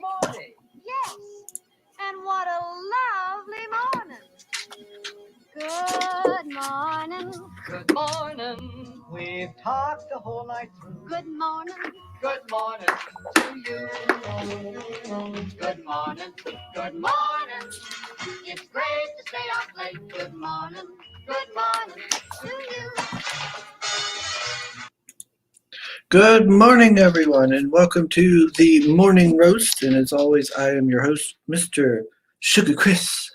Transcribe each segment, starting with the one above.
morning. Yes, and what a lovely morning. Good morning. Good morning. We've talked the whole night through. Good morning. Good morning to you. Good morning. Good morning. It's great to stay up late. Good morning. Good morning to you. Good morning, everyone, and welcome to the Morning Roast. And as always, I am your host, Mr. Sugar Chris.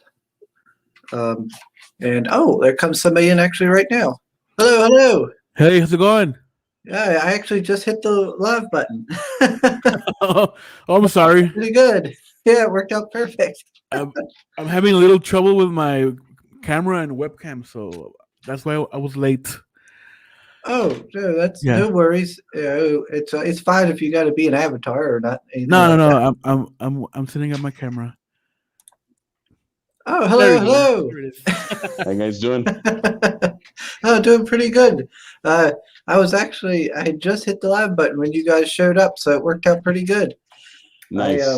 There comes somebody in actually right now. Hello. Hey, how's it going? Yeah, I actually just hit the live button. Oh, I'm sorry. Pretty good. Yeah, it worked out perfect. I'm having a little trouble with my camera and webcam, so that's why I was late. Oh, no worries. It's fine if you got to be an avatar or not. No. I'm setting up my camera. Oh, hello. There it is. How you guys doing? Oh, doing pretty good. I had just hit the live button when you guys showed up, so it worked out pretty good. Nice.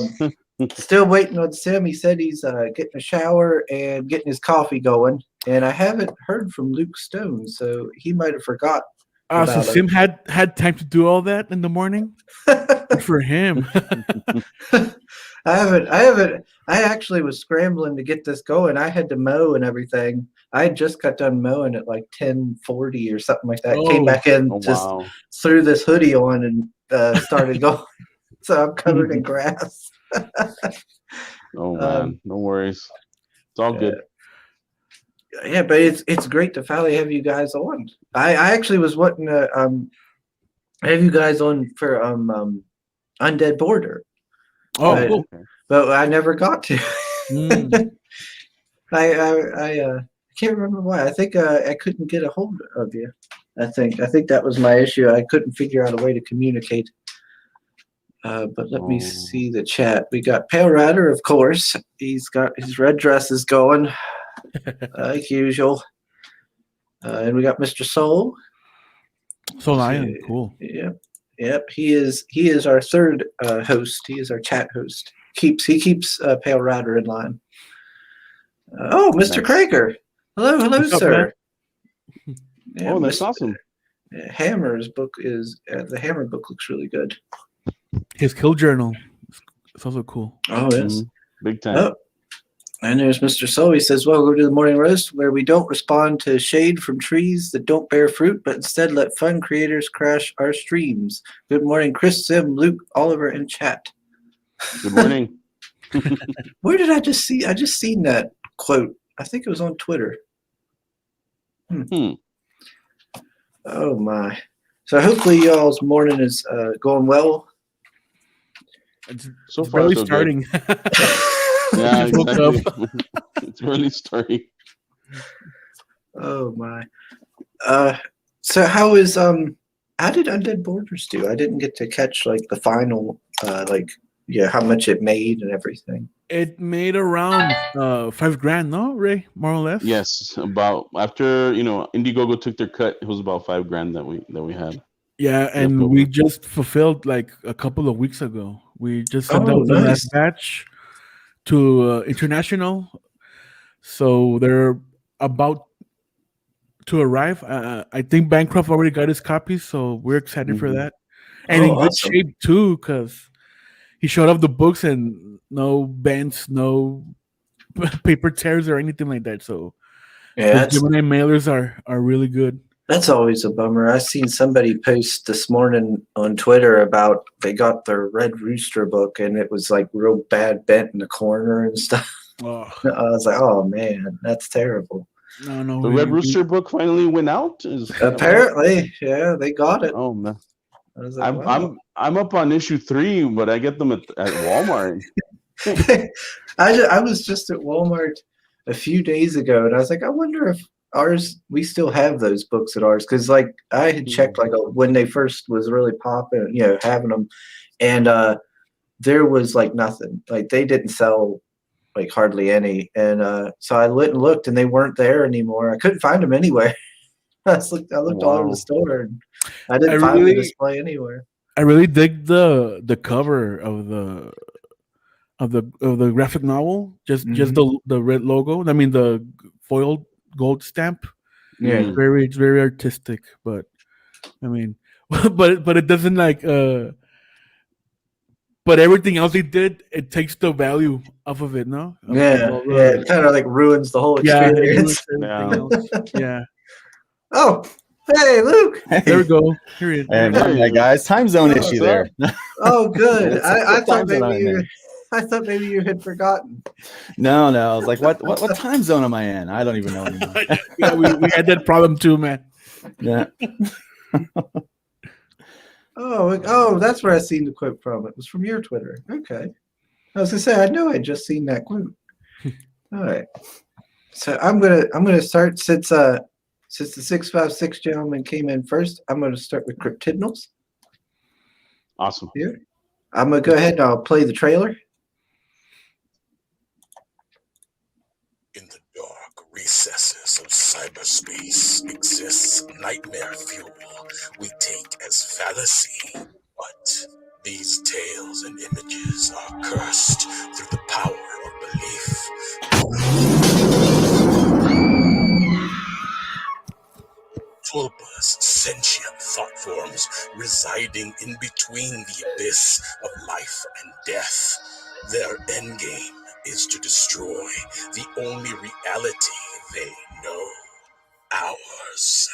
Still waiting on Sim. He said he's getting a shower and getting his coffee going, and I haven't heard from Luke Stone, so he might have forgot. So Sim had time to do all that in the morning? Good for him. I haven't. I actually was scrambling to get this going. I had to mow and everything. I had just got done mowing at like 10:40 or something like that. Came back in, threw this hoodie on and started going. So I'm covered in grass. Oh man, no worries. It's all good. Yeah, but it's great to finally have you guys on. I actually was wanting to have you guys on for Undead Border. Oh, cool. But I never got to. I can't remember why. I think I couldn't get a hold of you. I think that was my issue. I couldn't figure out a way to communicate. But let me see the chat. We got Pale Rider, of course. He's got his red dresses going, like usual. And we got Mr. Soul. Soul Lion, cool. Yep. He is our third host. He is our chat host. He keeps Pale Rider in line. Mr. Krager. Hello, What's sir. Up, yeah, that's awesome. Hammer's book is the Hammer book looks really good. His kill journal. It's also cool. Oh, yes. Big time. Oh, and there's Mr. Soul. He says, welcome to the Morning Roast, where we don't respond to shade from trees that don't bear fruit, but instead let fun creators crash our streams. Good morning, Chris, Sim, Luke, Oliver, and chat. Good morning. Where did I just see? I just seen that quote. I think it was on Twitter. Oh, my. So hopefully y'all's morning is going well. It's so far, really so starting. Yeah, exactly. It's really starting. Oh my. So how did Undead Borders do? I didn't get to catch like the final how much it made and everything. It made around $5,000, no, Ray? More or less? Yes, about after Indiegogo took their cut, it was about $5,000 that we had. Yeah, and we just fulfilled like a couple of weeks ago. We just sent out the last batch to international, so they're about to arrive. I think Bancroft already got his copies, so we're excited for that. And in good shape too, because he showed off the books and no bends, no paper tears or anything like that. So yeah, the Gemini mailers are really good. That's always a bummer. I seen somebody post this morning on Twitter about they got their Red Rooster book and it was like real bad bent in the corner and stuff. I was like, oh man, that's terrible. No. The Red Rooster book finally went out? Apparently, yeah, they got it. Oh man. I was like, I'm up on issue 3, but I get them at Walmart. I was just at Walmart a few days ago and I was like, I wonder if we still have those books at ours, because like I had checked like when they first was really popping, having them, and there was like nothing, like they didn't sell like hardly any, and so I went and looked and they weren't there anymore. I couldn't find them anywhere. I looked all over the store and I didn't find the display anywhere. I really dig the cover of of the graphic novel. Just Mhm. the red logo. I mean the foiled gold stamp. Yeah. It's very artistic, but I mean, but it doesn't like but everything else they did, it takes the value off of it, no? Of Yeah. all Yeah. the It kind of like ruins the whole yeah, it ruins experience. everything Yeah. else. Yeah, Oh, hey, Luke. there we Hey, go. Here hey, we go. my guys. Time zone Oh, issue What's up? there. Oh, good. I What thought time zone maybe am I you. in? I thought maybe you had forgotten. No. I was like, what time zone am I in? I don't even know anymore. Yeah, we had that problem too, man. Yeah. Oh, that's where I seen the quote from. It was from your Twitter. Okay. I was gonna say I know I'd just seen that quote. All right. So I'm gonna start since the 656 gentleman came in first. I'm gonna start with Cryptidnals Awesome. here. I'm gonna go ahead and I'll play the trailer. In the dark recesses of cyberspace exists nightmare fuel we take as fallacy. But these tales and images are cursed through the power of belief. Tulpas, sentient thought forms residing in between the abyss of life and death. Their endgame is to destroy the only reality they know, ours.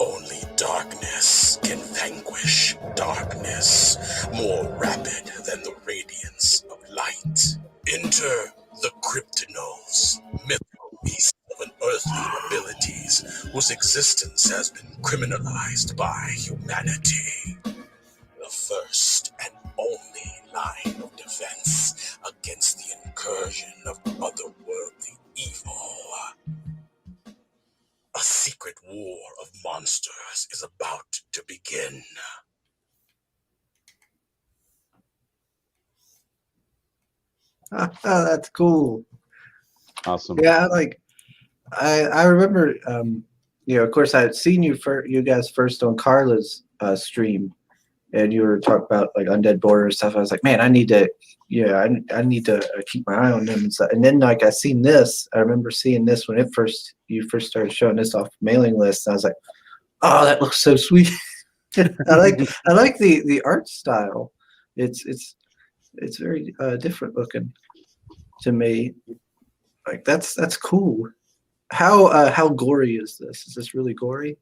Only darkness can vanquish darkness, more rapid than the radiance of light. Enter the Cryptidnals, mythical beasts of unearthly abilities whose existence has been criminalized by humanity. The first and only line of defense against the incursion of otherworldly evil. A secret war of monsters is about to begin. Oh, that's cool. Awesome. Yeah, I remember. Of course, I had seen you guys first on Carla's stream, and you were talking about like Undead Border stuff. I was like, man, I need to keep my eye on them and stuff. And then like I seen this. I remember seeing this when you first started showing this off mailing list. I was like, oh, that looks so sweet. I like the art style. It's very different looking to me. Like that's cool. How gory is this? Is this really gory?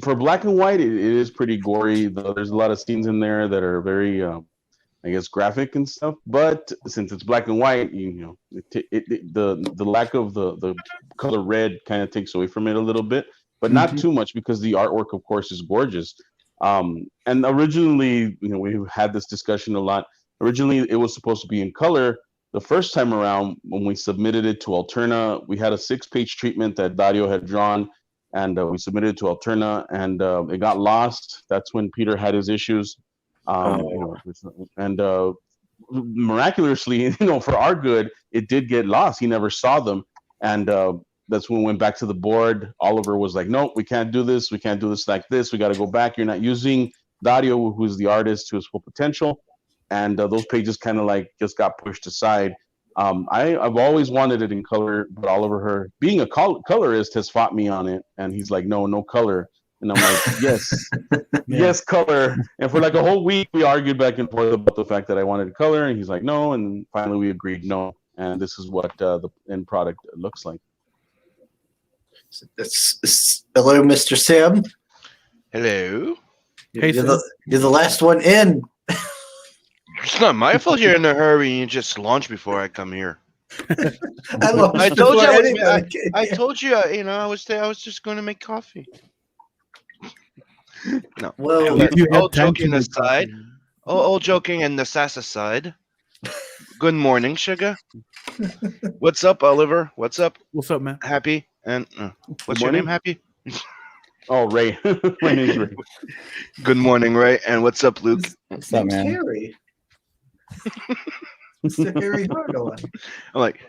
For black and white, it is pretty gory. Though there's a lot of scenes in there that are very, I guess, graphic and stuff. But since it's black and white, the lack of the color red kind of takes away from it a little bit, but not too much because the artwork, of course, is gorgeous. And originally, we had this discussion a lot. Originally, it was supposed to be in color. The first time around, when we submitted it to Alterna, we had a 6-page treatment that Dario had drawn, and we submitted it to Alterna, and it got lost. That's when Peter had his issues, and miraculously, for our good, it did get lost. He never saw them, and that's when we went back to the board. Oliver was like, "Nope, we can't do this. We can't do this like this. We got to go back. You're not using Dario, who's the artist, to his full potential." And those pages kind of like just got pushed aside. I've always wanted it in color, but Oliver, being a colorist, has fought me on it, and he's like, no color. And I'm like, yes, yes, color. And for like a whole week, we argued back and forth about the fact that I wanted color, and he's like, no. And finally, we agreed no. And this is what the end product looks like. Hello, Mr. Sam. Hello. Hey, You're the last one in. It's not my fault you're in a hurry and you just launch before I come here. I told you I told you, I was just going to make coffee. No. Well, All joking aside, all joking and the sass aside. Good morning, sugar. What's up, Oliver? What's up? What's up, man? Happy and what's your morning. name? Happy. Oh, Ray. My name's Ray. Good morning, Ray. And what's up, Luke? What's up, man? Harry. Mr. Harry Hardaway. I'm like,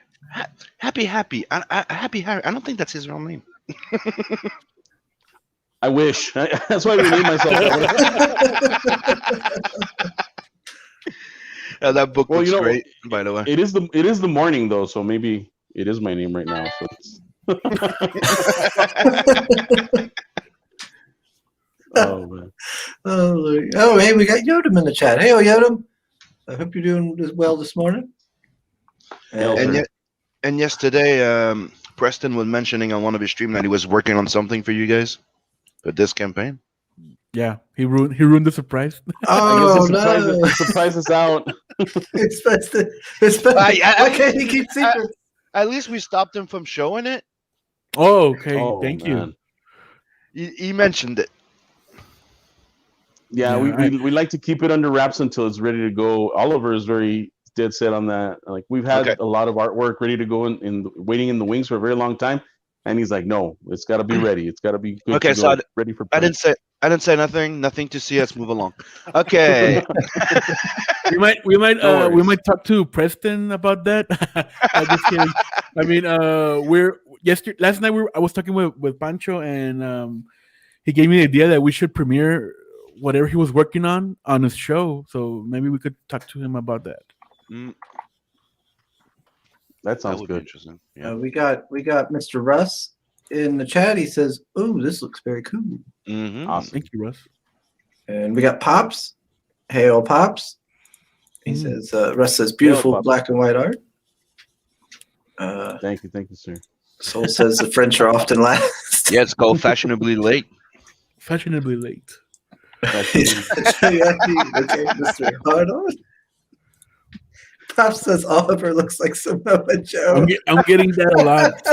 happy. Happy Harry. I don't think that's his real name. I wish. That's why I renamed myself that way. That book Well, looks you know, great, by the way. it is the morning though, so maybe it is my name right now. So it's oh man. Oh, hey, we got Yodam in the chat. Hey, Yodam. I hope you're doing well this morning. Hail, And sir. yet, and yesterday, Preston was mentioning on one of his streams that he was working on something for you guys for this campaign. Yeah, he ruined the surprise. Oh, Surprise us out. Why can't he keep secrets? At least we stopped him from showing it. Oh, okay. Oh, Thank man. you. He mentioned it. Yeah, we like to keep it under wraps until it's ready to go. Oliver is very dead set on that. Like we've had a lot of artwork ready to go in waiting in the wings for a very long time, and he's like, "No, it's got to be ready. It's got to be good to go, ready for print." I didn't say nothing to see. Let's move along. Okay. we might talk to Preston about that. I'm just kidding. I mean, last night I was talking with Pancho, and he gave me the idea that we should premiere whatever he was working on his show. So maybe we could talk to him about that. That sounds good. Interesting. Yeah. We got Mr. Russ in the chat. He says, "Ooh, this looks very cool." Awesome. Thank you, Russ. And we got Pops. Hey, old Pops. He says, Russ says, "Beautiful black and white art." Thank you, sir. Soul says the French are often last. Yeah, it's called Fashionably Late. Fashionably late. Okay, Mr. Hard On. Pops says Oliver looks like Samoa Joe. I'm getting that a lot.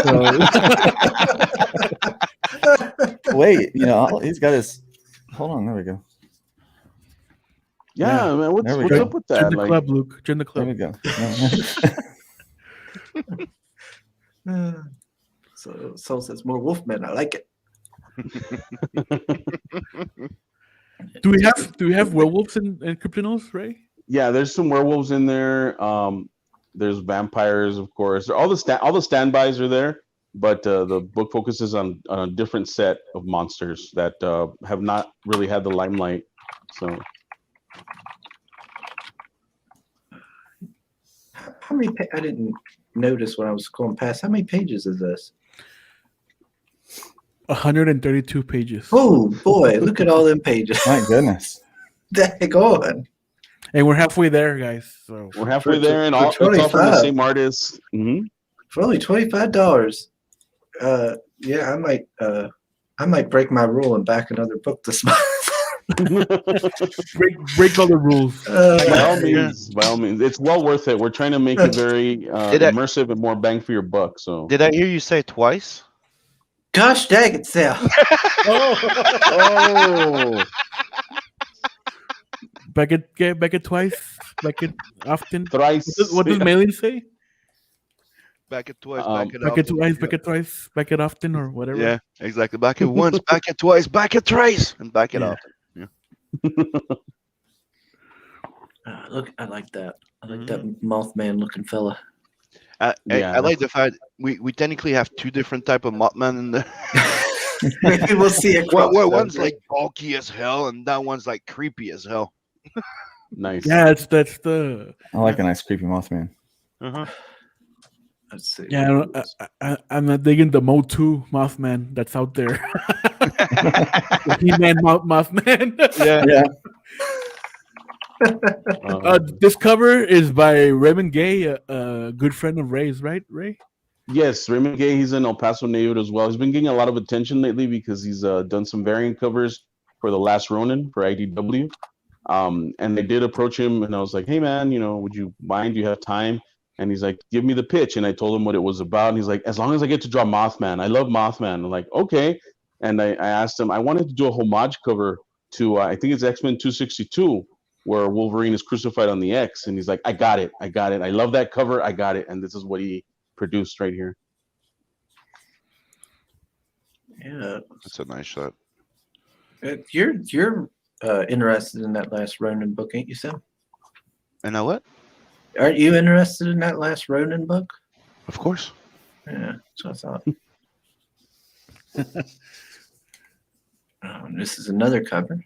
So. Wait, he's got his. Hold on, there we go. Yeah, man, what's up with that? Join the club, Luke. Join the club. There we go. So Soul says more Wolfman. I like it. Do we have werewolves in Cryptidnals, Ray? Yeah, there's some werewolves in there. There's vampires, of course. All the standbys are there, but the book focuses on a different set of monsters that have not really had the limelight. So, how many? I didn't notice when I was going past. How many pages is this? 132 pages. Oh boy, look at all them pages. My goodness. Dang on. And we're halfway there, guys. So we're halfway there, and it's all from the same artist. Mm-hmm. For only $25. Yeah, I might break my rule and back another book this month. break all the rules. By all means, it's well worth it. We're trying to make it very immersive and more bang for your buck. So, did I hear you say twice? Gosh dang it, Sal. Oh. Back it twice. Back it often. Thrice. What does Malin say? Back it twice. Back it twice. Back it twice. Back it often, or whatever. Yeah, exactly. Back it once. Back it twice. Back it thrice, and back it often. Yeah. Look, I like that. I like that Mothman looking fella. I like the fact we technically have two different type of Mothman in there. Maybe we'll see it. One's like bulky as hell, and that one's like creepy as hell. Nice. Yeah, that's the. I like a nice creepy Mothman. Let's see. Yeah, I'm not digging the Mo 2 Mothman that's out there. The He-Man Mothman. Yeah. This cover is by Raymond Gay, a good friend of Ray's, right, Ray? Yes, Raymond Gay. He's an El Paso native as well. He's been getting a lot of attention lately because he's done some variant covers for The Last Ronin for IDW. And they did approach him, and I was like, "Hey, man, would you mind? Do you have time?" And he's like, "Give me the pitch." And I told him what it was about. And he's like, "As long as I get to draw Mothman, I love Mothman." I'm like, "Okay." And I asked him, I wanted to do a homage cover to, I think it's X-Men 262, where Wolverine is crucified on the X. And he's like, I got it. I love that cover. I got it. And this is what he produced right here. Yeah. That's a nice shot. You're interested in that last Ronin book, ain't you, Sam? And now what? Aren't you interested in that last Ronin book? Of course. Yeah, that's what I thought. And this is another cover.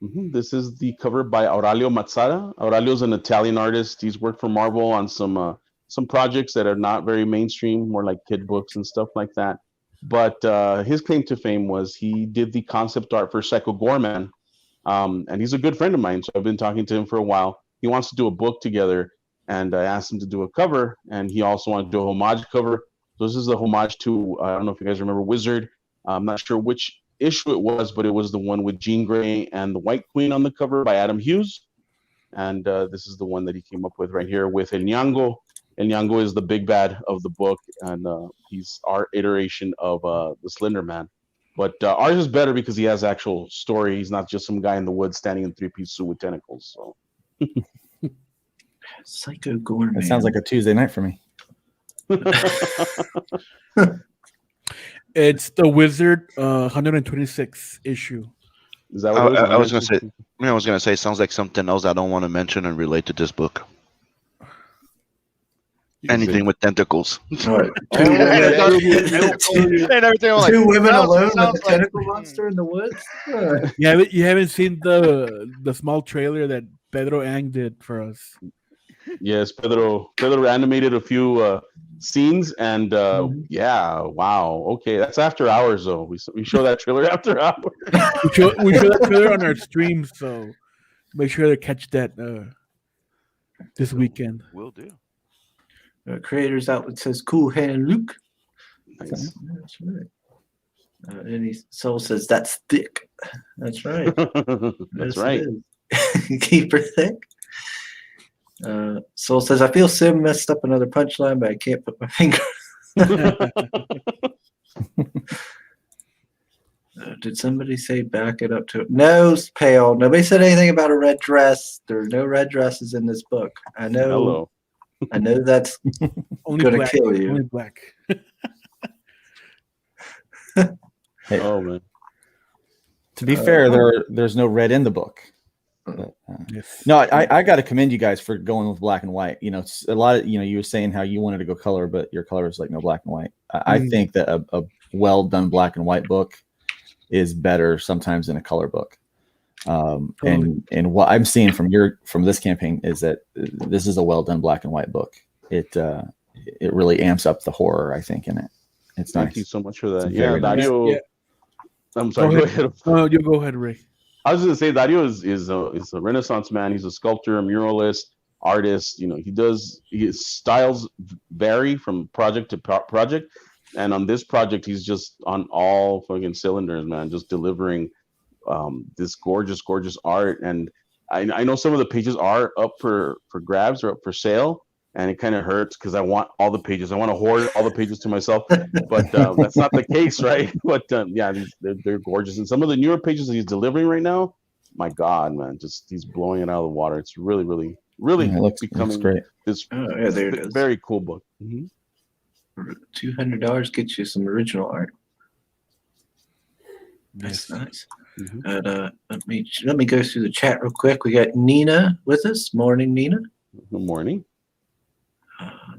This is the cover by Aurelio Mazzara. Aurelio is an Italian artist. He's worked for Marvel on some projects that are not very mainstream, more like kid books and stuff like that. But his claim to fame was he did the concept art for Psycho Gorman, and he's a good friend of mine. So I've been talking to him for a while. He wants to do a book together, and I asked him to do a cover, and he also wanted to do a homage cover. So this is the homage to I don't know if you guys remember Wizard. I'm not sure which issue it was, but it was the one with Jean Grey and the White Queen on the cover by Adam Hughes. And this is the one that he came up with right here with El Ñango. El Ñango is the big bad of the book, and he's our iteration of the Slender Man. But ours is better because he has actual story. He's not just some guy in the woods standing in three-piece suit with tentacles. So, Psycho Gorman. That sounds like a Tuesday night for me. It's the Wizard 126 issue. Is that what it is? I was gonna say sounds like something else I don't want to mention and relate to this book. Anything with tentacles. All right. And everything. I'm like, Two women sounds- alone with sounds a tentacle monster in the woods. You haven't seen the small trailer that Pedro Ang did for us. Yes, Pedro animated a few scenes, and yeah, wow. Okay, that's after hours though. We show that trailer after hours. We show that trailer on our stream, so make sure to catch that this weekend. Will do. Creators Outlet says, "Cool hand, Luke." Nice. That's right. Any Soul says, "That's thick." That's right. That's right. Keep her thick. Soul says, "I feel Sim messed up another punchline, but I can't put my finger." Did somebody say back it up to it? No, Pale. Nobody said anything about a red dress. There are no red dresses in this book. I know. Hello. I know that's Only gonna black. kill you. Only black. Hey, Oh man. to be fair, there's no red in the book. But, Yes. no, I got to commend you guys for going with black and white. You know, it's a lot of, you were saying how you wanted to go color, but your color is like no black and white. I think that a well done black and white book is better sometimes than a color book. And what I'm seeing from this campaign is that this is a well done black and white book. It really amps up the horror, I think, in it. It's nice. Thank you so much for that. It's Yeah, very nice. Dario. Yeah. I'm sorry. Go ahead. No, you go ahead, Ray. I was going to say Dario is a Renaissance man. He's a sculptor, a muralist, artist. You know, his styles vary from project to project. And on this project, he's just on all fucking cylinders, man, just delivering this gorgeous, gorgeous art. And I know some of the pages are up for grabs or up for sale. And it kind of hurts because I want all the pages. I want to hoard all the pages to myself, but that's not the case, right? But yeah, they're gorgeous. And some of the newer pages that he's delivering right now, my God, man, he's blowing it out of the water. It's really, really, really becoming great. this there it is. very cool book. $200 gets you some original art. That's nice. Let me go through the chat real quick. We got Nina with us. Morning, Nina. Good morning.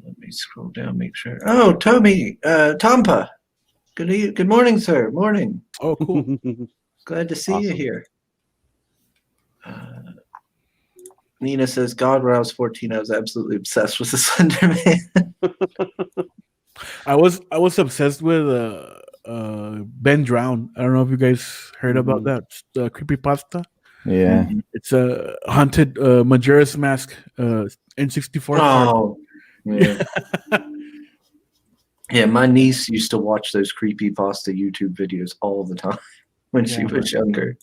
Let me scroll down, make sure. Oh, Tommy, Tompa. Good morning, sir. Morning. Oh, cool. Glad to see you here. Nina says, God, when I was 14, I was absolutely obsessed with the Slender Man. I was obsessed with Ben Drown. I don't know if you guys heard about that. The creepypasta. Yeah. It's a haunted Majora's Mask N64. Oh, yeah. Yeah, my niece used to watch those creepypasta YouTube videos all the time when she was younger.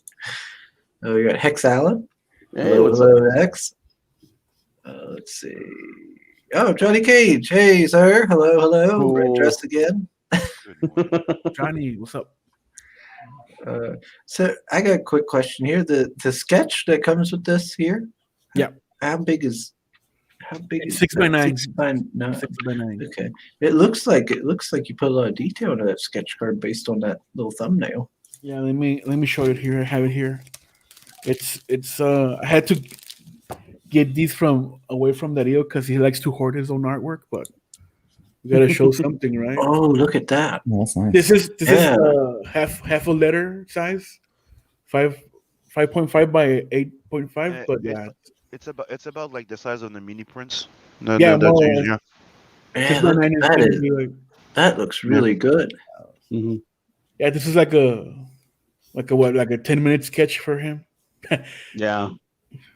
Oh, we got Hex Allen. Hey, hello, Hex. Let's see. Oh, Johnny Cage. Hey, sir. Hello. Cool. Red dressed again. Johnny, what's up? So I got a quick question here. The sketch that comes with this here. Yeah. How big is 6x9. 6x9. 6x9. Okay. It looks like you put a lot of detail into that sketch card based on that little thumbnail. Yeah, let me show it here. I have it here. It's I had to get these away from Dario because he likes to hoard his own artwork, but we gotta show something, right? Oh, look at that. Oh, that's nice. This is half a letter size, 5 5.5 by 8.5, but It, yeah, it's about like the size of the mini prints. yeah, more That's or less. usually, 6x9 is typically like, that looks yeah. really good. Mhm. yeah, this is like a what, like a 10-minute sketch for him. Yeah.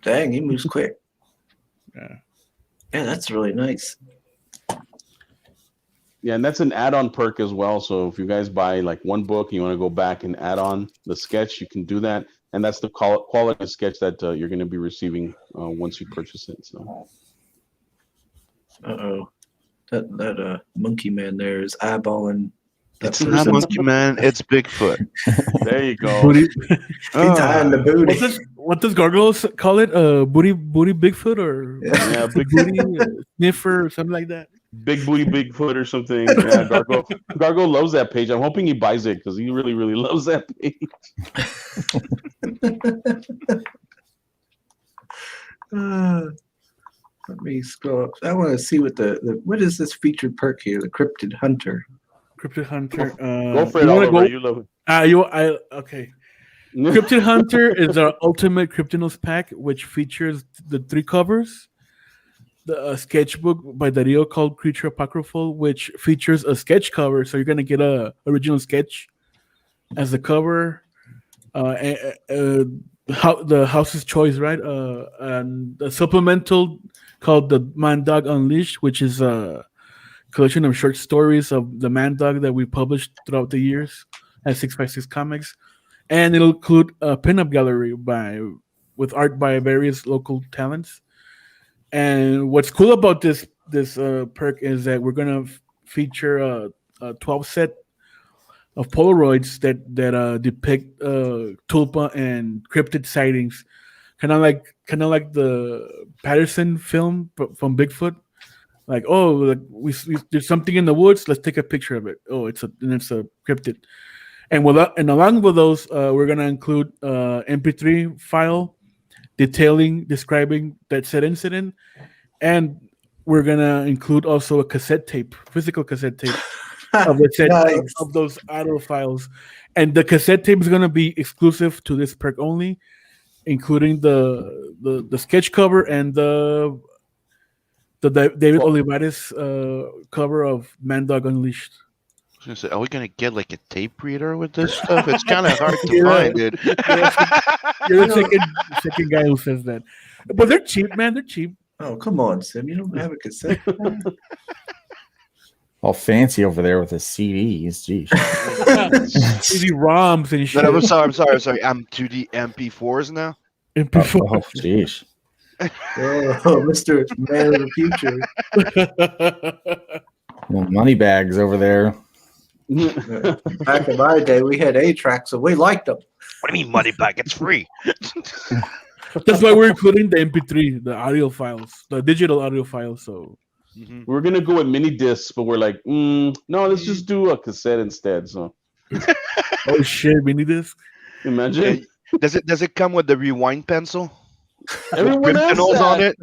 Dang, he moves quick. Yeah. Yeah, that's really nice. Yeah, and that's an add-on perk as well. So if you guys buy like one book and you want to go back and add on the sketch, you can do that. And that's the quality of sketch that you're going to be receiving once you purchase it. So Uh-oh. That monkey man there is eyeballing that It's not person's Monkey Man. It's Bigfoot. there you go. Booty. He's eyeing the booty. What does Gargoyles call it? Booty Bigfoot or Yeah, big booty sniffer or something like that. big booty Bigfoot or something. Yeah, Gargo loves that page. I'm hoping he buys it because he really, really loves that page. Let me scroll up. I want to see what what is this featured perk here? The Cryptid Hunter. Cryptid Hunter. Go for it, you wanna Oliver. go? You love Okay. it. Cryptid Hunter is our ultimate Cryptidnals pack, which features the 3 covers. The sketchbook by Dario called Creature Apocryphal, which features a sketch cover. So you're gonna get a original sketch as the cover. The House's Choice, right? And the supplemental called the Man Dog Unleashed, which is a collection of short stories of the Man Dog that we published throughout the years at 656 Comics, and it'll include a pinup gallery with art by various local talents. And what's cool about this perk is that we're gonna feature a 12 set of Polaroids that depict tulpa and cryptid sightings, kind of like the Patterson film from Bigfoot. Like, oh, like there's something in the woods. Let's take a picture of it. Oh, it's a cryptid. And along with those, we're gonna include MP3 file describing that said incident, and we're gonna include also a physical cassette tape of the set Nice. of those audio files, and the cassette tape is gonna be exclusive to this perk only, including the sketch cover and the David Olivares cover of Man Dog Unleashed. I was gonna say, are we gonna get like a tape reader with this stuff? It's kind of hard to find, dude. You're the second guy who says that, but they're cheap, man. They're cheap. Oh, come on, Sim. You don't have a cassette. All fancy over there with his CDs. Geez. CD ROMs and shit. No, I'm sorry. I'm to the MP4s now. MP4. Oh, jeez. Oh, Mr. Man of the Future. Well, money bags over there. Back in my day, we had A-tracks, so we liked them. What do you mean money back? It's free. That's why we're including the MP3, the audio files, the digital audio files. So We're gonna go with mini discs, but we're like, no, let's just do a cassette instead. So oh shit, mini disc. imagine Does it come with the rewind pencil? everyone else Cryptidnals on it.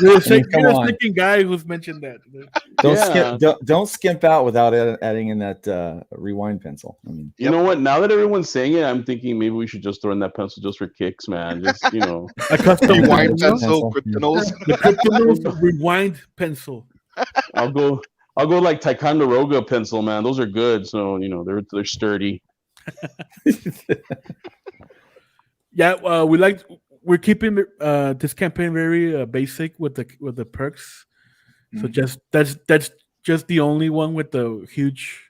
You're the come on. second guy who's mentioned that. Don't skimp out without adding in that rewind pencil. I mean, You know what? Now that everyone's saying it, I'm thinking maybe we should just throw in that pencil just for kicks, man. Just A custom Rewind pencil. pencil, Cryptidnals. The Cryptidnals rewind pencil. I'll go like Ticonderoga pencil, man. Those are good. So they're sturdy. Yeah, we're keeping this campaign very basic with the perks. So just that's just the only one with the huge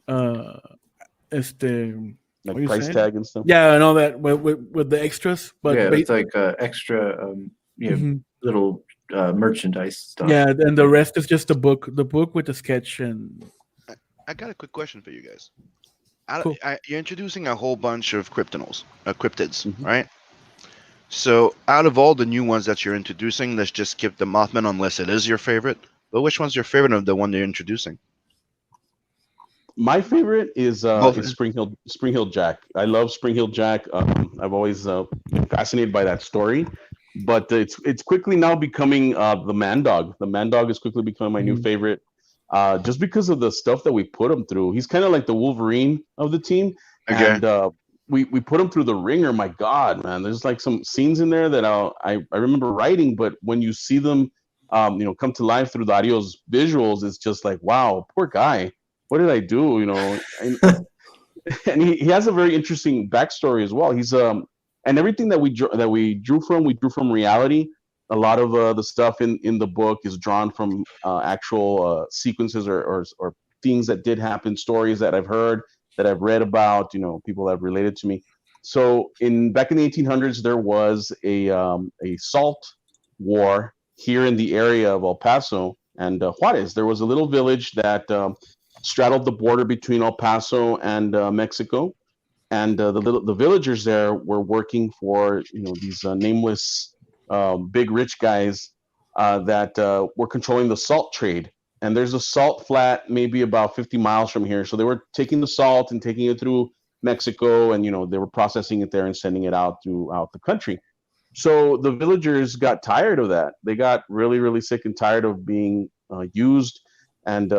Like price tag and stuff. Yeah, and all that with the extras. But Yeah, it's like extra little merchandise stuff. yeah, and the rest is just the book with the sketch. And I got a quick question for you guys. Cool. You're introducing a whole bunch of cryptidnals, cryptids, Mhm. right? So, out of all the new ones that you're introducing, let's just skip the Mothman unless it is your favorite. But which one's your favorite of the one they're introducing? My favorite is Both. Spring Hill Jack. I love Spring Hill Jack. I've always been fascinated by that story, but it's quickly now becoming the Man Dog. The Man Dog is quickly becoming my new favorite, just because of the stuff that we put him through. He's kind of like the Wolverine of the team. Okay. And we put them through the ringer. My God, man, there's like some scenes in there that I remember writing, but when you see them, come to life through Dario's visuals, it's just like, wow, poor guy. What did I do? And he has a very interesting backstory as well. He's and everything that we drew from reality. A lot of the stuff in the book is drawn from actual sequences or things that did happen, stories that I've heard, that I've read about, people that have related to me. So back in the 1800s, there was a salt war here in the area of El Paso and Juarez. There was a little village that straddled the border between El Paso and Mexico, and the villagers there were working for these nameless big rich guys that were controlling the salt trade. And there's a salt flat maybe about 50 miles from here, so they were taking the salt and taking it through Mexico, and they were processing it there and sending it out throughout the country. So the villagers got tired of that. They got really, really sick and tired of being used, and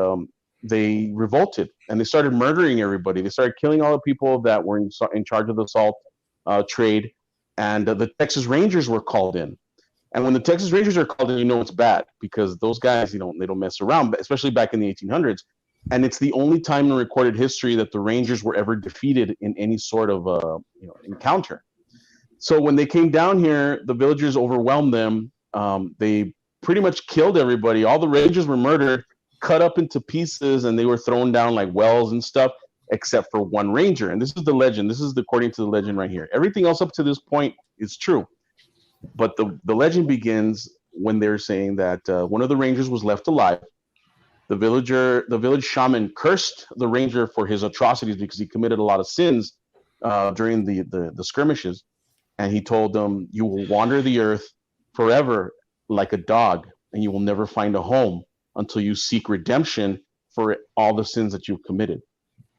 they revolted and they started murdering everybody. They started killing all the people that were in charge of the salt trade, and the Texas Rangers were called in. And when the Texas Rangers are called in, it's bad, because those guys, they don't mess around, especially back in the 1800s. And it's the only time in recorded history that the Rangers were ever defeated in any sort of encounter. So when they came down here, the villagers overwhelmed them. They pretty much killed everybody. All the Rangers were murdered, cut up into pieces, and they were thrown down like wells and stuff, except for one ranger. And this is the legend. This is according to the legend right here. Everything else up to this point is true. But the legend begins when they're saying that one of the rangers was left alive. The village shaman cursed the ranger for his atrocities because he committed a lot of sins during the skirmishes. And he told them, "You will wander the earth forever like a dog, and you will never find a home until you seek redemption for all the sins that you've committed."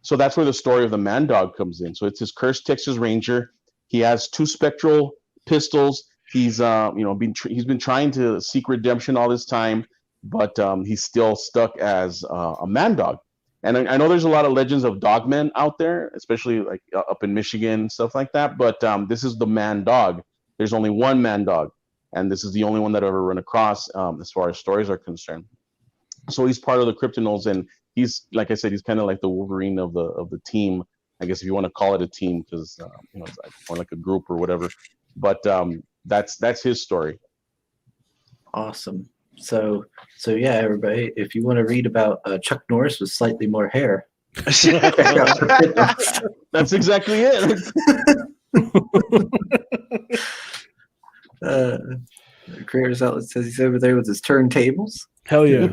So that's where the story of the man dog comes in. So it's his cursed Texas Ranger. He has 2 spectral pistols. He's he's been trying to seek redemption all this time, but he's still stuck as a man dog. And I know there's a lot of legends of dogmen out there, especially like up in Michigan and stuff like that. But this is the man dog. There's only one man dog, and this is the only one that I've ever run across as far as stories are concerned. So he's part of the Cryptidnals, and he's, like I said, he's kind of like the Wolverine of the team, I guess, if you want to call it a team, because it's more like a group or whatever. But that's his story. Awesome. So yeah, everybody, if you want to read about Chuck Norris with slightly more hair, check out Cryptidnals. That's exactly it. Creators Outlet says he's over there with his turntables. Hell yeah.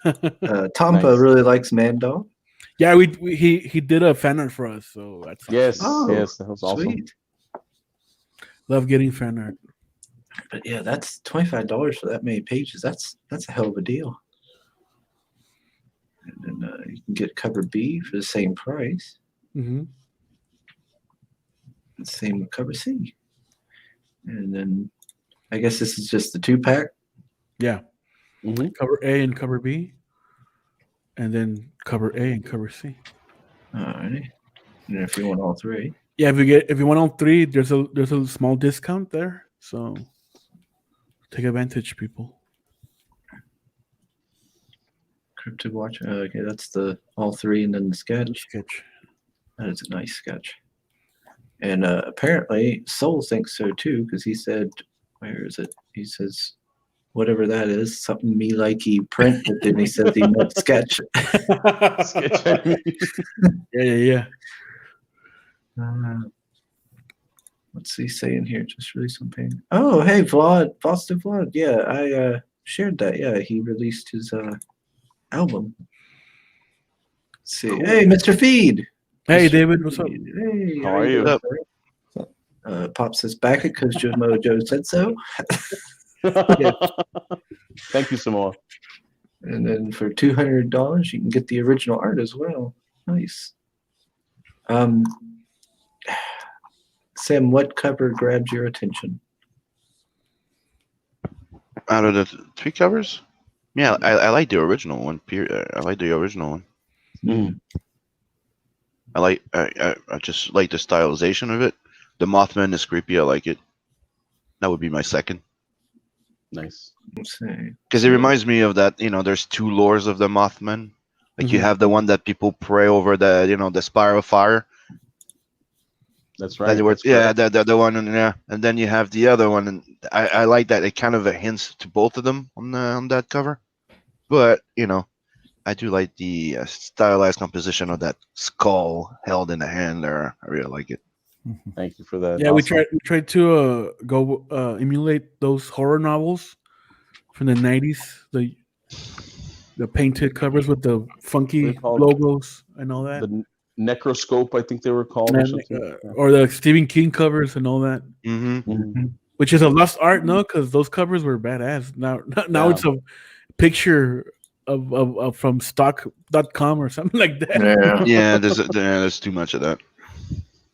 Tompa Nice. really likes Man Dog. Yeah, he did a fan art for us, so that's awesome. Yes, Oh, yes, that was awesome. Sweet. Love getting fan art. But yeah, that's $25 for that many pages. That's a hell of a deal. And then you can get cover B for the same price. Mm-hmm. And same with cover C. And then I guess this is just the 2-pack. Yeah. Mm-hmm. Cover A and cover B, and then cover A and cover C. Alrighty. And if you want all 3. Yeah, if you want all 3, there's a small discount there, so take advantage, people. Cryptid Watch. Okay, that's the all 3, and then the sketch. Sketch. That is a nice sketch. And apparently Soul thinks so too, because he said, where is it? He says, whatever that is, something me likey print, but then he says he meant sketch. Yeah. What's he saying here? Just released some pain. Oh, hey, Vlad, Foster Vlad. Yeah, I shared that. Yeah, he released his album. Let's see. Cool. Hey, Mr. Feed. Hey, Mr. David, what's up? Hey, How are you? doing, sir? Pop says back it because Joe said so. Thank you, Samoa. And then for $200, you can get the original art as well. Nice. Sam, what cover grabs your attention? Out of the 3 covers, yeah, I like the original one. I like the original one. Mm. I just like the stylization of it. The Mothman is creepy. I like it. That would be my second. Nice. Let's see. Because it reminds me of that, there's two lores of the Mothman. Like you Mhm. have the one that people pray over the spiral of fire. That's That right. they were, That's yeah, correct. the one, and then you have the other one, and I like that. It kind of hints to both of them on that cover. But I do like the stylized composition of that skull held in the hand there. I really like it. Thank you for that. Yeah, we Awesome. tried to go emulate those horror novels from the '90s, the painted covers with the They're funky called logos and all that, the Necroscope, I think they were called, or and something. Yeah. or the Stephen King covers and all that, Hmm. Mhm. which is a lost art, no? Because those covers were badass. Now Yeah. it's a picture of from stock.com or something like that. Yeah. Yeah, there's too much of that.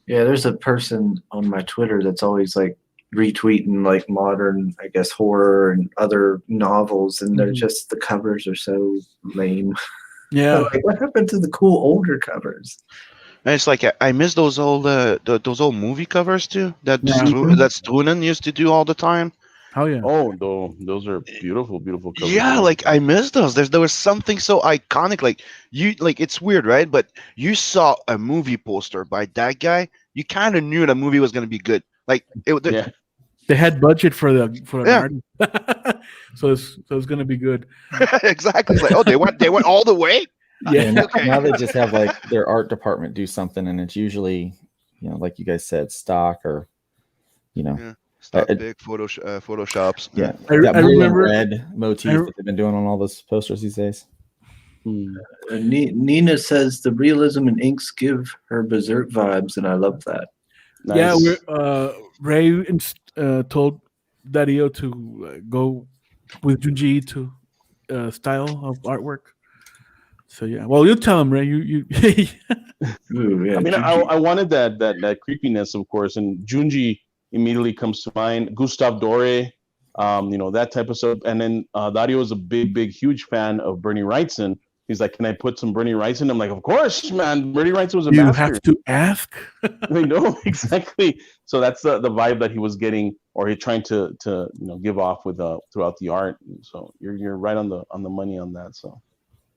Yeah, there's a person on my Twitter that's always like retweeting like modern, I guess, horror and other novels, and they're Mhm. just the covers are so lame. Yeah, Like, what happened to the cool older covers? And it's like I miss those old those old movie covers too. yeah. That Strunen used to do all the time. Oh yeah. Oh, though those are beautiful, beautiful covers. Yeah, man. like I miss those. There was something so iconic. Like it's weird, right? But you saw a movie poster by that guy, you kind of knew the movie was gonna be good. Like Yeah. They had budget for an Yeah. artist, so it's gonna be good. Exactly. It's like, oh, they went all the way. Yeah. And Okay. now they just have like their art department do something, and it's usually, like you guys said, stock or, Yeah. Stop Uh, big photoshops. yeah, I that blue remember- and red motif I- that they've been doing on all those posters these days. Hmm. Nina says the realism and inks give her berserk vibes, and I love that. Yeah, Nice. we're Ray told Dario to go with Junji to style of artwork. So yeah, well, you tell him, Ray. You Ooh, yeah, I mean, Juju. I wanted that creepiness, of course, and Junji immediately comes to mind. Gustav Dore, that type of stuff. And then Dario is a big, huge fan of Bernie Wrightson. He's like, "Can I put some Bernie Wrightson?" I'm like, "Of course, man. Bernie Wrightson was a you master." have to ask. I know exactly. So that's the vibe that he was getting, or he's trying to give off with throughout the art. So you're right on the money on that. So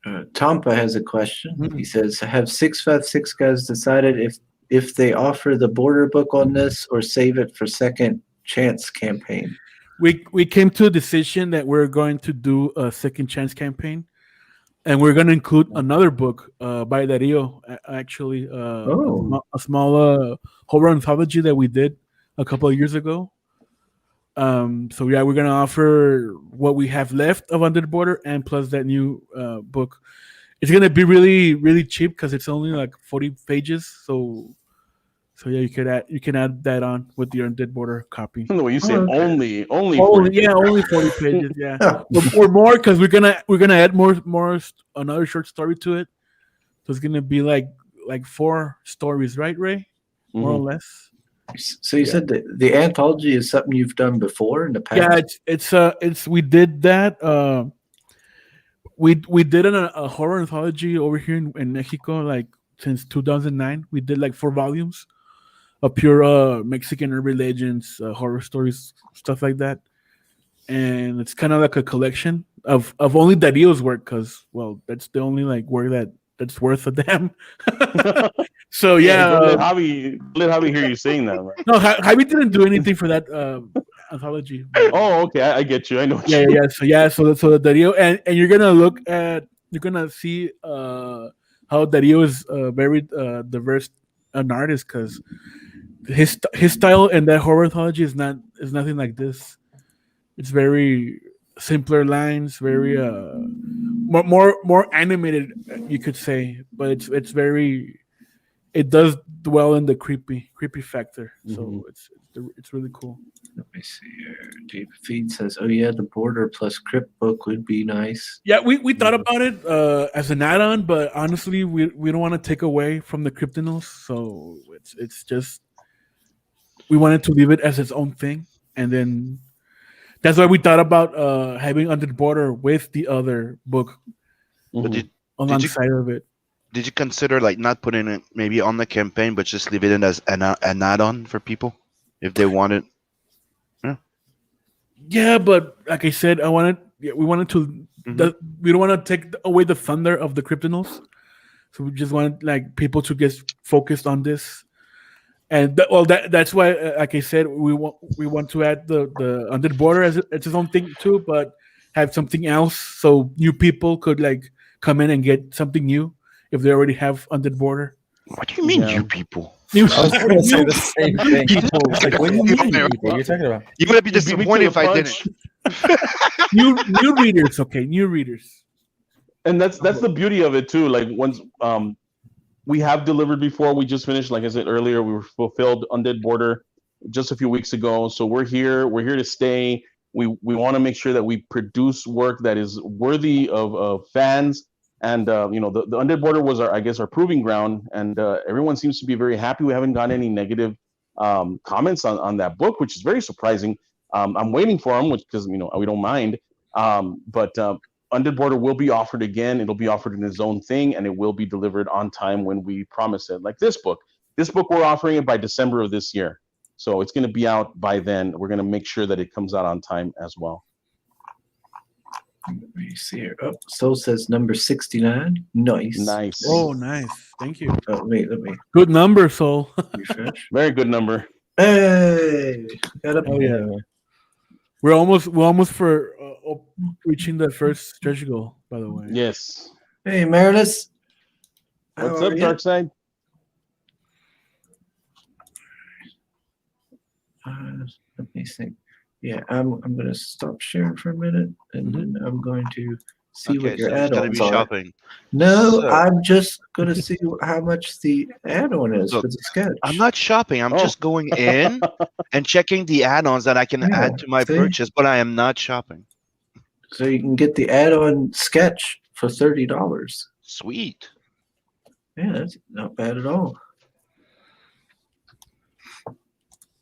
Tompa has a question. Mhm. He says, "Have 656 guys decided if they offer the border book on this or save it for second chance campaign?" We came to a decision that we're going to do a second chance campaign, and we're going to include another book by Dario, actually, Oh. a small horror anthology that we did a couple of years ago. So yeah, we're gonna offer what we have left of Under the Border and plus that new book. It's gonna be really cheap because it's only like 40 pages. So yeah, you can add that on with your Undead Border copy. the way you say Okay. only Only 40 yeah, only 40 pages. Yeah, or more because we're gonna add more another short story to it. So it's gonna be like 4 stories, right, Ray? More or Mhm. less. So you said that the anthology is something you've done before in the past? Yeah, it's we did that. We did a horror anthology over here in Mexico like since 2009. We did like 4 volumes of pure Mexican urban legends, horror stories, stuff like that. And it's kind of like a collection of only Dario's work because that's the only like work that's worth a damn. So yeah, Don't let Javi hear you saying that. Right? no, Javi didn't do anything for that anthology. Oh, okay. I get you. I know. What Yeah, you yeah. So the Dario, and you're gonna see how Dario is very diverse an artist because his style and that horror anthology is nothing like this. It's very simpler lines, very more animated, you could say, but it's very, it does dwell in the creepy factor. So it's really cool. Let me see here. David Feed says, "Oh yeah, the border plus crypt book would be nice." Yeah, we thought about it as an add-on, but honestly, we don't want to take away from the Cryptidnals, so it's just we wanted to leave it as its own thing, and then that's why we thought about having Under the Border with the other book But did you alongside of it. Did you consider like not putting it maybe on the campaign, but just leave it in as an add-on for people if they want it? Yeah, but like I said, we wanted to. We don't want to take away the thunder of the Cryptidnals, so we just wanted like people to get focused on this. And that's why, like I said, we want to add the Under the Border as its own thing too, but have something else so new people could like come in and get something new if they already have Under the Border. What do you mean, you people? I was going to say the same thing. Like, what do you mean, people? You're talking about? You're gonna be You beat me to disappointed the if I punch. didn't. New readers, okay, new readers. And that's the beauty of it too. Like once we have delivered before, we just finished, like I said earlier, we were fulfilled Undead Border just a few weeks ago. So we're here to stay. We want to make sure that we produce work that is worthy of fans. And the Undead Border was our proving ground, and everyone seems to be very happy. We haven't gotten any negative comments on that book, which is very surprising. I'm waiting for them, because we don't mind. But Undead Border will be offered again. It'll be offered in its own thing, and it will be delivered on time when we promise it. Like this book. This book, we're offering it by December of this year. So it's going to be out by then. We're going to make sure that it comes out on time as well. Let me see here. Oh, Soul says number 69. Nice. Nice. Oh, nice. Thank you. Oh, wait, let me Good number, Soul. refresh. Very good number. Hey, got up. Oh yeah. We're almost for reaching the first stretch goal. By the way. Yes. Hey, Meredith. How What's are up, you? Darkside? Let me think. Yeah, I'm going to stop sharing for a minute, and then I'm going to see what your so he's gonna add-ons be are. shopping. No, So- I'm just going to see how much the add-on is Look, for the sketch. I'm not shopping. I'm just going in and checking the add-ons that I can Yeah, add to my see? purchase, but I am not shopping. So you can get the add-on sketch for $30. Sweet. Yeah, that's not bad at all.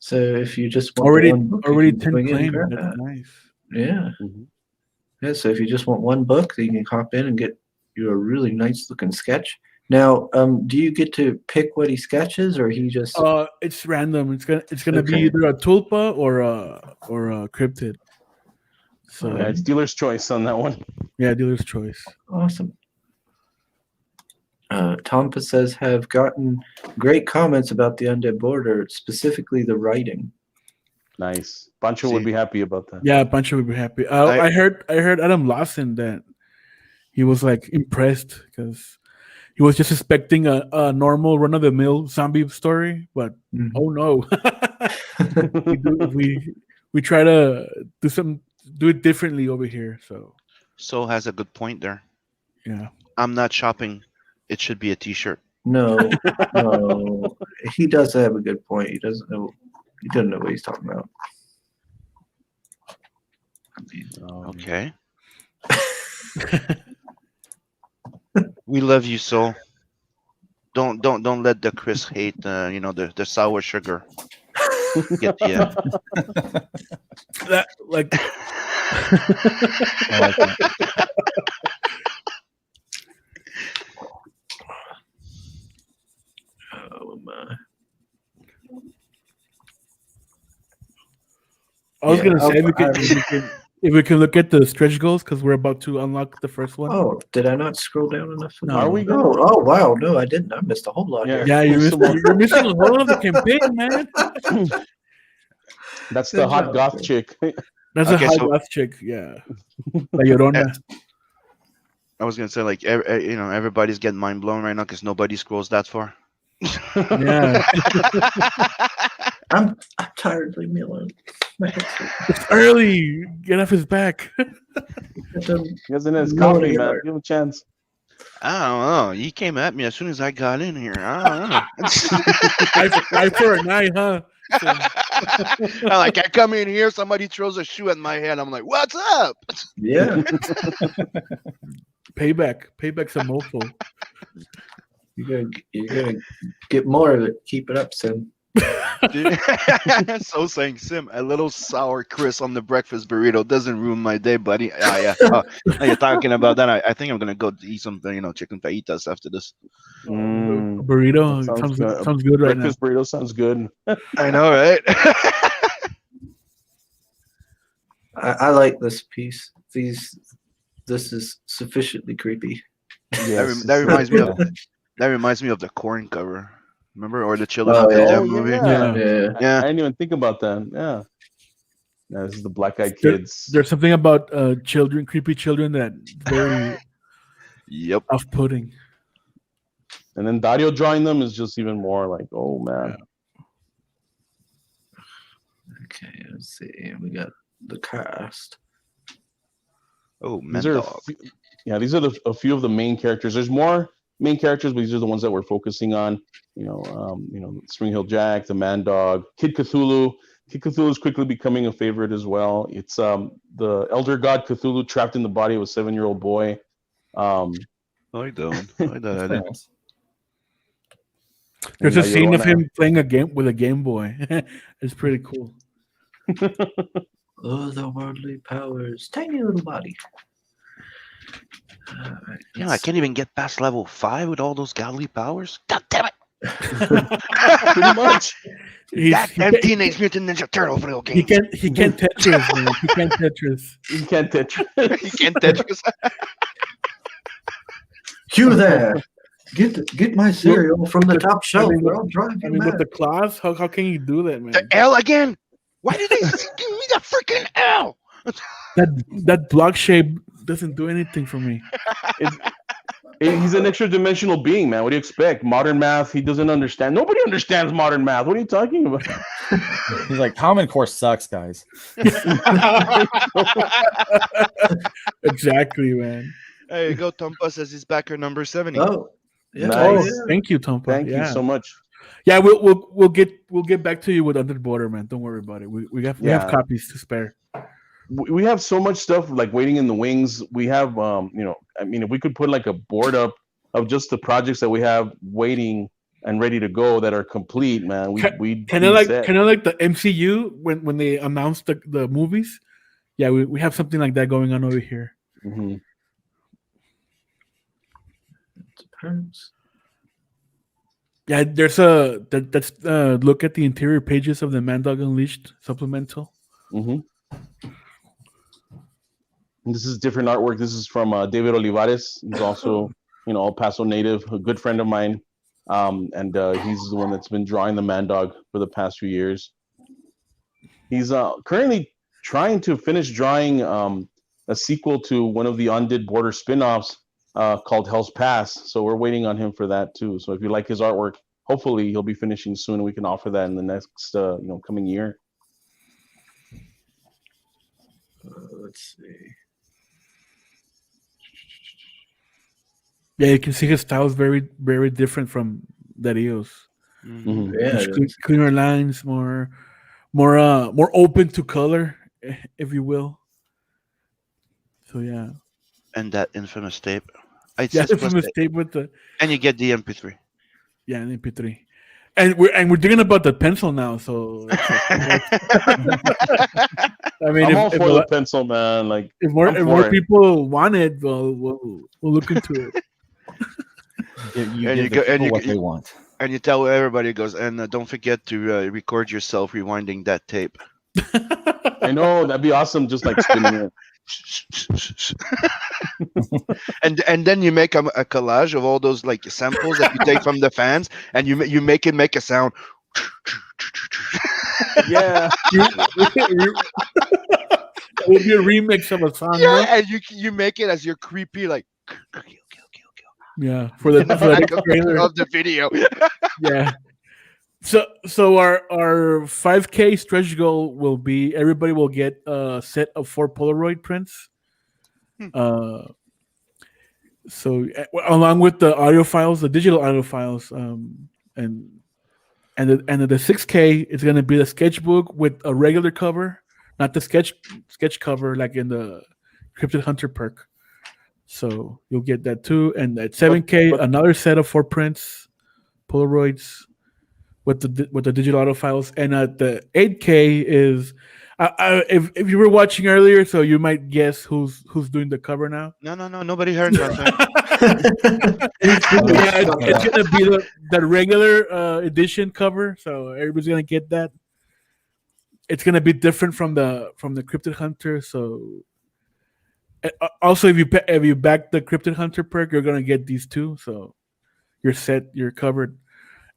So if you just want Already one book, you already can 10 swing in and claims. grab That's that. nice. Yeah. Mhm. Yeah, so if you just want one book, then you can hop in and get you a really nice looking sketch. Now, do you get to pick what he sketches, or he just? It's random. It's gonna be Okay. either a tulpa or a cryptid. So Yeah, it's dealer's choice on that one. yeah, dealer's choice. Awesome. Tompa says have gotten great comments about the Undead Border, specifically the writing. Nice. Pancho would be happy about that. Yeah, Pancho would be happy. I heard Adam Lawson that he was like impressed because he was just expecting a normal run of the mill zombie story, but oh no, we try to do it differently over here. So has a good point there. Yeah, I'm not shopping. It should be a T-shirt. No, no, he does have a good point. He doesn't know what he's talking about. Okay. We love you, Soul. Don't let the Chris hate. The sour sugar. Get you. that like. I like that. Oh my! I was gonna say I- if we can look at the stretch goals because we're about to unlock the first one. Oh, did I not scroll down enough? No. Are we Oh, oh wow! No, I didn't. I missed a whole lot. Yeah. Here. Yeah, you're missing a whole other campaign, man. That's the hot goth chick. That's Okay, a high so- goth chick. Yeah, La Llorona. I was gonna say like everybody's getting mind blown right now because nobody scrolls that far. Yeah, I'm tired. Leave me alone. My head's hurt. it's early. Get off his back. It doesn't- He hasn't had his No, coffee, you're man. right. Give him a chance. I don't know. He came at me as soon as I got in here. I don't know. Eye for an eye, huh? I come in here, somebody throws a shoe at my head. I'm like, what's up? Yeah. Payback's a mofo. You're gonna get more of it. Keep it up, son. So saying, Sim, a little sour Chris on the breakfast burrito doesn't ruin my day, buddy. Yeah. Now you're talking about that. I think I'm gonna go eat some, chicken fajitas after this. Mm, Burrito that sounds good. sounds good right now. Breakfast burrito sounds good. I know, right? I like this piece. This is sufficiently creepy. Yes, that reminds me of the Corn cover. Remember, or the Children Oh, of the yeah. Dead movie? Yeah. Yeah. Yeah. I didn't even think about that. Yeah. No, this is the Black Eyed There- Kids. There's something about children, creepy children, that very Yep. off-putting. And then Dario drawing them is just even more like, oh man. Okay, let's see. We got the cast. Oh, These are these are a few of the main characters. There's more main characters, but these are the ones that we're focusing on. Spring Hill Jack, the Man Dog, Kid Cthulhu. Kid Cthulhu is quickly becoming a favorite as well. It's the elder god Cthulhu trapped in the body of a 7-year-old boy. I like that one. I like that idea. There's a La scene of Llorona. him playing a game with a Game Boy. It's pretty cool. Otherworldly powers. Tiny little body. Yeah, I can't even get past level 5 with all those godly powers. God damn it! Pretty much. That and Teenage Mutant Ninja Turtle video game. He can't Tetris, man. He can't Tetris. You can't touch. He can't Tetris. You there. Get my cereal from the top shelf. Or I'll drive you With mad. the claws, how can you do that, man? The L again? Why did they give me the freaking L? That block shape doesn't do anything for me. He's an extra dimensional being, man. What do you expect? Modern math, he doesn't understand. Nobody understands modern math. What are you talking about? He's like, Common Core sucks, guys. Exactly, man. There you go. Tompa says he's backer number 70. Oh, yeah. Nice. Oh, thank you, Tompa. Thank you so much. Yeah, we'll get back to you with Under the Border, man. Don't worry about it. We have copies to spare. We have so much stuff like waiting in the wings. We have, if we could put like a board up of just the projects that we have waiting and ready to go that are complete, man. We kind of like the MCU when they announced the movies. Yeah, we have something like that going on over here. Mm-hmm. Yeah, there's that's look at the interior pages of the Man Dog Unleashed supplemental. Mm-hmm. This is different artwork. This is from David Olivares. He's also, El Paso native, a good friend of mine. And he's the one that's been drawing the Man Dog for the past few years. He's currently trying to finish drawing a sequel to one of the Undid Border spin-offs called Hell's Pass. So we're waiting on him for that too. So if you like his artwork, hopefully he'll be finishing soon and we can offer that in the next coming year. Let's see. Yeah, you can see his style is very, very different from Dario's. Mm-hmm. Yeah, Cleaner lines, more open to color, if you will. So yeah. And that infamous tape. Yeah, infamous tape with the. And you get the MP3. Yeah, an MP3. And we're thinking about the pencil now, so. I mean, I'm all for the pencil, man. Like, if more people want it, we'll look into it. You give what they want. And you tell everybody, goes, and don't forget to record yourself rewinding that tape. I know, that'd be awesome, just like spinning it. and then you make a collage of all those like samples that you take from the fans, and you make it make a sound. Yeah. It would be a remix of a song. Yeah, right? and you make it as your creepy like. Yeah, for the trailer of the video. Yeah. So our 5K stretch goal will be everybody will get a set of 4 Polaroid prints. So along with the audio files, the digital audio files, and the 6K is going to be the sketchbook with a regular cover, not the sketch cover like in the Cryptid Hunter perk. So you'll get that too, and at 7K another set of 4 prints, Polaroids. with the digital auto files, and the 8K is. If you were watching earlier, so you might guess who's doing the cover now. No, nobody heard nothing. Yeah, it's gonna be the regular edition cover, so everybody's gonna get that. It's gonna be different from the Cryptid Hunter. So also, if you back the Cryptid Hunter perk, you're gonna get these two. So you're set, you're covered.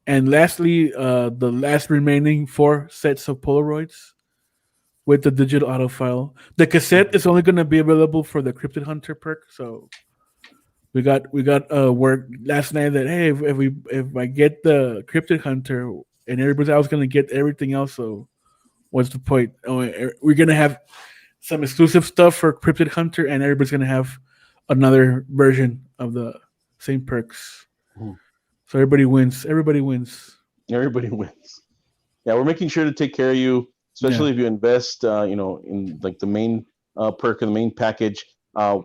And lastly, the last remaining 4 sets of Polaroids with the digital auto file. The cassette is only gonna be available for the Cryptid Hunter perk. So we got word last night that hey, if I get the Cryptid Hunter and everybody else gonna get everything else, so what's the point? Oh, we're gonna have some exclusive stuff for Cryptid Hunter, and everybody's gonna have another version of the same perks. So everybody wins. Everybody wins. Everybody wins. Yeah, we're making sure to take care of you, especially if you invest, in like the main perk and the main package.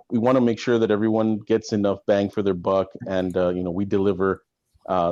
We want to make sure that everyone gets enough bang for their buck, and we deliver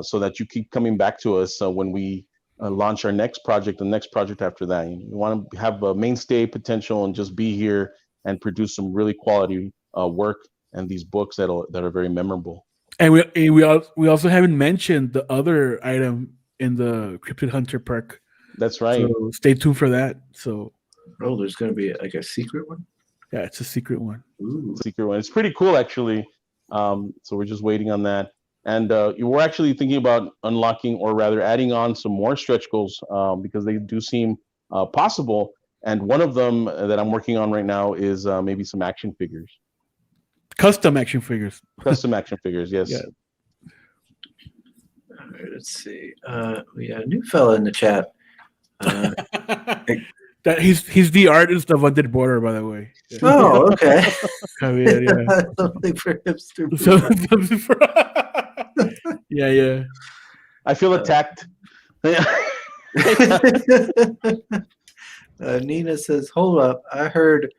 so that you keep coming back to us when we launch our next project, the next project after that. You want to have a mainstay potential and just be here and produce some really quality work and these books that are very memorable. And we also haven't mentioned the other item in the Cryptid Hunter perk. That's right. So stay tuned for that. So there's going to be like a secret one. Yeah, it's a secret one. Ooh. Secret one. It's pretty cool, actually. So we're just waiting on that. And we're actually thinking about unlocking, or rather adding on some more stretch goals because they do seem possible. And one of them that I'm working on right now is maybe some action figures. Custom action figures. Custom action figures, yes. Yeah. All right, let's see. We got a new fella in the chat. That he's the artist of Undead Border, by the way. Yeah. Oh, okay. Javier, yeah. Something for hipster. Yeah. I feel attacked. Nina says, "Hold up! I heard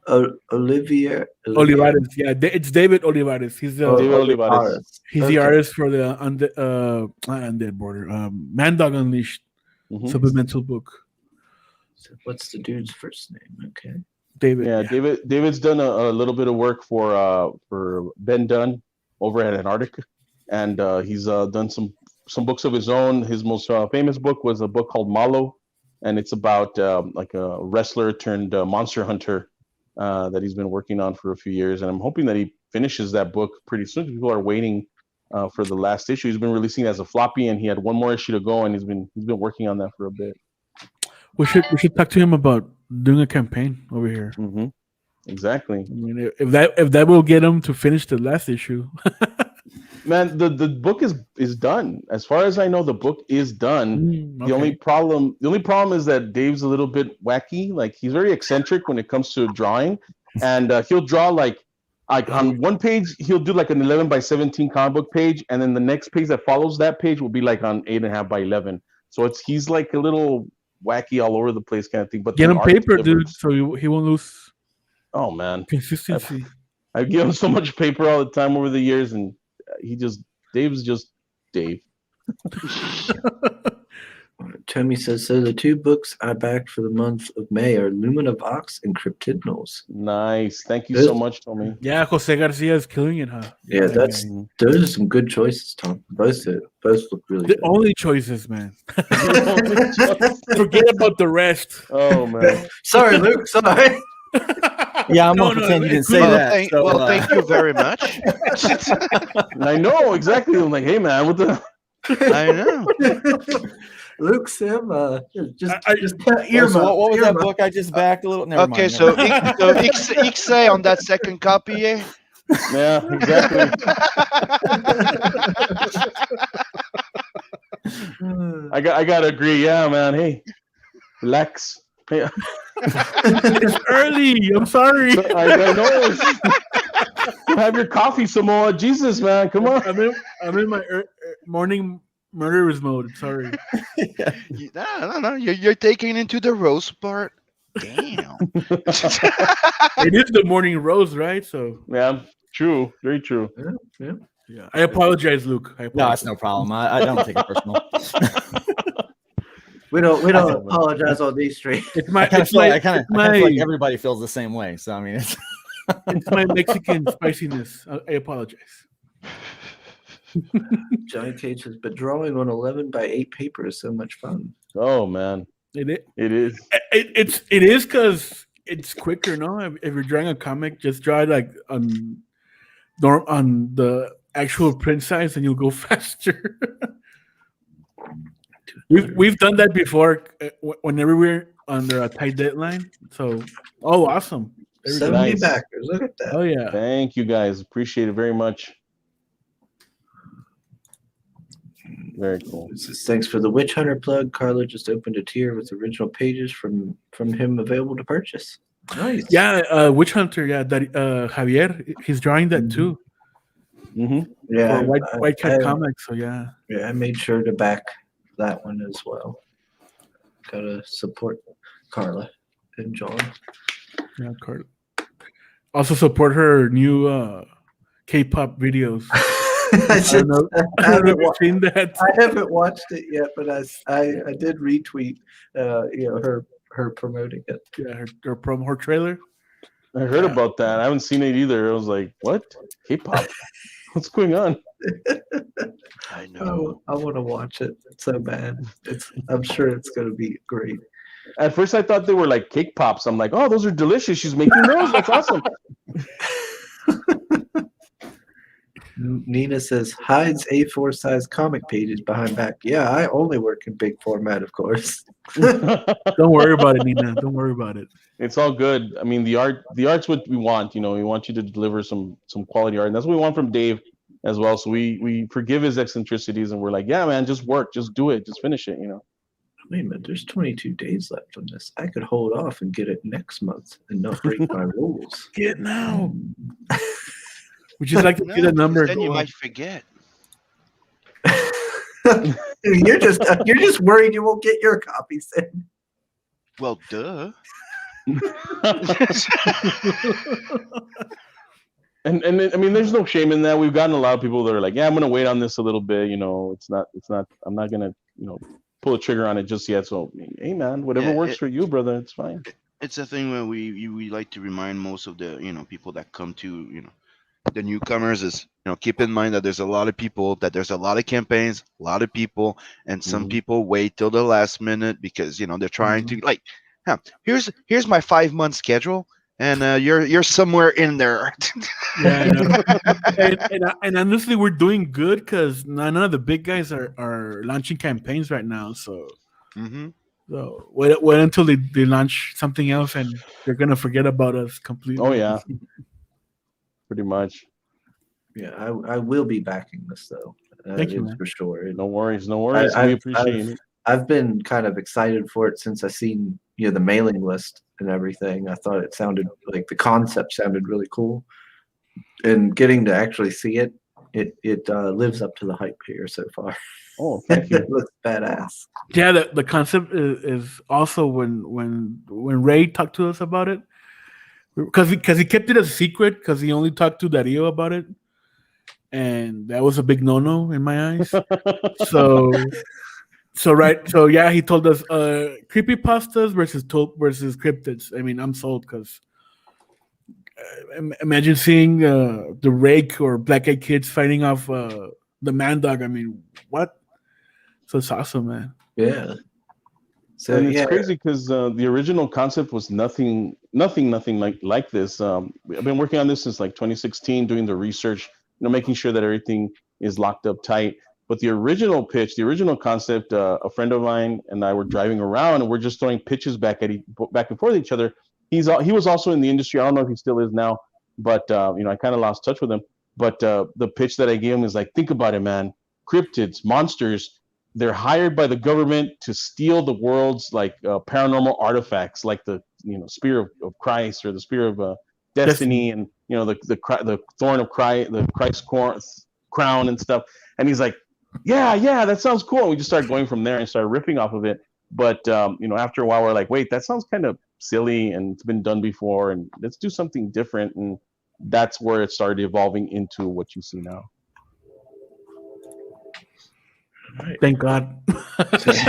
Olivier Olivares. Yeah, it's David Olivares. He's the David Olivares. He's the artist for the Undead Border, Man Dog Unleashed supplemental book. So what's the dude's first name? Okay, David. Yeah, David's done a little bit of work for Ben Dunn over at Antarctica, and he's done some books of his own. His most famous book was a book called Malo, and it's about like a wrestler turned monster hunter that he's been working on for a few years. And I'm hoping that he finishes that book pretty soon. People are waiting for the last issue. He's been releasing it as a floppy, and he had one more issue to go, and he's been working on that for a bit. We should talk to him about doing a campaign over here. Mm-hmm. Exactly. I mean, if that will get him to finish the last issue. Man, the book is done. As far as I know, the book is done. Okay. The only problem is that Dave's a little bit wacky. Like, he's very eccentric when it comes to drawing, and he'll draw like on one page he'll do like an 11 by 17 comic book page, and then the next page that follows that page will be like on 8.5 by 11. So he's like a little wacky, all over the place kind of thing. But get him paper, dude, so he won't lose. Oh man, consistency. I give him so much paper all the time over the years, and Dave's just Dave. Tommy says, so the two books I backed for the month of May are Luminovox and Cryptidnals. Nice. Thank you so much, Tommy. Yeah, Jose Garcia is killing it, huh? Yeah, those are some good choices, Tom. Both look really the good. Only choices, man. Forget about the rest. Oh, man. Sorry, Luke. Sorry. Yeah, I'm gonna pretend you didn't say that. Thank you very much. I know, exactly. I'm like, hey, man, what the... I know. Luke, Sim, just what was that book I just backed a little? Never Okay, mind, so Ixay on that second copy, eh? Yeah, exactly. I gotta agree. Yeah, man. Hey, relax. Hey. It's early. I'm sorry. I know. Have your coffee, Samoa. Jesus, man, come on. I'm in my morning murderers mode. Sorry. No. You're taking into the roast part. Damn. It is the morning rose, right? So yeah, true, very true. Yeah. I apologize, Luke. No, it's no problem. I don't take it personal. We don't Oh, man. apologize on these streets. It's I my kind of it's feel my I kind of it's I kind of feel like my everybody feels the same way. So I mean, it's it's my Mexican spiciness. I apologize. Johnny Cage says, but drawing on 11 by 8 paper is so much fun. Oh man, It it is. it is because it's quicker. No, if you're drawing a comic, just draw it like on the actual print size, and you'll go faster. We've done that before whenever we're under a tight deadline. So, awesome! There we go. 70 Nice. backers. Look at that. Oh yeah, Thank you guys. Appreciate it very much. Very cool. This is, thanks for the Witch Hunter plug. Carla just opened a tier with original pages from him available to purchase. Nice. yeah. Witch Hunter. Yeah, that Javier. He's drawing that too Mm-hmm. Yeah. for White Cat I- Comics. So yeah. Yeah, I made sure to back that one as well. Gotta support Carla and John. Yeah, Carla. Also support her new K-pop videos. I, I don't know. I I don't know haven't if you've seen that. I haven't watched it yet, but I did retweet her promoting it. Yeah, her promo, her trailer. I heard Yeah. about that. I haven't seen it either. I was like, what? K-pop? What's going on? I know. I want to watch it so bad. I'm sure it's gonna be great. At first, I thought they were like cake pops. I'm like, oh, those are delicious. She's making those. That's awesome. Nina says hides A4 size comic pages behind back. Yeah, I only work in big format, of course. Don't worry about it, Nina. Don't worry about it. It's all good. I mean, the art's what we want. You know, we want you to deliver some quality art, and that's what we want from Dave as well. So we forgive his eccentricities, and we're like, yeah, man, just work, just do it, just finish it. You know. Wait a minute, there's 22 days left on this. I could hold off and get it next month and not break my rules. Get now. Would you like to see the number? Then you go up? might forget. You're just worried you won't get your copies in. Well, duh. And I mean, there's no shame in that. We've gotten a lot of people that are like, yeah, I'm gonna wait on this a little bit. You know, it's not. I'm not gonna, pull the trigger on it just yet. So, hey, man, whatever Yeah, works for you, brother, it's fine. It's a thing where we like to remind most of the people that come to the newcomers is keep in mind that there's a lot of people, that there's a lot of campaigns, a lot of people, and some people wait till the last minute because they're trying to like, here's my 5-month schedule, and you're somewhere in there. Yeah, and honestly, we're doing good because none of the big guys are launching campaigns right now. So, so wait until they launch something else, and they're gonna forget about us completely. Oh yeah, pretty much. Yeah, I will be backing this though. Thank you, man. For sure. No worries, no worries. We appreciate it. I've been kind of excited for it since I seen the mailing list and everything. I thought it sounded like the concept sounded really cool, and getting to actually see it lives up to the hype here so far. Oh, thank you. It looks badass. Yeah, the concept is also when Ray talked to us about it, because he kept it a secret because he only talked to Dario about it, and that was a big no in my eyes. So yeah, he told us creepypastas versus cryptids. I mean, I'm sold because imagine seeing the Rake or Black Eyed Kids fighting off the Man Dog. I mean, what? So it's awesome, man. Yeah. So and it's crazy because the original concept was nothing like this. I've been working on this since like 2016, doing the research, making sure that everything is locked up tight. But the original pitch, the original concept, a friend of mine and I were driving around and we're just throwing pitches back and forth at each other. He was also in the industry. I don't know if he still is now, but I kind of lost touch with him. But the pitch that I gave him is like, think about it, man. Cryptids, monsters, they're hired by the government to steal the world's like paranormal artifacts, like the spear of Christ or the spear of destiny, and the thorn of Christ, the Christ crown and stuff. And he's like, yeah, that sounds cool. And we just started going from there and started riffing off of it. But after a while, we're like, wait, that sounds kind of silly and it's been done before, and let's do something different. And that's where it started evolving into what you see now. Thank God.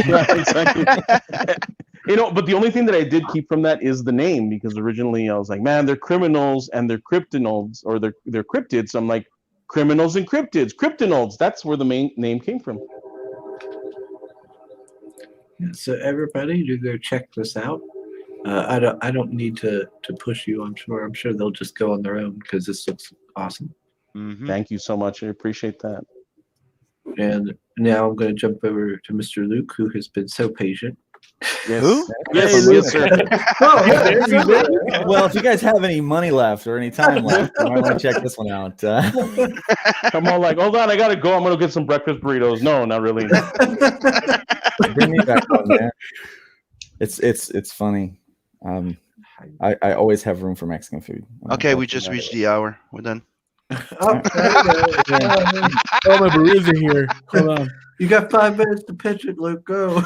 Yeah, exactly. But the only thing that I did keep from that is the name, because originally I was like, man, they're criminals and they're cryptidnals, or they're cryptids. So I'm like, criminals and cryptids, cryptidnals. That's where the main name came from. So everybody, do go check this out. I don't need to push you. I'm sure they'll just go on their own because this looks awesome. Mhm. Thank you so much. I appreciate that. And now I'm going to jump over to Mr. Luke, who has been so patient. Yes. Who? Yes, Hey, yes, Luke. sir. Oh, Well, if you guys have any money left or any time left, you might want to check this one out. I'm all like, hold on, I gotta go. I'm gonna get some breakfast burritos. No, not really. Bring me back on, man. It's funny. I always have room for Mexican food. Okay, we just reached the hour. We're done. Oh, Oh, my burritos are here. Hold on. you got 5 minutes to pitch it, Luke. Go.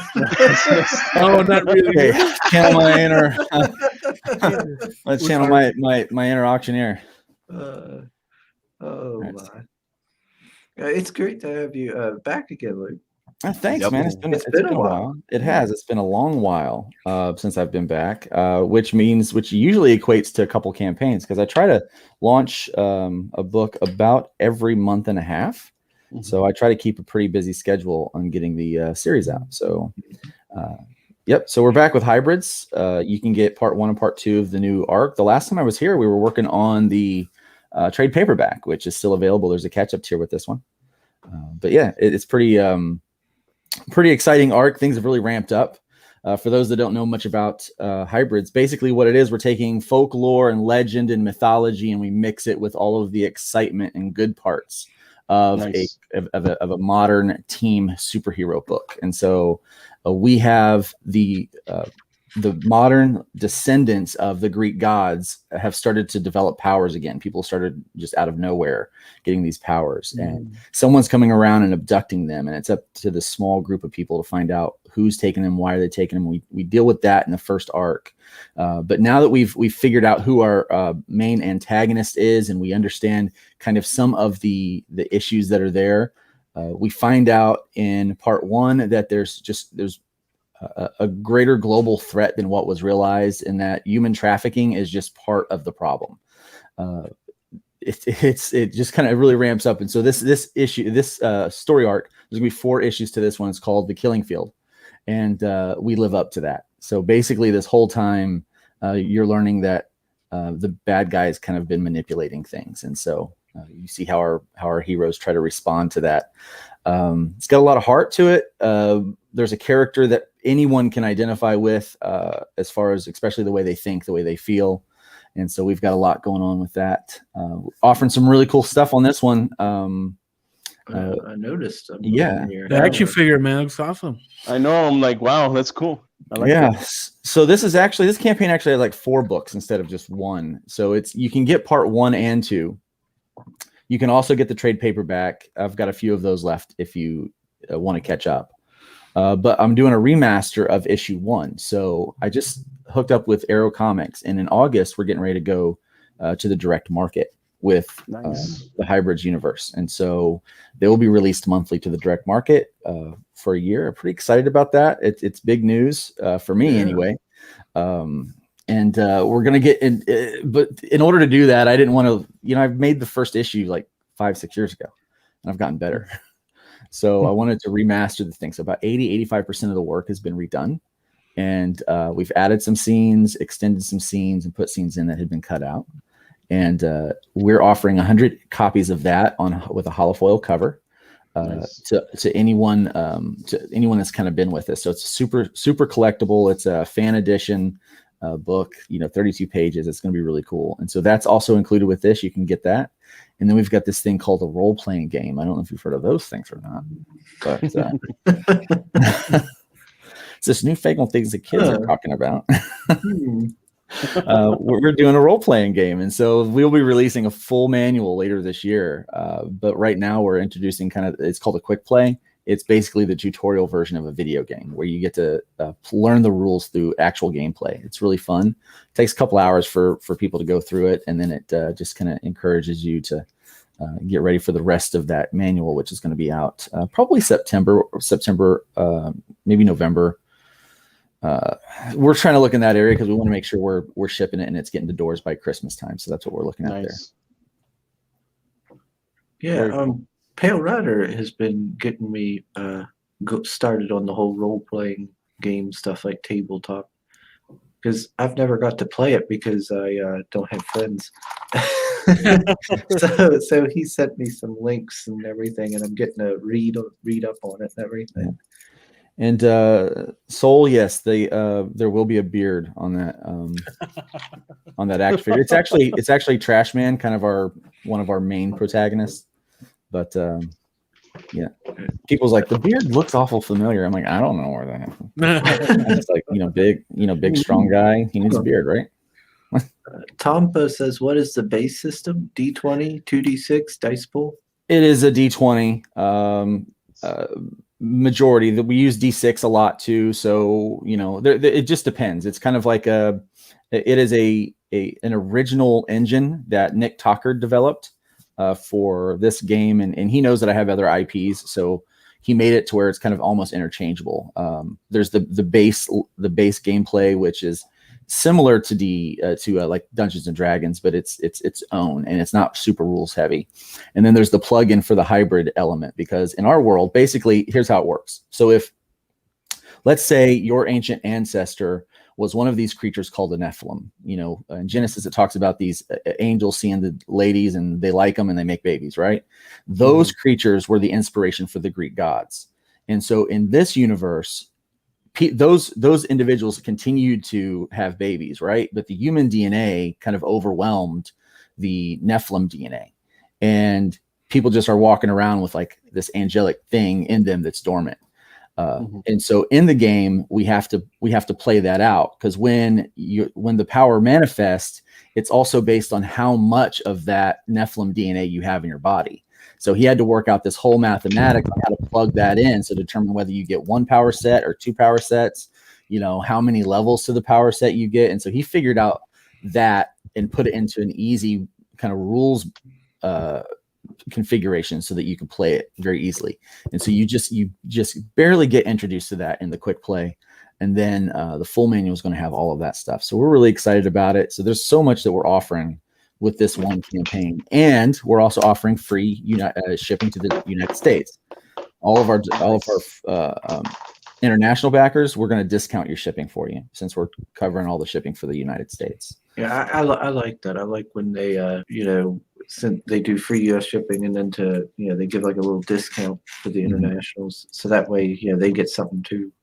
Oh, not really. Okay, channel my inner. Let's channel my inner auctioneer. Oh Right. my! It's great to have you back again, Luke. Thanks, Yep. man. It's been a while. It has. It's been a long while since I've been back, which usually equates to a couple campaigns, because I try to launch a book about every month and a half. Mhm. So I try to keep a pretty busy schedule on getting the series out. So, yep. So we're back with hybrids. You can get part 1 and part 2 of the new arc. The last time I was here, we were working on the trade paperback, which is still available. There's a catch-up tier with this one. But yeah, it's pretty exciting arc. Things have really ramped up. For those that don't know much about hybrids, basically what it is, we're taking folklore and legend and mythology, and we mix it with all of the excitement and good parts of Nice. a modern team superhero book. And so we have the modern descendants of the Greek gods have started to develop powers again. People started just out of nowhere getting these powers, and someone's coming around and abducting them. And it's up to this small group of people to find out who's taking them, why are they taking them. We deal with that in the first arc. But now that we've figured out who our main antagonist is, and we understand kind of some of the issues that are there, we find out in part 1 that there's a greater global threat than what was realized, and that human trafficking is just part of the problem. It just kind of really ramps up. And so this story arc, there's gonna be 4 issues to this one. It's called The Killing Field, and we live up to that. So basically this whole time you're learning that the bad guys kind of been manipulating things. And so you see how our heroes try to respond to that. It's got a lot of heart to it. There's a character that anyone can identify with, as far as especially the way they think, the way they feel. And so we've got a lot going on with that. Offering some really cool stuff on this one. I noticed. Yeah. The action figure, man, looks awesome. I know. I'm like, wow, that's cool. I like Yeah. that. So this campaign actually has like 4 books instead of just 1. So you can get part 1 and 2. You can also get the trade paperback. I've got a few of those left if you want to catch up. But I'm doing a remaster of issue 1. So I just hooked up with Arrow Comics, and in August we're getting ready to go to the direct market with the Hybrids universe. And so they will be released monthly to the direct market for a year. I'm pretty excited about that. It's big news for me anyway. And we're going to get in, but in order to do that, I didn't want to, I've made the first issue like 5-6 years ago, and I've gotten better. So I wanted to remaster the thing. So about 85% of the work has been redone, and we've added some scenes, extended some scenes, and put scenes in that had been cut out. And we're offering 100 copies of that with a holofoil cover to anyone that's kind of been with us. So it's super collectible. It's a fan edition book, 32 pages. It's going to be really cool. And so that's also included with this. You can get that. And then we've got this thing called a role-playing game. I don't know if you've heard of those things or not, but it's this newfangled things that kids are talking about. We're doing a role-playing game, and so we'll be releasing a full manual later this year. But right now we're introducing it's called a quick play. It's basically the tutorial version of a video game where you get to learn the rules through actual gameplay. It's really fun. It takes a couple hours for people to go through it, and then it just kind of encourages you to get ready for the rest of that manual, which is going to be out probably September, maybe November. We're trying to look in that area because we want to make sure we're shipping it and it's getting to doors by Christmas time. So that's what we're looking at there. Yeah, Pale Rider has been getting me started on the whole role-playing game stuff like tabletop, because I've never got to play it because I don't have friends. so he sent me some links and everything, and I'm getting to read up on it and everything. And Soul, yes, there will be a beard on that action figure. It's actually Trash Man, kind of one of our main protagonists. But yeah, people's like, the beard looks awful familiar. I'm like, I don't know where that happened. And it's like, big strong guy. He needs a beard, right? Tompa says, what is the base system? D20, 2D6, dice pool? It is a D20. Majority that we use D6 a lot too. So, it just depends. It's kind of like it is an original engine that Nick Tockard developed for this game. And he knows that I have other IPs. So he made it to where it's kind of almost interchangeable. There's the base gameplay, which is similar to like Dungeons and Dragons, but it's its own, and it's not super rules heavy. And then there's the plug-in for the hybrid element, because in our world, basically, here's how it works. So if, let's say, your ancient ancestor was one of these creatures called a Nephilim, in Genesis, it talks about these angels seeing the ladies and they like them and they make babies, right? Those creatures were the inspiration for the Greek gods. And so in this universe, those individuals continued to have babies, right? But the human DNA kind of overwhelmed the Nephilim DNA, and people just are walking around with like this angelic thing in them that's dormant. And so in the game, we have to play that out, because when the power manifests, it's also based on how much of that Nephilim DNA you have in your body. So he had to work out this whole mathematics on how to plug that in, so determine whether you get one power set or two power sets, how many levels to the power set you get. And so he figured out that and put it into an easy kind of rules configuration so that you can play it very easily. And so you just barely get introduced to that in the quick play. And then the full manual is going to have all of that stuff. So we're really excited about it. So there's so much that we're offering with this one campaign, and we're also offering free shipping to the United States. All of our international backers, we're going to discount your shipping for you, since we're covering all the shipping for the United States. Yeah, I like that. I like when they since they do free US shipping, and then they give like a little discount for the internationals, so that way they get something too.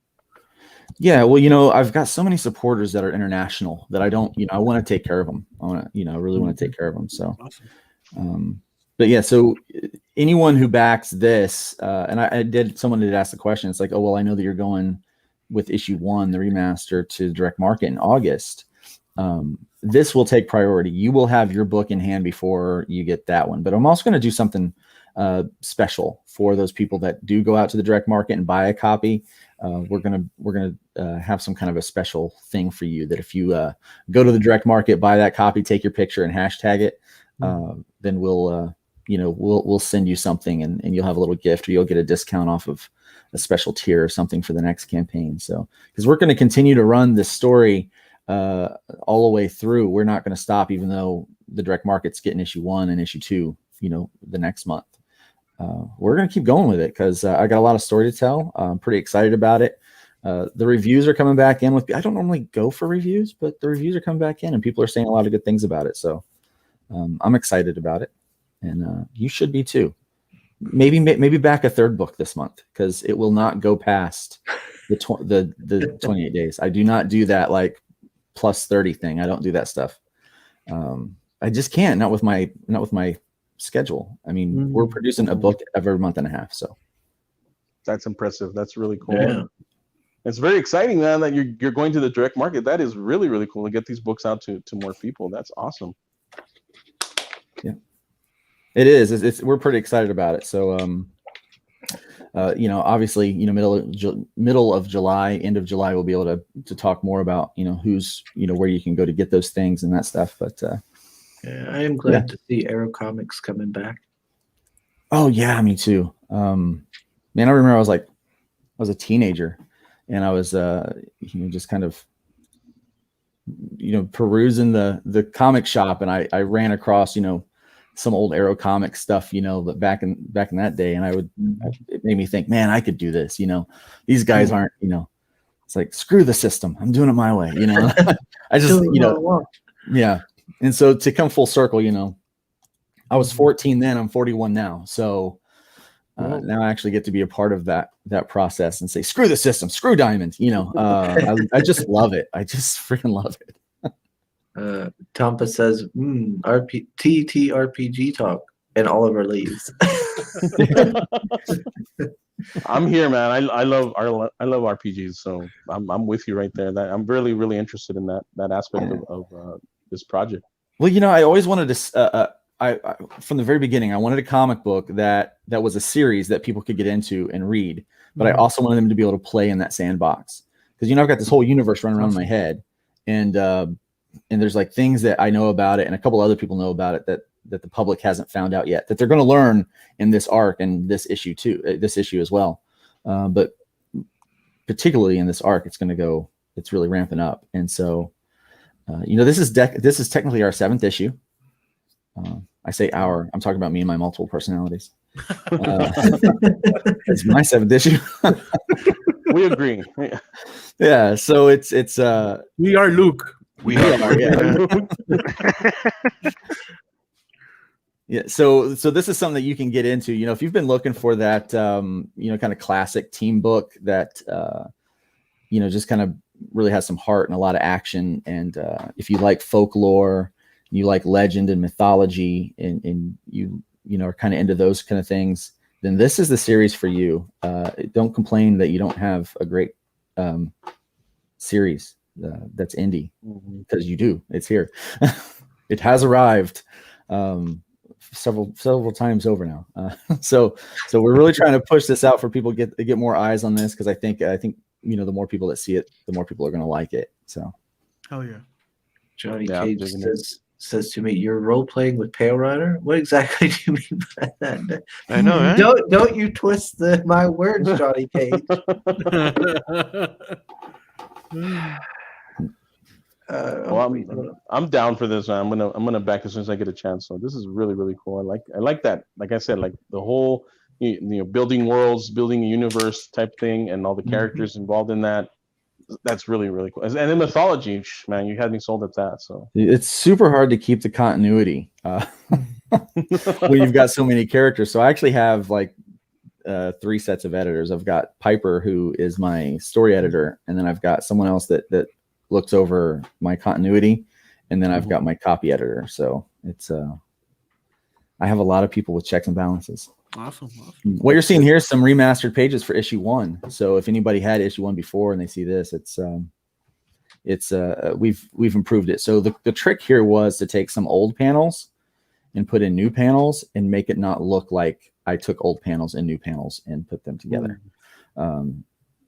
Yeah, well, I've got so many supporters that are international that I don't, I want to take care of them. I really want to take care of them. So, awesome. But yeah, so anyone who backs this, and someone did ask the question. It's like, oh, well, I know that you're going with issue 1, the remaster, to direct market in August. This will take priority. You will have your book in hand before you get that one. But I'm also going to do something special for those people that do go out to the direct market and buy a copy. We're gonna have some kind of a special thing for you, that if you go to the direct market, buy that copy, take your picture and hashtag it, then we'll send you something, and you'll have a little gift, or you'll get a discount off of a special tier or something for the next campaign. So, because we're going to continue to run this story all the way through. We're not going to stop, even though the direct market's getting issue 1 and issue 2, the next month. We're going to keep going with it, because I got a lot of story to tell. I'm pretty excited about it. The reviews are coming back in I don't normally go for reviews, but the reviews are coming back in, and people are saying a lot of good things about it. So I'm excited about it, and you should be too. Maybe back a third book this month, because it will not go past the 28 days. I do not do that like plus 30 thing. I don't do that stuff. I just can't. Not with my schedule. I mean, we're producing a book every month and a half. So that's impressive. That's really cool. Yeah. It's very exciting, man, that you're going to the direct market. That is really, really cool to get these books out to more people. That's awesome. Yeah, it is. We're pretty excited about it. So, obviously, middle of July, end of July, we'll be able to talk more about, who's, where you can go to get those things and that stuff. But yeah, I am glad to see Arrow Comics coming back. Oh yeah, me too. Man, I remember I was a teenager, and I was just kind of perusing the comic shop, and I ran across some old Arrow comic stuff, but back in that day, and it made me think, man, I could do this. These guys aren't, it's like, screw the system, I'm doing it my way. I just yeah. And so to come full circle, I was 14 then, I'm 41 now, so now I actually get to be a part of that process and say, screw the system, screw Diamond. I just love it. I just freaking love it. Tampa says, TTRPG talk, and Oliver leaves. I'm here, man. I love RPGs, so I'm with you right there. That I'm really, really interested in that aspect of this project. Well, I always wanted to. I from the very beginning, I wanted a comic book that was a series that people could get into and read, but I also wanted them to be able to play in that sandbox, because I've got this whole universe running around in my head, and there's like things that I know about it, and a couple other people know about it that the public hasn't found out yet, that they're going to learn in this arc and this issue as well, but particularly in this arc, it's really ramping up, and so this is technically our 7th issue. I say our, I'm talking about me and my multiple personalities. It's my 7th issue. We agree. Yeah, so it's we are Luke. We are. Yeah. Yeah, so this is something that you can get into. If you've been looking for that, kind of classic team book that, just kind of really has some heart and a lot of action, and if you like folklore, you like legend and mythology, and you are kind of into those kind of things, then this is the series for you. Don't complain that you don't have a great series that's indie, because you do. It's here. It has arrived several times over now. So we're really trying to push this out for people to get more eyes on this, because I think the more people that see it, the more people are going to like it. So, hell yeah. Johnny Cage says to me, "You're role playing with Pale Rider? What exactly do you mean by that?" I know, right? Don't you twist my words, Johnny Cage. I'm down for this, man. I'm gonna back as soon as I get a chance. So this is really, really cool. I like that. Like I said, like the whole building worlds, building a universe type thing, and all the characters involved in that. That's really, really cool. And the mythology, man, you had me sold at that. So it's super hard to keep the continuity when you've got so many characters. So I actually have like 3 sets of editors. I've got Piper, who is my story editor, and then I've got someone else that looks over my continuity, and then I've got my copy editor. So it's I have a lot of people with checks and balances. Awesome. What you're seeing here is some remastered pages for issue 1. So if anybody had issue 1 before and they see this, we've improved it. So the trick here was to take some old panels and put in new panels and make it not look like I took old panels and new panels and put them together.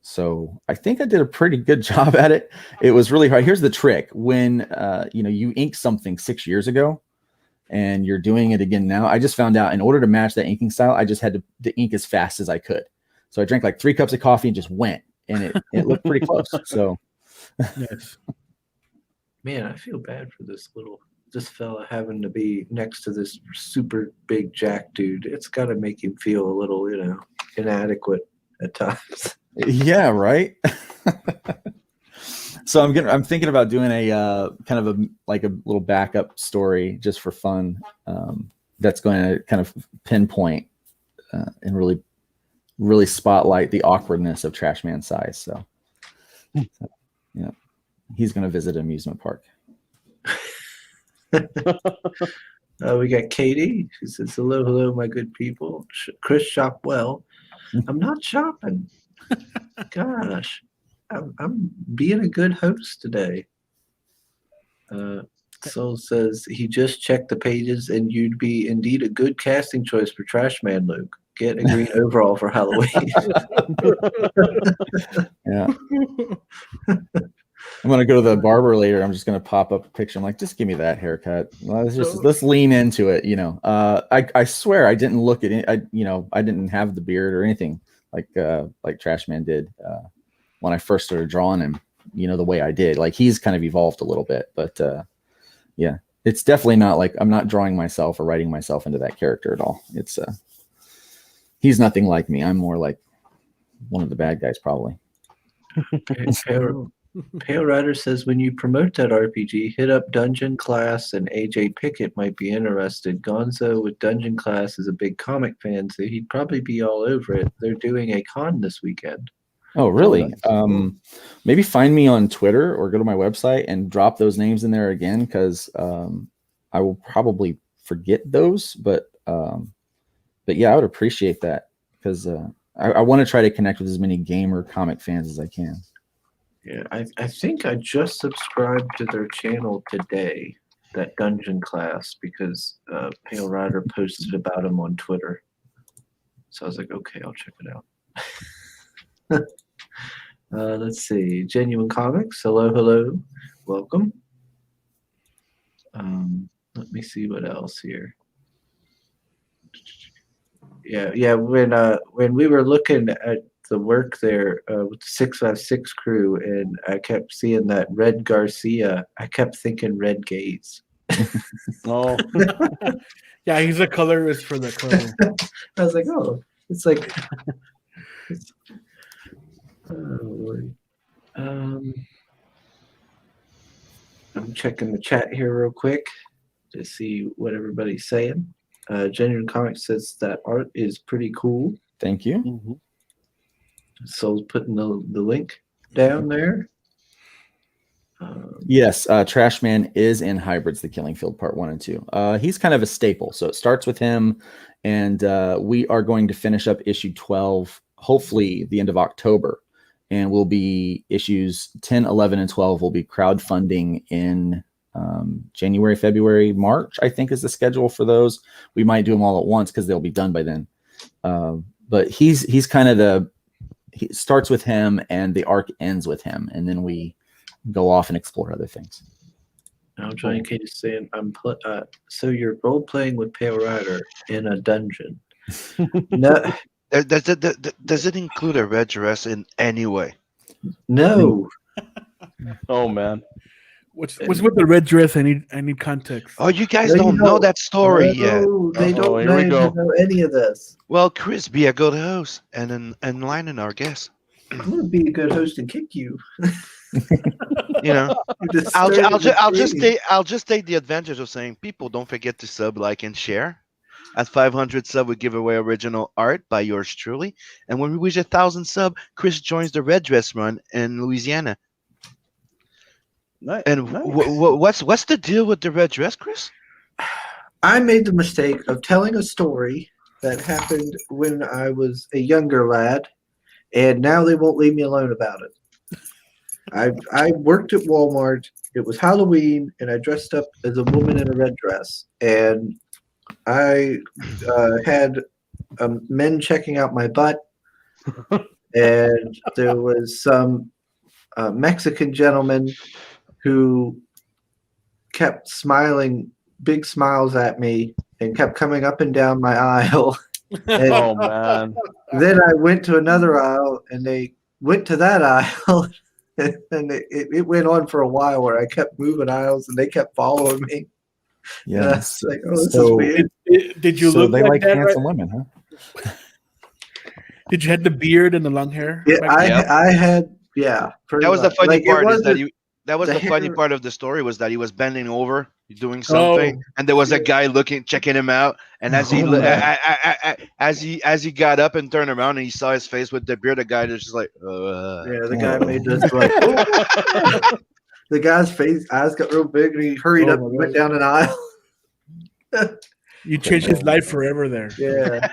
So I think I did a pretty good job at it. It was really hard. Here's the trick: when you ink something 6 years ago, and you're doing it again now, I just found out in order to match that inking style, I just had to ink as fast as I could. So I drank like 3 cups of coffee and just went, and it looked pretty close. So, yes. Man, I feel bad for this fella having to be next to this super big jack dude. It's got to make him feel a little, inadequate at times. Yeah, right. So I'm thinking about doing a kind of a little backup story just for fun. That's going to kind of pinpoint and really, really spotlight the awkwardness of Trash Man Size. So yeah, he's going to visit an amusement park. We got Katie. She says, hello, my good people. Chris shop well. I'm not shopping. Gosh. I'm being a good host today. Soul says he just checked the pages, and you'd be indeed a good casting choice for Trash Man Luke. Get a green overall for Halloween. Yeah. I'm gonna go to the barber later. I'm just gonna pop up a picture. I'm like, just give me that haircut. Let's lean into it. I swear I didn't look at it. I didn't have the beard or anything like Trash Man did when I first started drawing him. The way I did. Like he's kind of evolved a little bit, but yeah, it's definitely not like I'm not drawing myself or writing myself into that character at all. It's he's nothing like me. I'm more like one of the bad guys probably. Pale Rider says when you promote that RPG, hit up Dungeon Class and AJ Pickett might be interested. Gonzo with Dungeon Class is a big comic fan, so he'd probably be all over it. They're doing a con this weekend. Oh, really? Maybe find me on Twitter or go to my website and drop those names in there again, because I will probably forget those. But yeah, I would appreciate that, because I want to try to connect with as many gamer comic fans as I can. Yeah, I think I just subscribed to their channel today, that Dungeon Class, because Pale Rider posted about him on Twitter. So I was like, okay, I'll check it out. Let's see. Genuine Comics. Hello. Welcome. Let me see what else here. Yeah. When we were looking at the work there with the 656 crew, and I kept seeing that Red Garcia, I kept thinking Red Gaze. Oh, Yeah, he's a colorist for the cover. I was like, oh, it's like. Oh, Lord. I'm checking the chat here real quick to see what everybody's saying. Genuine Comics says that art is pretty cool. Thank you. mm-hmm. Soul's putting the link down there. Yes, Trash Man is in Hybrids, The Killing Field Part 1 and 2. He's kind of a staple. So it starts with him, and we are going to finish up issue 12, hopefully the end of October. And will be issues 10, 11, and 12 will be crowdfunding in January, February, March, I think is the schedule for those. We might do them all at once because they'll be done by then. But he's kind of he starts with him and the arc ends with him. And then we go off and explore other things. Now Johnny Cage is saying, so you're role playing with Pale Rider in a dungeon. No. Does it include a red dress in any way? No. Oh man. What's with the red dress? I need context. Oh, you guys No, you don't know don't. that story yet. They don't here we go. know any of this. Well, Chris, be a good host and enlighten our guests. I'm gonna be a good host and kick you. I'll just take the advantage of saying, people, don't forget to sub, like, and share. At 500 sub, we give away original art by yours truly. And when we reach 1,000 sub, Chris joins the Red Dress Run in Louisiana. Nice. And nice. what's the deal with the red dress, Chris? I made the mistake of telling a story that happened when I was a younger lad, and now they won't leave me alone about it. I worked at Walmart. It was Halloween, and I dressed up as a woman in a red dress, and I had men checking out my butt, and there was some Mexican gentleman who kept smiling big smiles at me and kept coming up and down my aisle. And Oh man. then I went to another aisle, and they went to that aisle, and it went on for a while where I kept moving aisles, and they kept following me. And I was like, oh, this is weird. Did you So look they like that, handsome right? women, huh? Did you have the beard and the long hair? Yeah, back then? I had, yeah. That was the much. funny Like, it part. Is that wasn't- you? That was the the funny hair- part of the story, was that he was bending over, doing something, and there was a guy checking him out. And as he Oh, man. as he got up and turned around and he saw his face with the beard, the guy was just like, Yeah, the guy made this like. The guy's eyes got real big, and he hurried up and went down an aisle. You changed his life forever there. Yeah.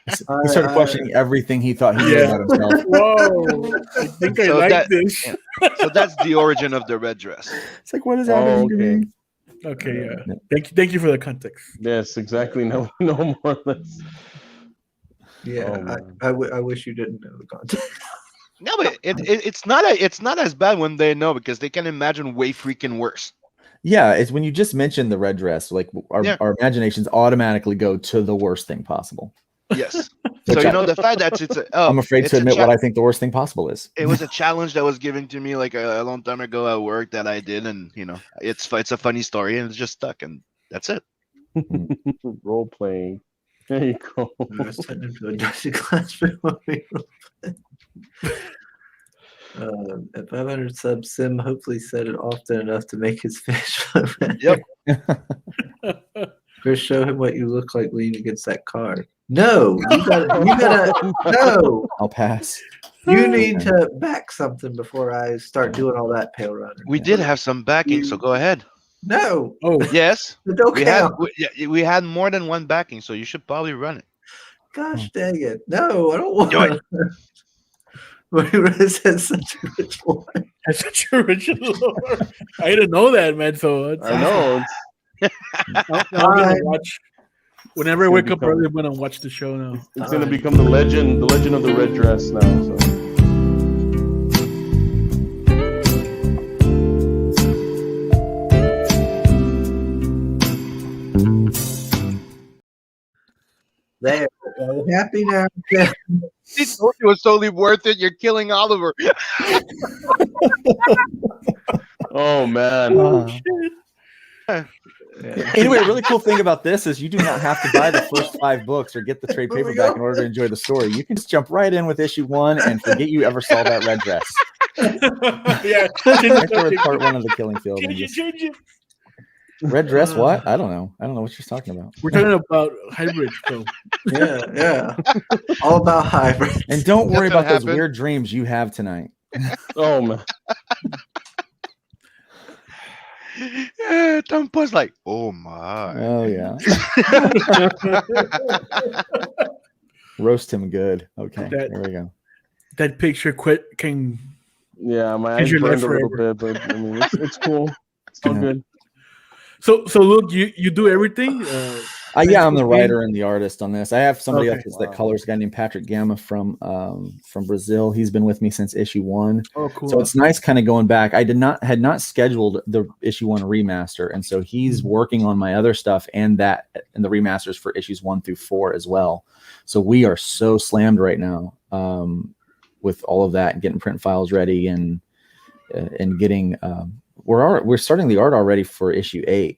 He started questioning everything he thought he knew about himself. Whoa! I think I So like that- this. yeah. So that's the origin of the red dress. It's like, what is Oh, happening to okay. me? Okay, yeah. Thank you for the context. Yes, exactly. No more. Let's. Yeah, Oh, man. I wish you didn't know the context. No, but it's not as bad when they know because they can imagine way freaking worse. Yeah, it's when you just mentioned the red dress, like Yeah. our imaginations automatically go to the worst thing possible. Yes. Which So the fact that I'm afraid to admit what I I think the worst thing possible is. it was a challenge that was given to me like a long time ago at work that I did, and it's a funny story and it's just stuck, and that's it. Role playing. There you go. It's turned into a dusty class for me. At 500 subs, Sim hopefully said it often enough to make his face flow better. Yep. Chris, show him what you look like leaning against that car. No, you gotta no. I'll pass. You need to back something before I start doing all that pale runner. We did have some backing, so go ahead. No. Oh, Yes. It don't count. We had more than one backing, so you should probably run it. Gosh dang it. No, I don't want Do it. That's such a rich one. that's such a original. I didn't know that, man. So it's, I know. I'm gonna watch. Whenever I wake up early, I'm gonna watch the show now. It's gonna become the legend of the red dress now. So. There. Are you happy now? He told you it was totally worth it. You're killing Oliver. Oh man. Anyway, a really cool thing about this is you do not have to buy the first 5 books or get the trade paperback in order to enjoy the story. You can just jump right in with issue 1 and forget you ever saw that red dress. Yeah, Right there with part 1 of the Killing Field. change it. Red dress? What? I don't know. I don't know what you're talking about. We're talking about hybrid. So Yeah. All about hybrid. And don't worry That's what about those happened. weird dreams you have tonight. Oh man. Tom Paul's like, oh my. Oh yeah. Roast him good. Okay. That- There we go. that picture can. Yeah, my Change eyes your life burned a little forever. bit, but I mean, it's cool. It's still Yeah. good. So look, you do everything. Yeah, I'm the Facebook, writer and the artist on this. I have somebody Okay. else that colors, a guy named Patrick Gamma from Brazil. He's been with me since issue 1. Oh, cool. So it's nice kind of going back. I had not scheduled the issue 1 remaster, and so he's working on my other stuff and the remasters for issues 1 through 4 as well. So we are so slammed right now with all of that and getting print files ready and getting we're starting the art already for issue 8.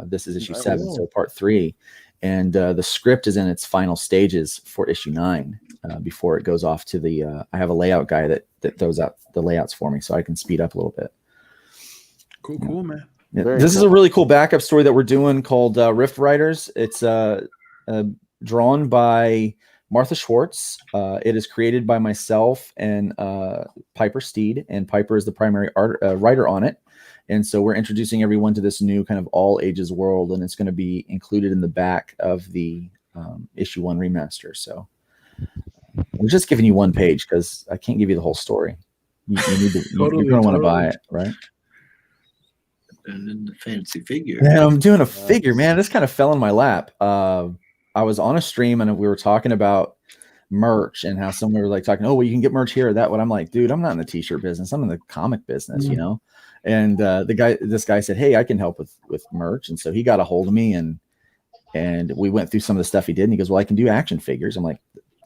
This is issue 7, so part 3, and the script is in its final stages for issue 9 before it goes off to the. I have a layout guy that throws out the layouts for me, so I can speed up a little bit. Cool, man. Yeah. Very This is cool. a really cool backup story that we're doing called Rift Riders. It's drawn by Martha Schwartz. It is created by myself and Piper Steed, and Piper is the primary writer on it. And so we're introducing everyone to this new kind of all ages world, and it's going to be included in the back of the issue 1 remaster. So we're just giving you 1 page because I can't give you the whole story. You need to, you're going to want to buy it, right? And then the fancy figure. Yeah, I'm doing a figure, man. This kind of fell in my lap. I was on a stream and we were talking about merch and how someone was like talking, oh, well, you can get merch here or that. What I'm like, dude, I'm not in the t-shirt business. I'm in the comic business, you know? And this guy said, hey, I can help with merch. And so he got a hold of me and we went through some of the stuff he did. And he goes, well, I can do action figures. I'm like,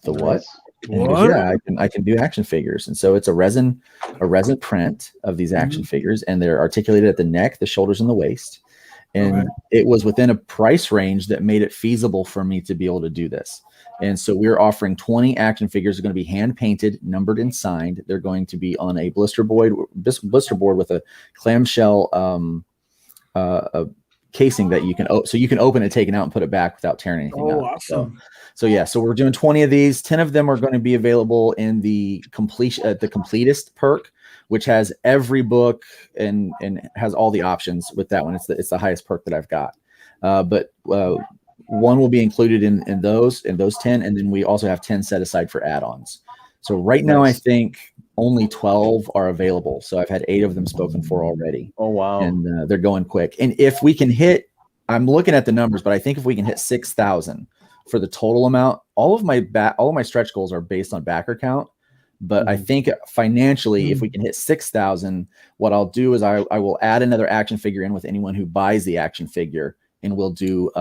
the what? And he goes, yeah, I can do action figures. And so it's a resin print of these action figures, and they're articulated at the neck, the shoulders, and the waist. And it was within a price range that made it feasible for me to be able to do this. And so we're offering 20 action figures. They're going to be hand painted, numbered, and signed. They're going to be on a blister board with a clamshell casing that you can open it, take it out, and put it back without tearing anything out. Awesome. So we're doing 20 of these. 10 of them are going to be available in the completest perk, which has every book and has all the options with that one. It's the highest perk that I've got. But one will be included in those 10, and then we also have 10 set aside for add-ons. So right now, I think only 12 are available. So I've had 8 of them spoken for already. Oh wow! And they're going quick. And if we can hit, I'm looking at the numbers, but I think if we can hit 6,000 for the total amount, all of my stretch goals are based on backer count. But I think financially, if we can hit 6,000, what I'll do is I will add another action figure in with anyone who buys the action figure, and we'll do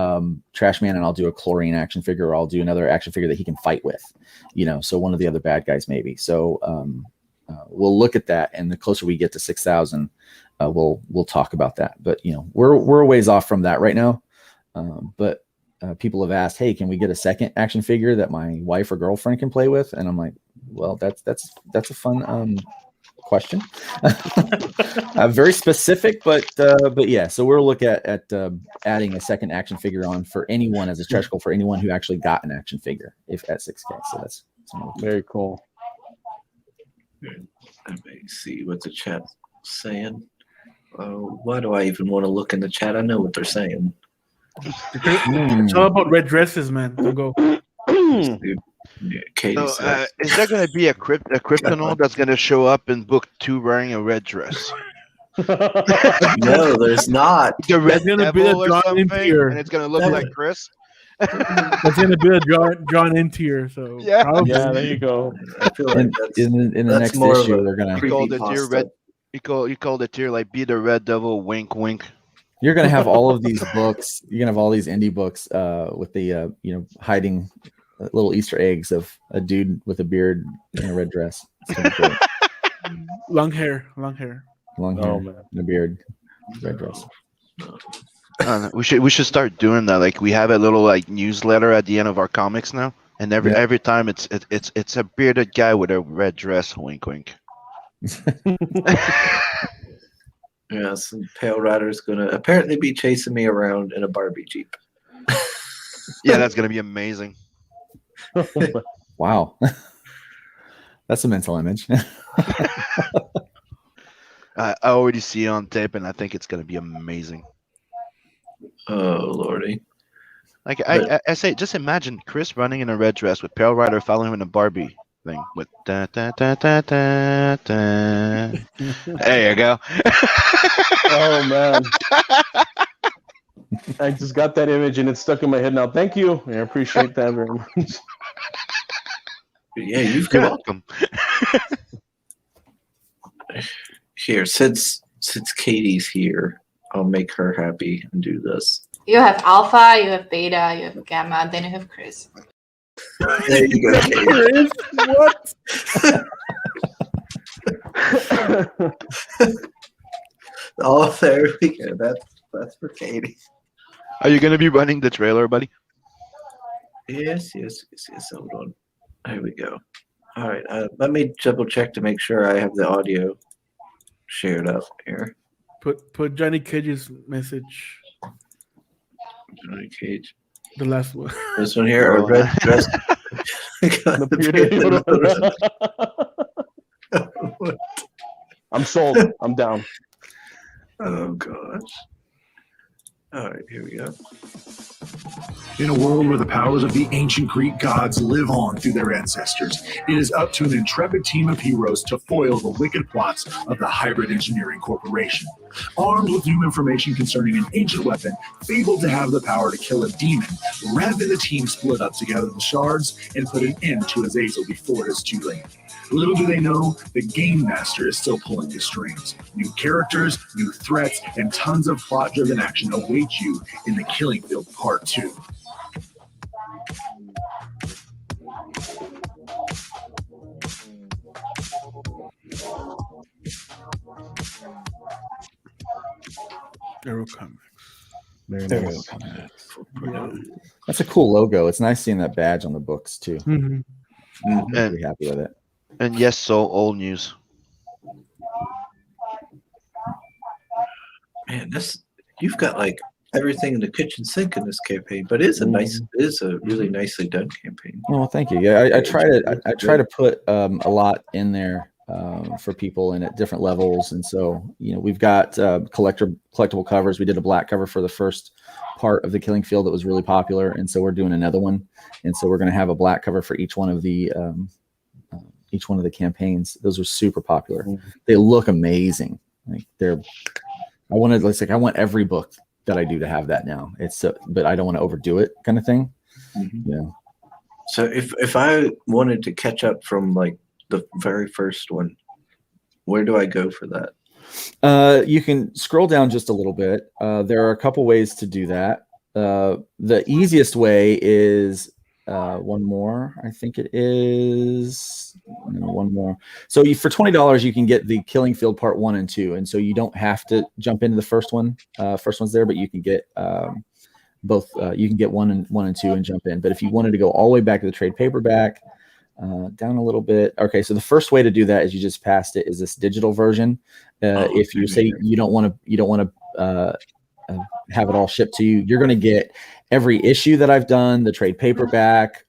Trash Man, and I'll do a Chlorine action figure, or I'll do another action figure that he can fight with, so one of the other bad guys maybe. So we'll look at that, and the closer we get to 6,000, we'll talk about that. But we're a ways off from that right now. But people have asked, hey, can we get a second action figure that my wife or girlfriend can play with? And I'm like, well, that's a fun question. Very specific, but yeah. So we'll look at adding a second action figure on for anyone as a stretch goal for anyone who actually got an action figure if at 6K. So that's very cool. Let me see what the chat's saying. Why do I even want to look in the chat? I know what they're saying. It's all about red dresses, man. Don't go. Yeah, Katie So, says. is there going to be a Cryptidnal that's going to show up in book 2 wearing a red dress? No, there's not. The red There's gonna be devil a or John something, Intier. and it's going to look like Chris. That's gonna be a John in tier. So Yeah. probably. Yeah, there you go. I feel like that's in the that's next more of issue, a we're gonna You called it creepypasta. tier red. You called it tier like be the red devil. Wink, wink. you're gonna have all of these books. You're gonna have all these indie books with the hiding little Easter eggs of a dude with a beard and a red dress. It's gonna be great. Long hair. Long hair, Oh, man. and a beard, red dress. We should start doing that. Like we have a little like newsletter at the end of our comics now, and every time it's a bearded guy with a red dress. Wink, wink. Yeah, some Pale Rider's gonna apparently be chasing me around in a Barbie Jeep. Yeah, that's gonna be amazing. Wow, that's a mental image. I already see it on tape, and I think it's gonna be amazing. Oh lordy! Like I say, just imagine Chris running in a red dress with Pale Rider following him in a Barbie thing with da da da da da da. There you go. Oh man. I just got that image and it's stuck in my head now. Thank you. I appreciate that very much. Yeah, you've You're got welcome. here since Katie's here. I'll make her happy and do this. You have alpha, you have beta, you have gamma, then you have Chris. There you go, Katie. What? Oh, there we go. That's for Katie. Are you gonna be running the trailer, buddy? Yes. Hold on. There we go. All right. Let me double check to make sure I have the audio shared up here. Put Johnny Cage's message. Johnny Cage. The last one. This one here, or red dress. I'm sold. I'm down. Oh gosh. All right, here we go. In a world where the powers of the ancient Greek gods live on through their ancestors, it is up to an intrepid team of heroes to foil the wicked plots of the Hybrid Engineering Corporation. Armed with new information concerning an ancient weapon fabled to have the power to kill a demon, Rev and the team split up to gather the shards and put an end to Azazel before it is too late. Little do they know, the Game Master is still pulling the strings. New characters, new threats, and tons of plot-driven action await you in The Killing Field Part 2. Arrow Comics. Very There nice. we go. That's a cool logo. It's nice seeing that badge on the books too. Mm-hmm. I'm pretty happy with it. And yes, so old news. Man, you've got like everything in the kitchen sink in this campaign, but it is a really nicely done campaign. Well, thank you. Yeah, I try to put a lot in there for people and at different levels. And so, we've got collectible covers. We did a black cover for the first part of the Killing Field that was really popular, and so we're doing another one. And so we're going to have a black cover for each one of the campaigns. Those are super popular. They look amazing. Like I want every book that I do to have that now. But I don't want to overdo it, kind of thing. Mm-hmm. Yeah. So if I wanted to catch up from like the very first one. Where do I go for that? You can scroll down just a little bit. There are a couple ways to do that. The easiest way is one more. I think it is one more. So for $20, you can get the Killing Field Part 1 and 2, and so you don't have to jump into the first one. First one's there, but you can get both. You can get one and two and jump in. But if you wanted to go all the way back to the trade paperback, down a little bit. Okay, so the first way to do that is you just passed it is this digital version. If you say you don't want to have it all shipped to you, you're going to get every issue that I've done, the trade paperback,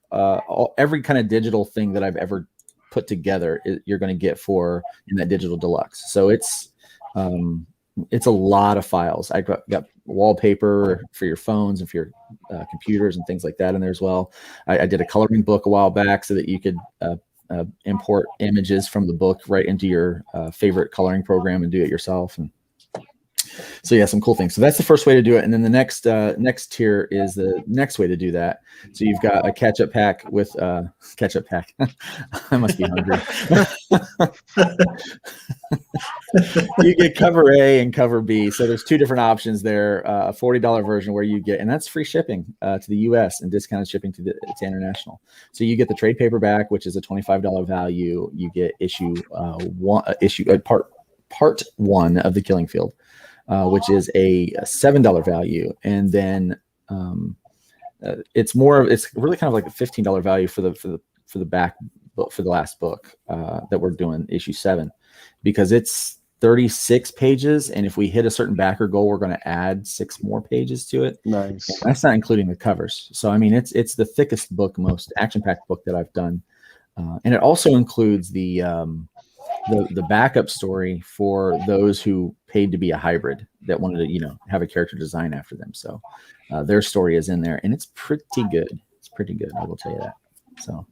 every kind of digital thing that I've ever put together. You're going to get in that digital deluxe. So it's a lot of files. I got wallpaper for your phones and for your computers and things like that in there as well. I did a coloring book a while back so that you could import images from the book right into your favorite coloring program and do it yourself. And so yeah, some cool things. So that's the first way to do it. And then the next tier is the next way to do that. So you've got a catch-up pack with catch-up pack. I must be hungry. You get cover A and cover B. So there's two different options there. A $40 version where you get, and that's free shipping to the US and discounted shipping to international. So you get the trade paperback, which is a $25 value. You get part one of the Killing Field, which is a $7 value, and then it's really kind of like a $15 value for the back book, for the last book that we're doing, issue 7, because it's 36 pages, and if we hit a certain backer goal, we're going to add 6 more pages to it. Nice. And that's not including the covers. So I mean, it's the thickest book, most action-packed book that I've done, and it also includes the backup story for those who paid to be a hybrid that wanted to, have a character design after them. So their story is in there, and it's pretty good. It's pretty good, I will tell you that. So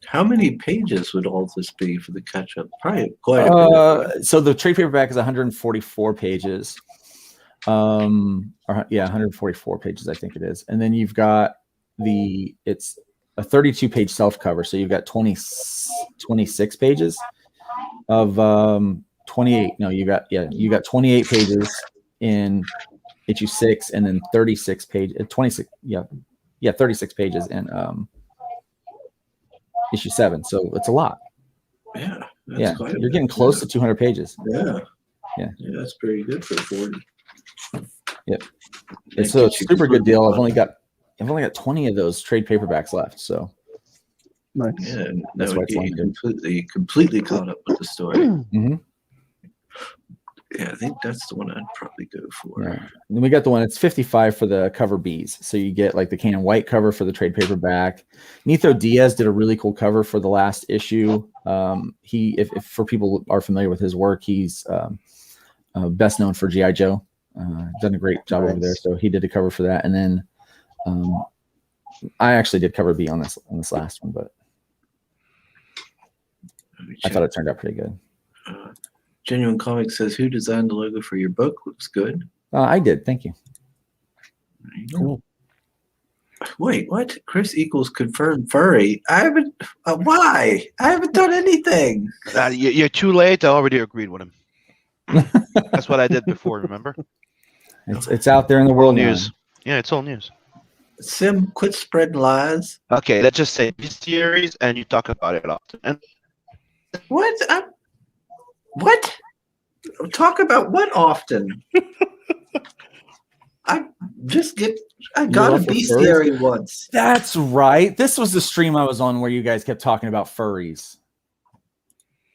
how many pages would all this be for the catch-up? Probably quite a bit. So the trade paperback is 144 pages. 144 pages, I think it is. And then you've got it's a 32-page self-cover. So you've got 26 pages of 28. No, you got 28 pages in issue 6, and then 36 pages, 26. 36 pages in issue 7. So it's a lot. Yeah. You're getting close to 200 pages. Yeah. Yeah, that's pretty good for 40. Yep. It's a super good deal. I've only got 20 of those trade paperbacks left. So nice. Yeah, that's why it's completely caught up with the story. Mm-hmm. Yeah, I think that's the one I'd probably go for. Yeah. And then we got the one, it's 55 for the cover Bs. So you get like the Canon White cover for the trade paperback. Nitho Diaz did a really cool cover for the last issue. If for people who are familiar with his work, he's best known for G.I. Joe. Done a great job over there. So he did a cover for that. And then I actually did cover B on this last one, but I thought it turned out pretty good. Genuine Comics says, "Who designed the logo for your book? Looks good." I did. Thank you. Cool. Wait, what? Chris equals confirmed furry. I haven't. Why? I haven't done anything. You're too late. I already agreed with him. That's what I did before. Remember? It's out there in the world news. now. Yeah, it's all news. Sim, quit spreading lies. Okay, let's just say this series, and you talk about it often. And what? What? Talk about what often? I got a bestiary once. That's right. This was the stream I was on where you guys kept talking about furries.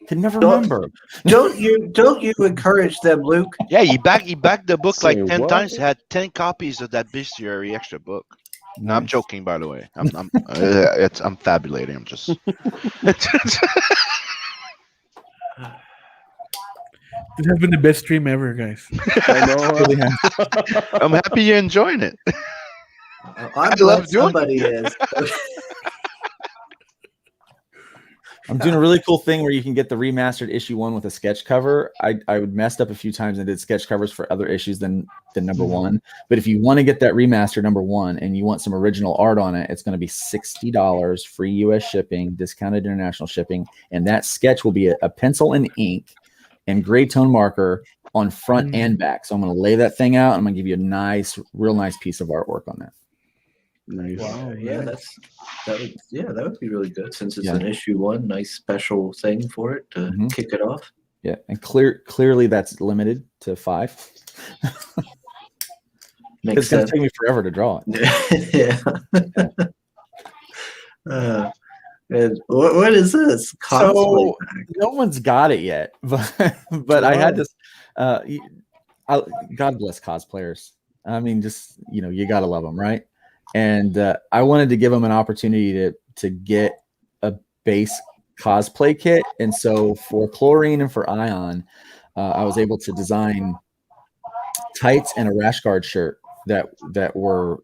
Can never remember. Don't you encourage them, Luke? Yeah, he backed the book like 10 what? times. He had 10 copies of that bestiary extra book. No, I'm joking, by the way. I'm fabulating. I'm just. This has been the best stream ever, guys. I know. I'm happy you're enjoying it. I love somebody is. I'm doing a really cool thing where you can get the remastered issue 1 with a sketch cover. I messed up a few times and did sketch covers for other issues than than number one. But if you want to get that remaster number one and you want some original art on it, it's going to be $60, free US shipping, discounted international shipping. And that sketch will be a pencil and ink and gray tone marker on front and back. So I'm going to lay that thing out and I'm going to give you a nice, real nice piece of artwork on that. Nice. Wow, yeah, that would be really good since it's Yeah. an issue one, nice special thing for it to kick it off. Yeah, and clearly that's limited to 5. It's going to take me forever to draw it. Yeah. And what is this? So no one's got it yet, but I had this. God bless cosplayers. I mean, just you gotta love them, right? And I wanted to give them an opportunity to get a base cosplay kit, and so for Chlorine and for Ion, I was able to design tights and a rash guard shirt that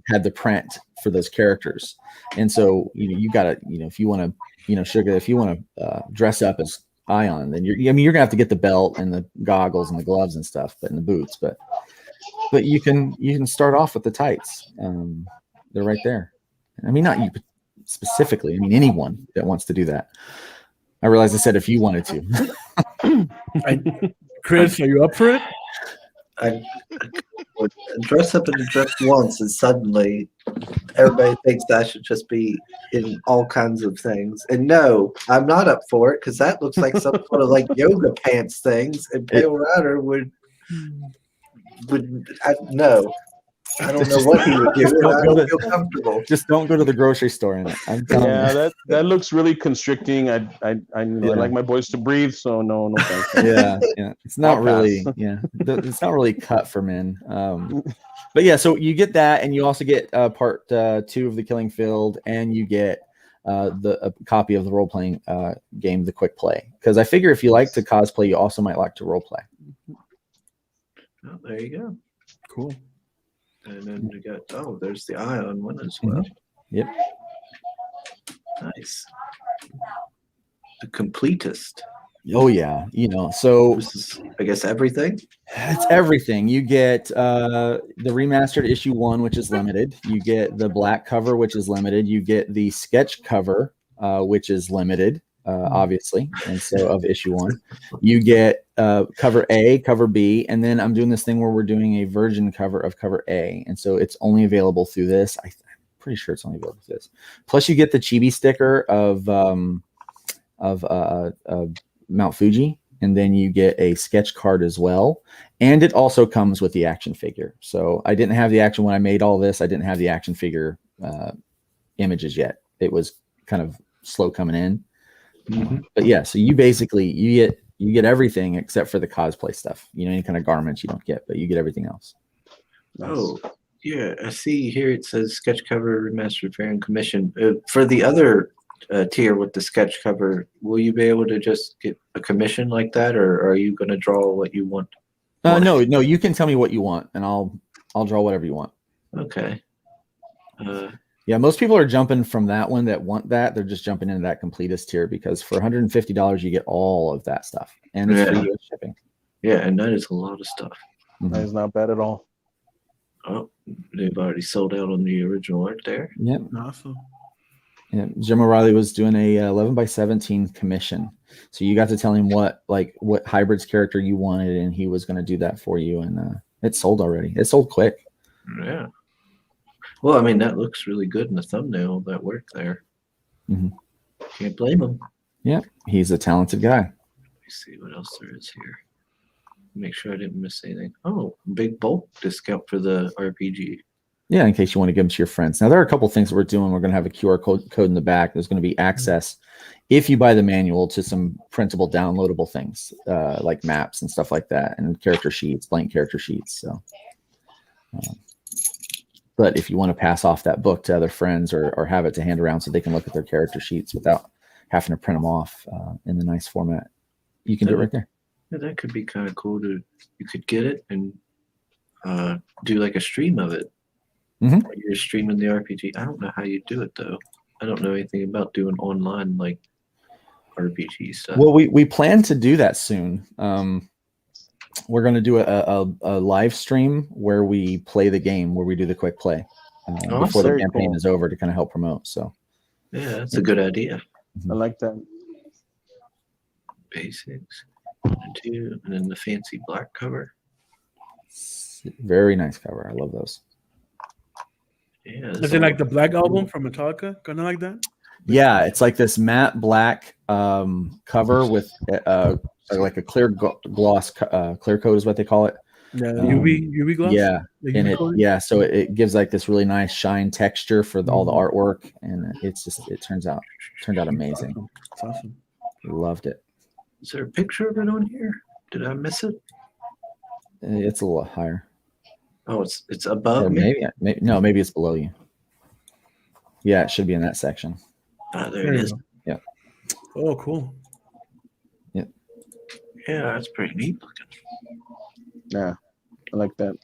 had the print for those characters. And so you gotta if you want to Sugar, if you want to dress up as Ion, then you're gonna have to get the belt and the goggles and the gloves and stuff, but in the boots, but you can start off with the tights. They're right there. I mean, not you specifically. I mean, anyone that wants to do that. I realized I said if you wanted to. Chris, are you up for it? I would dress up in a dress once, and suddenly everybody thinks I should just be in all kinds of things. And no, I'm not up for it because that looks like some sort of like yoga pants things. And Pale Rider would no. I don't know what he would do. I don't feel comfortable. Just don't go to the grocery store in it. I'm telling you. that looks really constricting. I like my boys to breathe, so no thanks. Yeah. It's not really it's not really cut for men. But yeah, so you get that, and you also get part 2 of the Killing Field, and you get a copy of the role playing game, The Quick Play. Because I figure if you like to cosplay, you also might like to role play. Oh, there you go. Cool. And then we got there's the Ion one as well. Yep. Nice. The completest. Oh yeah, so this is, I guess, everything. It's everything. You get the remastered issue 1, which is limited. You get the black cover, which is limited. You get the sketch cover, which is limited, obviously, and so of issue 1. You get cover A, cover B, and then I'm doing this thing where we're doing a virgin cover of cover A, and so it's only available through this. I'm pretty sure it's only available through this. Plus, you get the chibi sticker of Mount Fuji, and then you get a sketch card as well, and it also comes with the action figure. So I didn't have the action when I made all this. I didn't have the action figure images yet. It was kind of slow coming in. But yeah, so you basically you get everything except for the cosplay stuff. Any kind of garments you don't get, but you get everything else. Oh yeah, I see here it says sketch cover remastered fair and commission. For the other tier with the sketch cover, will you be able to just get a commission like that, or are you going to draw what you want? No, you can tell me what you want, and I'll draw whatever you want. Okay. Yeah, most people are jumping from that one that want that. They're just jumping into that completist tier because for $150 you get all of that stuff, and it's free US shipping. Yeah, and that is a lot of stuff. That is not bad at all. Oh, they've already sold out on the original art there. Yep. Awesome. Yeah, Jim O'Reilly was doing a 11x17 commission, so you got to tell him what hybrids character you wanted, and he was going to do that for you, and it sold already. It sold quick. Yeah. Well, I mean, that looks really good in the thumbnail. That work there. Can't blame him. Yeah, he's a talented guy. Let me see what else there is here. Make sure I didn't miss anything. Oh, big bulk discount for the RPG. Yeah, in case you want to give them to your friends. Now, there are a couple things that we're doing. We're going to have a QR code in the back. There's going to be access, if you buy the manual, to some printable, downloadable things like maps and stuff like that, and character sheets, blank character sheets. So, but if you want to pass off that book to other friends or have it to hand around so they can look at their character sheets without having to print them off in the nice format, you can do it right there. Yeah, that could be kind of cool you could get it and do like a stream of it. You're streaming the RPG. I don't know how you do it though. I don't know anything about doing online like RPG stuff. Well, we plan to do that soon. we're going to do a live stream where we play the game, where we do the quick play before the Very campaign cool. is over to kind of help promote. So Yeah, that's a good idea. I like that. Basics, 1 and 2, and then the fancy black cover. very nice cover. I love those. Yeah, Is it like the Black Album from Metallica? Kind of like that? Yeah, it's like this matte black cover with like a clear gloss clear coat is what they call it. Yeah, UV gloss. Yeah, The and UV it coating? so it gives like this really nice shine texture for all the artwork, and it turned out amazing. It's awesome. Loved it. Is there a picture of it on here? Did I miss it? It's a little higher. Oh, it's above Or me. maybe it's below you. Yeah, it should be in that section. Ah, there it is. Yeah. Oh, cool. Yeah, that's pretty neat looking. Yeah, I like that.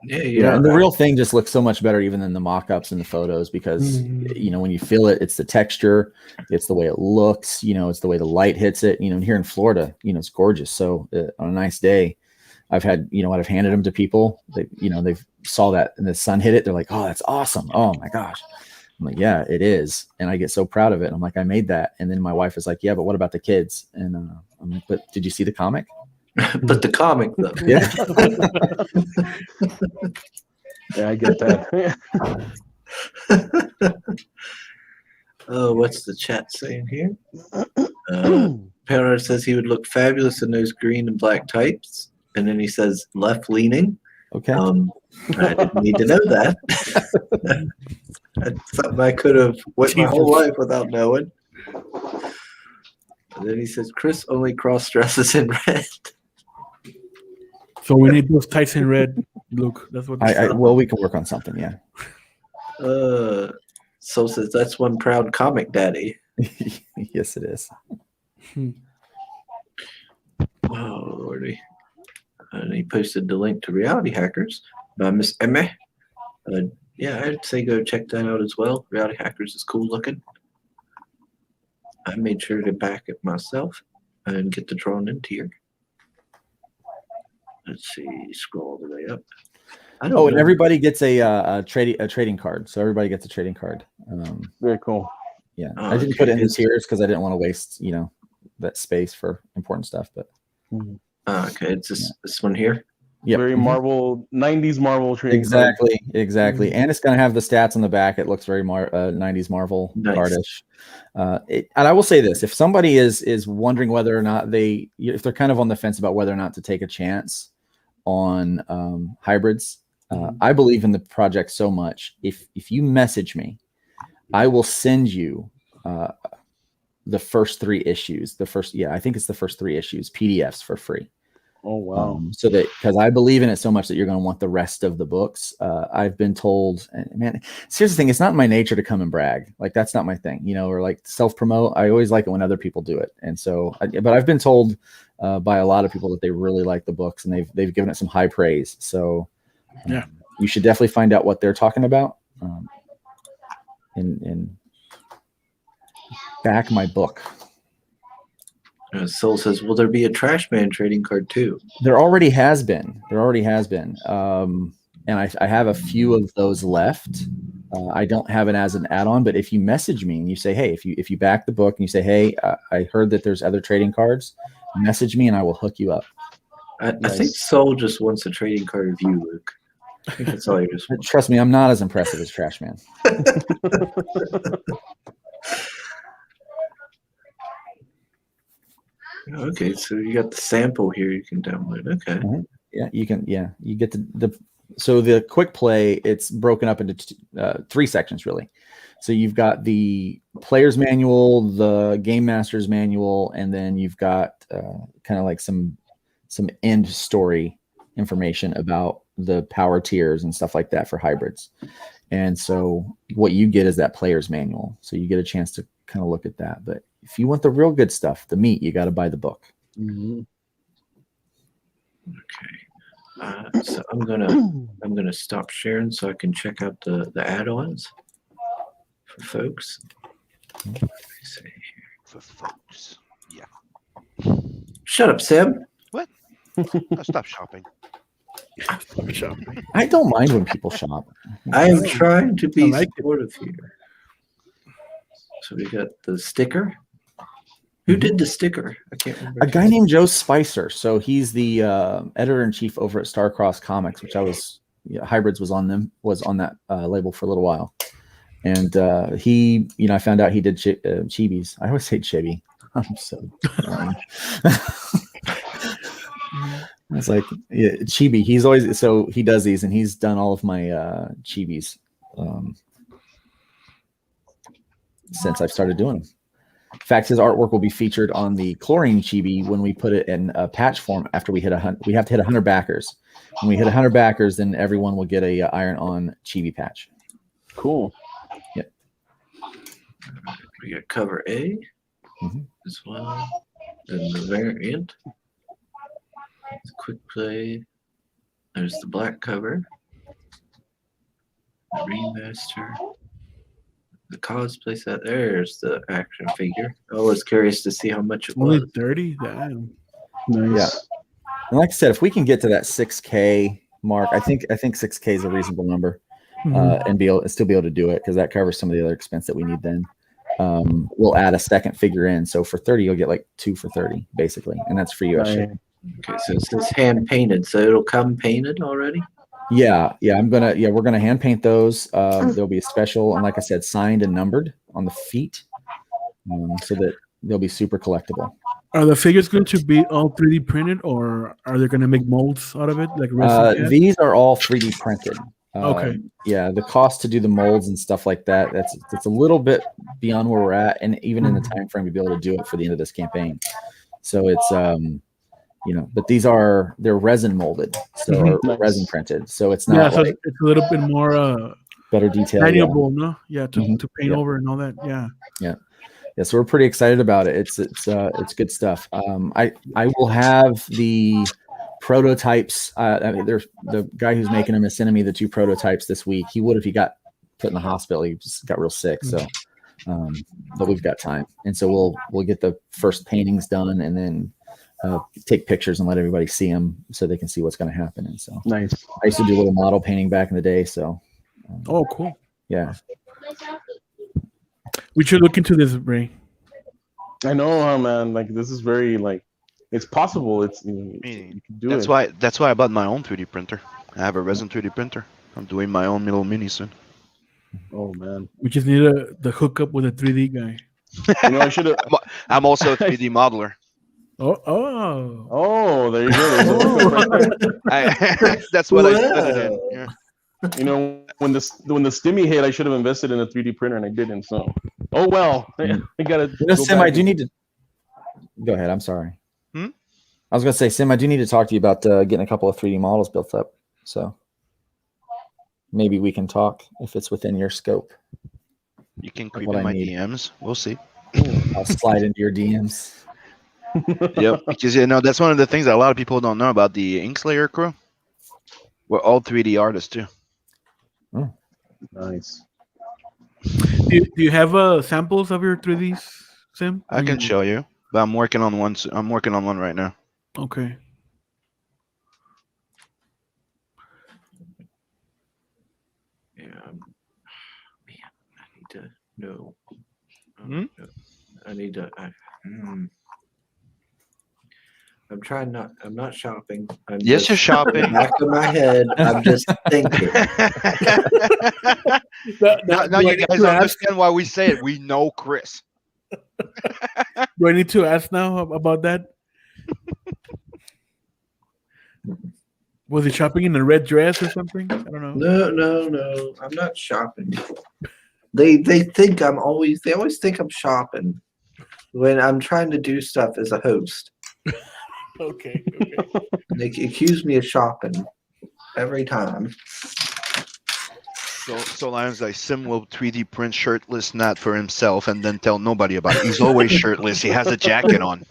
Yeah, and the real thing just looks so much better even than the mock-ups and the photos because when you feel it, it's the texture, it's the way it looks, it's the way the light hits it. Here in Florida, it's gorgeous. So on a nice day, I've handed them to people. They've saw that and the sun hit it. They're like, "Oh, that's awesome! Oh my gosh!" I'm like, "Yeah, it is," and I get so proud of it. I'm like, "I made that," and then my wife is like, "Yeah, but what about the kids?" And I'm like, "But did you see the comic?" But the comic though. Yeah. Yeah, I get that. Oh, what's the chat saying here? Parrot says he would look fabulous in those green and black tights, and then he says left leaning. Okay. I didn't need to know that. That's something I could have went my whole life without knowing. And then he says Chris only cross dresses in red. So we need those tights in red, Luke. That's what. Well, we can work on something. Yeah. Soul says that's one proud comic daddy. Yes, it is. Oh lordy! And he posted the link to Reality Hackers by Miss Emma. Yeah, I'd say go check that out as well. Reality Hackers is cool looking. I made sure to back it myself and get the drawn into here. Let's see, scroll all the way up. And everybody gets a trading card. So everybody gets a trading card. Very cool. Yeah, I didn't put it in the tiers because I didn't want to waste that space for important stuff. But okay, it's this one here. Yeah, very Marvel 90s Marvel trading. Exactly, and it's gonna have the stats on the back. It looks very 90s Marvel cardish. And I will say this: if somebody is wondering whether or not if they're kind of on the fence about whether or not to take a chance on hybrids, I believe in the project so much. If you message me, I will send you the first 3 issues. I think it's the first 3 issues PDFs for free. Oh wow! So that because I believe in it so much that you're going to want the rest of the books. I've been told, and man, here's the thing: it's not in my nature to come and brag. Like that's not my thing, or like self promote. I always like it when other people do it, and so. But I've been told by a lot of people that they really like the books and they've given it some high praise. So yeah, you should definitely find out what they're talking about, and back my book. Soul says, "Will there be a Trash Man trading card too?" There already has been. And I have a few of those left. I don't have it as an add-on, but if you message me and you say, "Hey," if you back the book and you say, "Hey, I heard that there's other trading cards," message me and I will hook you up. I think Soul just wants a trading card of you, Luke. I think that's all you just want. Trust me, I'm not as impressive as Trash Man. Okay, so you got the sample here you can download. Okay. Mm-hmm. Yeah, you can. Yeah, you get so the quick play. It's broken up into 3 sections really. So you've got the player's manual, the game master's manual, and then you've got kind of like some end story information about the power tiers and stuff like that for hybrids. And so what you get is that player's manual. So you get a chance to kind of look at that. But if you want the real good stuff, the meat, you got to buy the book. Mm-hmm. Okay. So I'm gonna stop sharing so I can check out the add-ons for folks. Let me see here. For folks, yeah. Shut up, Sam. What? Stop shopping. I don't mind when people shop. I am trying to be I like it. supportive here. So we got the sticker. Who did the sticker? I can't remember. A guy named Joe Spicer. So he's the editor-in-chief over at Starcross Comics, which Hybrids was on that label for a little while. And he, I found out he did chibis. I always say chibi. I'm so I was like, yeah, chibi. He does these, and he's done all of my chibis since I've started doing them. In fact, his artwork will be featured on the chlorine chibi when we put it in a patch form. After we hit we have to hit 100 backers. When we hit 100 backers, then everyone will get a Iron On chibi patch. Cool. Yep. We got cover A as well. Then the variant. Quick play. There's the black cover. The remaster. The cosplay set. There's the action figure. I was curious to see how much it Only was. 30? Damn. Nice. Yeah. And like I said, if we can get to that 6K mark, I think 6K is a reasonable number, and still be able to do it, because that covers some of the other expense that we need. Then we'll add a second figure in. So for 30, you'll get like 2 for 30, basically, and that's for US shipping. Okay, so it says hand painted, so it'll come painted already. Yeah, we're gonna hand paint those. There'll be a special, and like I said, signed and numbered on the feet, so that they'll be super collectible. Are the figures going to be all 3D printed, or are they going to make molds out of it, like resin? These are all 3D printed. Okay. Yeah, the cost to do the molds and stuff like that, it's a little bit beyond where we're at, and even in the time frame to be able to do it for the end of this campaign. So it's but they're resin molded, so or resin printed. So it's not so it's a little bit more better detail. valuable, no? Yeah, to paint over and all that. Yeah. Yeah, so we're pretty excited about it. It's good stuff. I will have the prototypes. There's the guy who's making them is sending me the 2 prototypes this week. He would if he got put in the hospital. He just got real sick. So, but we've got time, and so we'll get the first paintings done, and then take pictures and let everybody see them so they can see what's going to happen. And so, nice. I used to do a little model painting back in the day. So, oh, cool. Yeah. We should look into this, Ray. I know, man. Like, this is very it's possible. It's you can do it. That's why I bought my own 3D printer. I have a resin 3D printer. I'm doing my own little mini soon. Oh man. We just need the hookup with a 3D guy. I should have. I'm also a 3D modeler. Oh, there you go. Right there. That's what I spent it in. Yeah. When the stimmy hit, I should have invested in a 3D printer, and I didn't. So, oh well. I gotta. Sim, I do need to. Go ahead. I'm sorry. I was gonna say, Sim, I do need to talk to you about getting a couple of 3D models built up. So maybe we can talk if it's within your scope. You can creep in my DMs. We'll see. I'll slide into your DMs. Yep, because that's one of the things that a lot of people don't know about the Inkslayer crew. We're all 3D artists too. Oh, nice. Do you have samples of your 3Ds, Sim? I can show you, but I'm working on one. I'm working on one right now. Okay. Yeah, man, I need to know. I need to. I'm trying not. I'm not shopping. Yes, you're shopping. Back of my head, I'm just thinking. Now you guys understand why we say it. We know Chris. Do I need to ask now about that? Was he shopping in a red dress or something? I don't know. No. I'm not shopping. They think I'm always. They always think I'm shopping when I'm trying to do stuff as a host. Okay. They accuse me of shopping every time. So Lions like Sim will 3D print shirtless not for himself and then tell nobody about it. He's always shirtless. He has a jacket on.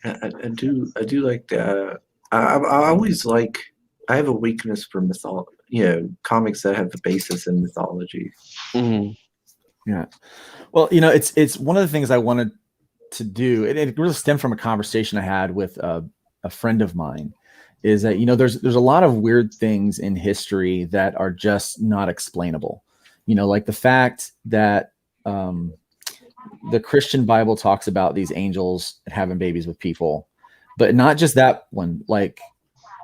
I do like that. I always like. I have a weakness for comics that have the basis in mythology. Yeah. Well, you know, it's one of the things I wanted to do. It really stemmed from a conversation I had with a friend of mine. Is that, you know, there's a lot of weird things in history that are just not explainable. You know, like the fact that the Christian Bible talks about these angels having babies with people, but not just that one. Like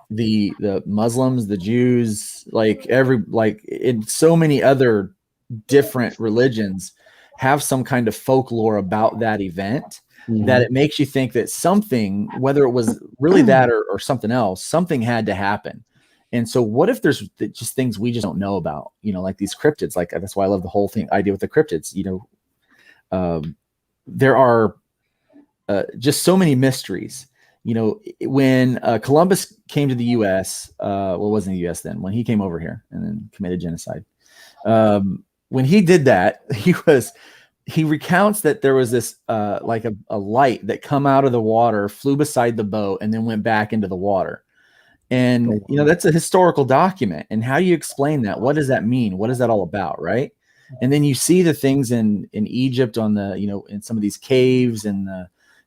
the Muslims, the Jews, like in so many other different religions have some kind of folklore about that event that it makes you think that something, whether it was really that or something else, something had to happen. And so what if there's just things we just don't know about, you know, like these cryptids? Like, that's why I love the whole idea with the cryptids. You know, there are just so many mysteries. You know, when Columbus came to the U.S., well, it wasn't the U.S. then, when he came over here and then committed genocide. When he did that, he recounts that there was this like a light that come out of the water, flew beside the boat, and then went back into the water. And you know, that's a historical document. And how do you explain that? What does that mean? What is that all about, right? And then you see the things in Egypt on the, you know, in some of these caves and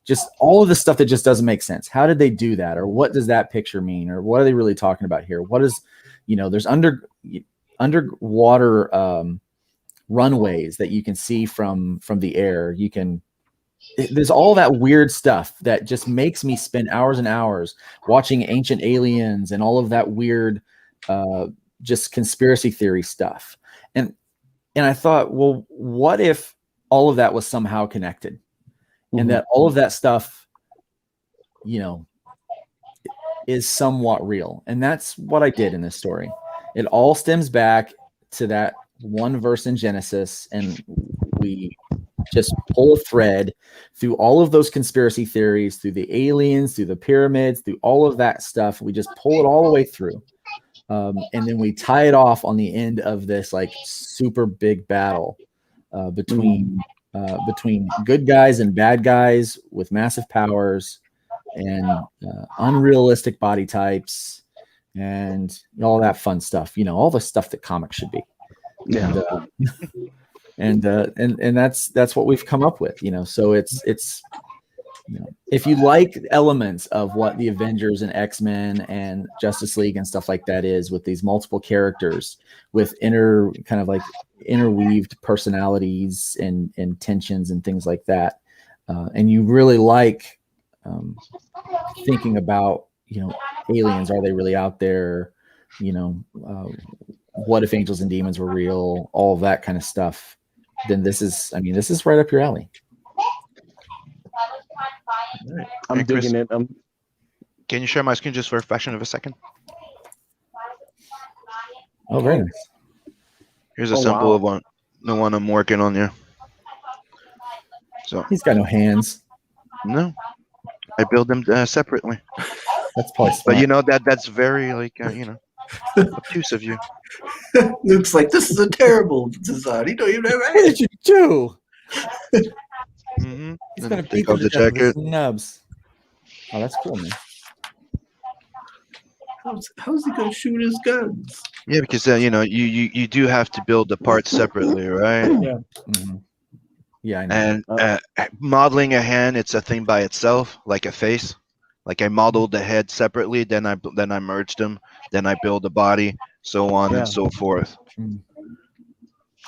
just all of the stuff that just doesn't make sense. How did they do that? Or what does that picture mean? Or what are they really talking about here? What is, you know, there's underwater runways that you can see from the air. There's all that weird stuff that just makes me spend hours and hours watching Ancient Aliens and all of that weird just conspiracy theory stuff. And I thought, well, what if all of that was somehow connected, and that all of that stuff, you know, is somewhat real? And that's what I did in this story. It all stems back to that one verse in Genesis, and we just pull a thread through all of those conspiracy theories, through the aliens, through the pyramids, through all of that stuff. We just pull it all the way through. And then we tie it off on the end of this like super big battle between good guys and bad guys with massive powers and unrealistic body types and all that fun stuff. You know, all the stuff that comics should be. Yeah. And that's what we've come up with. You know, so it's you know, if you like elements of what the Avengers and X-Men and Justice League and stuff like that is, with these multiple characters with interweaved personalities and tensions and things like that, and you really like thinking about, you know, aliens, are they really out there? You know, what if angels and demons were real? All of that kind of stuff. Then this is right up your alley. I'm digging it. Can you share my screen just for a fraction of a second? Oh, very nice. Here's a sample of the one I'm working on here. So he's got no hands. No, I build them separately. That's probably smart. But you know, that's very like you know, obtuse of you. Luke's like, this is a terrible design. You don't even have hands. What did you do? He's gonna take off the jacket. Nubs. Oh, that's cool, man. How's he gonna shoot his guns? Yeah, because you know, you do have to build the parts separately, right? Yeah. Yeah, I know. And modeling a hand, it's a thing by itself, like a face. Like I modeled the head separately, then I merged them, then I build the body, so on and so forth.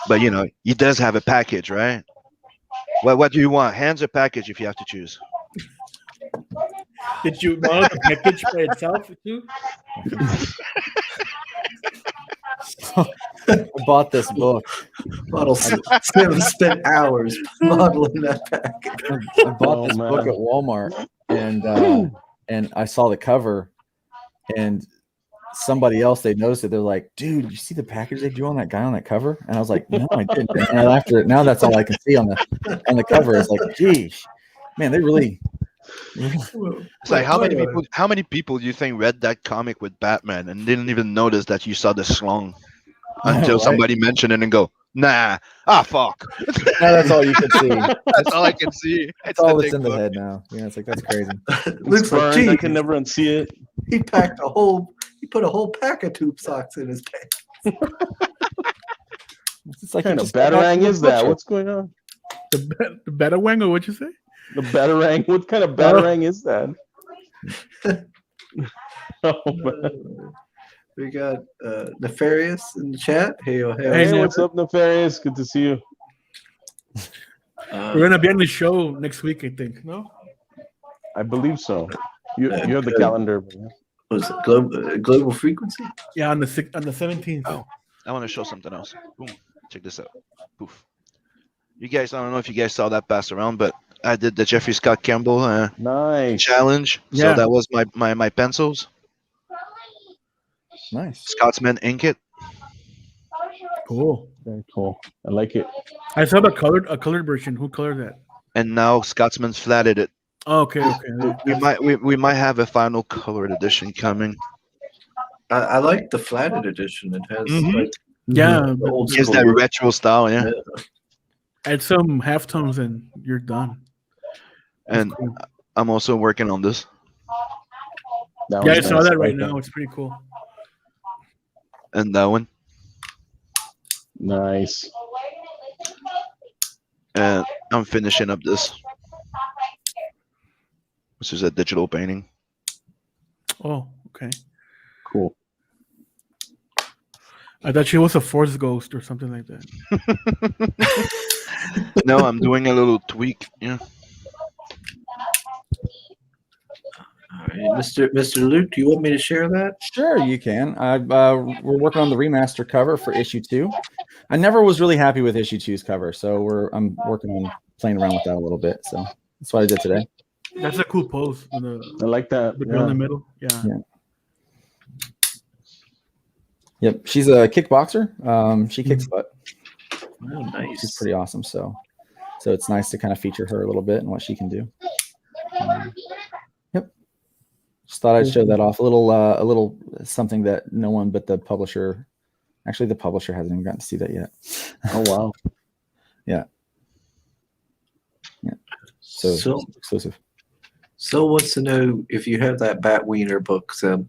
But you know, he does have a package, right? What do you want, hands or package, if you have to choose? Did you model the package by itself too? I bought this book. Spent hours modeling that package. I bought this book at Walmart, and I saw the cover, and somebody else, they noticed it. They're like, "Dude, you see the package they drew on that guy on that cover?" And I was like, "No, I didn't." And after it, now that's all I can see on the cover. It's like, geez, man, they really. It's like how many people do you think read that comic with Batman and didn't even notice that you saw the schlong until somebody mentioned it and go, nah, fuck. Now that's all you can see. That's all I can see. It's all that's in the head now. Yeah, it's like, that's crazy. Looks like, geez, I can never unsee it. He put a whole pack of tube socks in his pants. It's like What kind you of just got back batarang from the is that? butcher. What's going on? The Betawang, or what'd you say? The batarang. What kind of batarang is that? Oh, man. We got Nefarious in the chat. Hail, hail. Hey, Hey, Nev. what's up, Nefarious? Good to see you. We're gonna be on the show next week, I think. No? I believe so. You have the good. calendar. Was it global frequency? Yeah, on the 17th. Oh, I want to show something else. Boom. Check this out. Poof. You guys, I don't know if you guys saw that pass around, but I did the Jeffrey Scott Campbell Nice. challenge. Yeah. So that was my pencils. Nice. Scotsman ink it. Cool. Very cool. I like it. I saw a colored version. Who colored that? And now Scotsman's flatted it. Oh, okay. We might have a final colored edition coming. I like the flatted edition. It has like Yeah, the old It's school that look. retro style, yeah. add some halftones and you're done. And cool. I'm also working on this. That Yeah, I one's saw nice. that I right like now. It's pretty cool. And that one. Nice. And I'm finishing up this. This is a digital painting. Oh, okay. Cool. I thought she was a Force Ghost or something like that. No, I'm doing a little tweak. Yeah. All right, Mr. Luke, do you want me to share that? Sure, you can. We're working on the remaster cover for issue 2. I never was really happy with issue 2's cover, so I'm working on playing around with that a little bit. So that's what I did today. That's a cool pose. I like that. The girl in the middle. Yeah. Yep, she's a kickboxer. She kicks butt. Oh, nice. She's pretty awesome. So it's nice to kind of feature her a little bit and what she can do. Yep. Just thought I'd show that off. A little something that no one but the publisher. Actually, the publisher hasn't even gotten to see that yet. Oh wow. Yeah. So it's exclusive. So wants to know if you have that Bat Wiener book, Sam.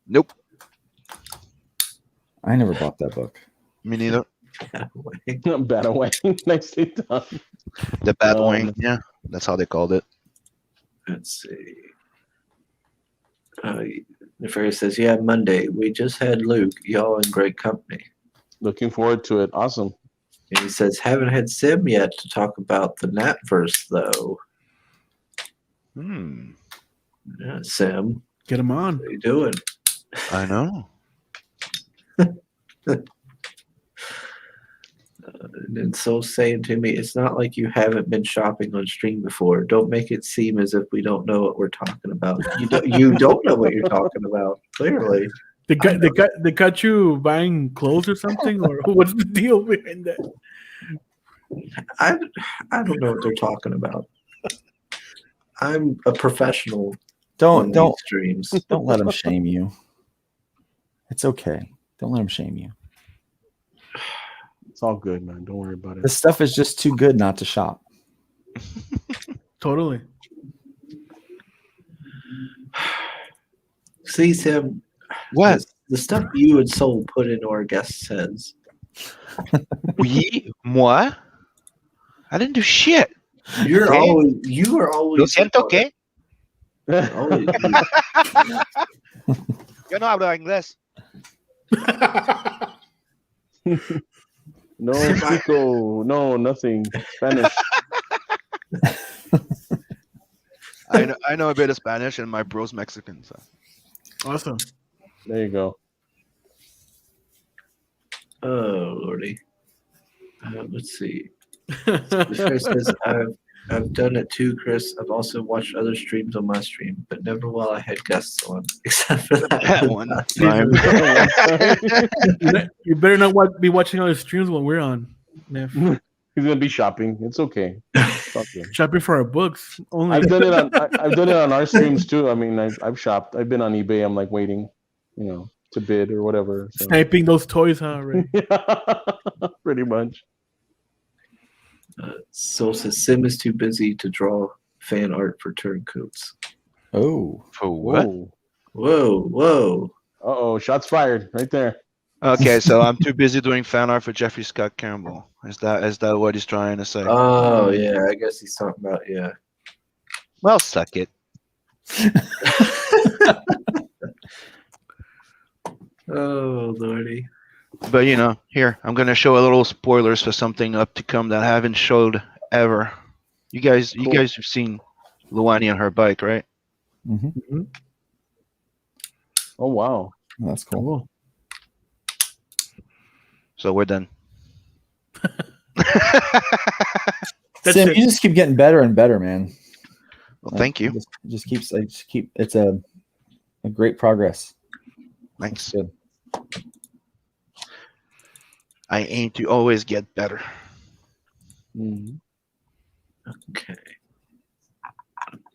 Nope. I never bought that book. Me neither. Batawang. Nicely done. The Batwing. Yeah, that's how they called it. Let's see. Nefarious says, yeah, Monday. We just had Luke. Y'all in great company. Looking forward to it. Awesome. And he says, haven't had Sim yet to talk about the Natverse, though. Yeah, Sim. Get him on. What are you doing? I know. And so saying to me, it's not like you haven't been shopping on stream before. Don't make it seem as if we don't know what we're talking about. You don't know what you're talking about, clearly. They got you buying clothes or something, or what's the deal behind that? I don't know what they're talking about. I'm a professional. Don't streams. Don't let them shame you. It's okay. Don't let them shame you. It's all good, man. Don't worry about it. This stuff is just too good not to shop. Totally. See, Tim. What? The stuff you and Soul put into our guests' heads. Moi? I didn't do shit. You are always. Lo siento que. Always, Yo no hablo inglés. No, Chico. No, nothing. Spanish. I know a bit of Spanish, and my bro's Mexican. So. Awesome. There you go. oh lordy. Let's see. Chris says, I've done it too, Chris. I've also watched other streams on my stream, but never while I had guests on, except for that one. You better not be watching other streams when we're on. Nev. He's gonna be shopping. It's okay. Shopping for our books. Only. I've done it on our streams too. I mean, I've shopped. I've been on eBay. I'm like waiting, to bid or whatever. So. Sniping those toys, huh? Right? Pretty much. Soul says Sim is too busy to draw fan art for turncoats. Oh. For what? Whoa. Uh-oh, shots fired right there. Okay, so I'm too busy doing fan art for Jeffrey Scott Campbell. Is that what he's trying to say? Oh yeah, I guess he's talking about yeah. Well, suck it. Oh lordy. But here I'm gonna show a little spoilers for something up to come that I haven't showed ever. You guys have seen Luani on her bike, right? Mm-hmm. Oh wow. That's cool. So we're done. That's Sim, it. you just keep getting better and better, man. Well, thank you. Just keep. It's a great progress. Thanks. Good. I aim to always get better. Okay.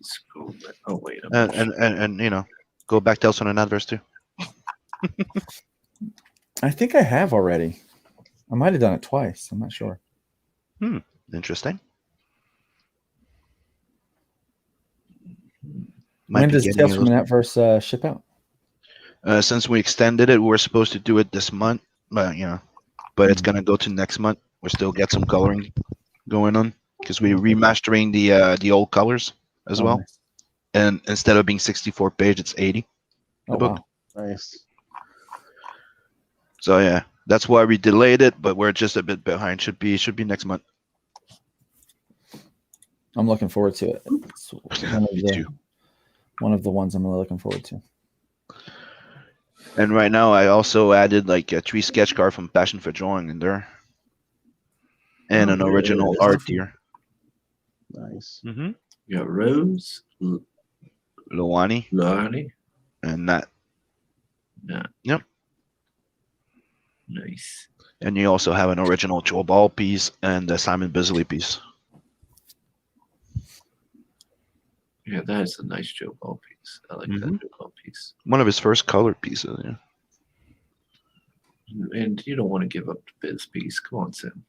Scroll back. Oh wait. And go back to Elson and Adverse too. I think I have already. I might have done it twice. I'm not sure. Interesting. When does Tales from an Adverse ship out? Since we extended it, we were supposed to do it this month, but it's gonna go to next month. We still get some coloring going on because we're remastering the old colors as well. Nice. And instead of being 64 page, it's 80. Oh book. wow. Nice. So yeah, that's why we delayed it, but we're just a bit behind. Should be next month. I'm looking forward to it. It's one of the ones I'm really looking forward to. And right now, I also added like a 3 sketch card from Passion for Drawing in there, and an original art tier. Nice. Mm-hmm. You got Rose, Luani, and Nat. Yeah. Yep. Nice. And you also have an original Joe Ball piece and a Simon Bisley piece. Yeah, that is a nice Joe Ball piece. I like that Joe Ball piece. One of his first colored pieces. Yeah. And you don't want to give up the Biz piece. Come on, Sam.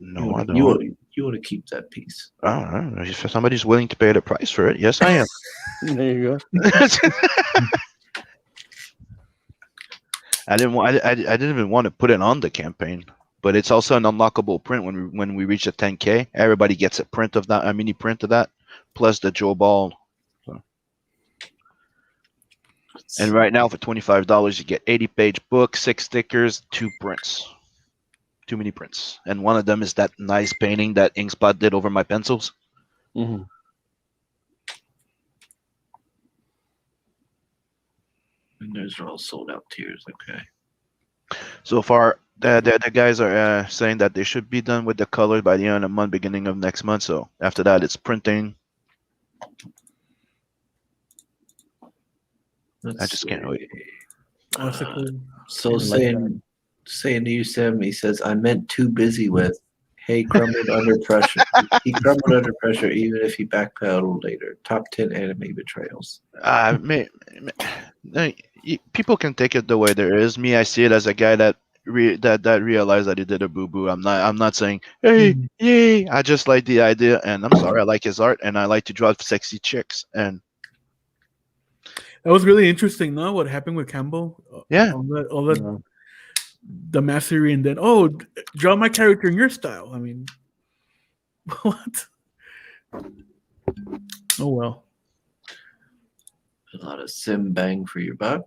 No, I You don't. want to keep that piece. I don't know. If somebody's willing to pay the price for it, yes, I am. There you go. I didn't even want to put it on the campaign, but it's also an unlockable print. When we reach a 10K, everybody gets a mini print of that, plus the Joe Ball. So. And right now, for $25, you get 80-page book, 6 stickers, 2 prints, 2 mini prints, and one of them is that nice painting that Inkspot did over my pencils. Mm-hmm. And those are all sold out tiers. Okay. So far, the guys are saying that they should be done with the color by the end of the month, beginning of next month. So after that, it's printing. I just can't wait. So saying to you, Sam, he says, I meant too busy with. Hey, crumbled under pressure. He crumbled under pressure even if he backpedaled later. Top 10 anime betrayals. People can take it the way there is. Me, I see it as a guy that realized that he did a boo boo. I'm not saying hey yay. I just like the idea, and I'm sorry, I like his art, and I like to draw sexy chicks. And that was really interesting. No, what happened with Campbell? Yeah, all that. The mastery, and then draw my character in your style. I mean, what? Oh well. A lot of sim bang for your buck.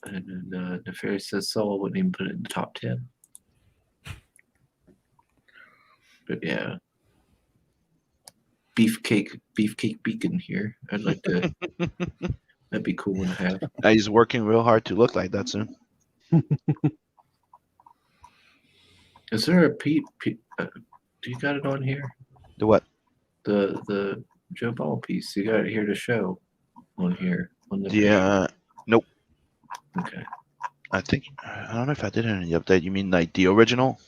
And then Nefarious says Soul wouldn't even put it in the top 10. But yeah. Beefcake Beacon here. I'd like to. That'd be cool one to have. He's working real hard to look like that soon. Is there a Pete? Do you got it on here? The what? The Joe Ball piece. You got it here to show on here. On the nope. Okay. I don't know if I did it in the update. You mean like the original?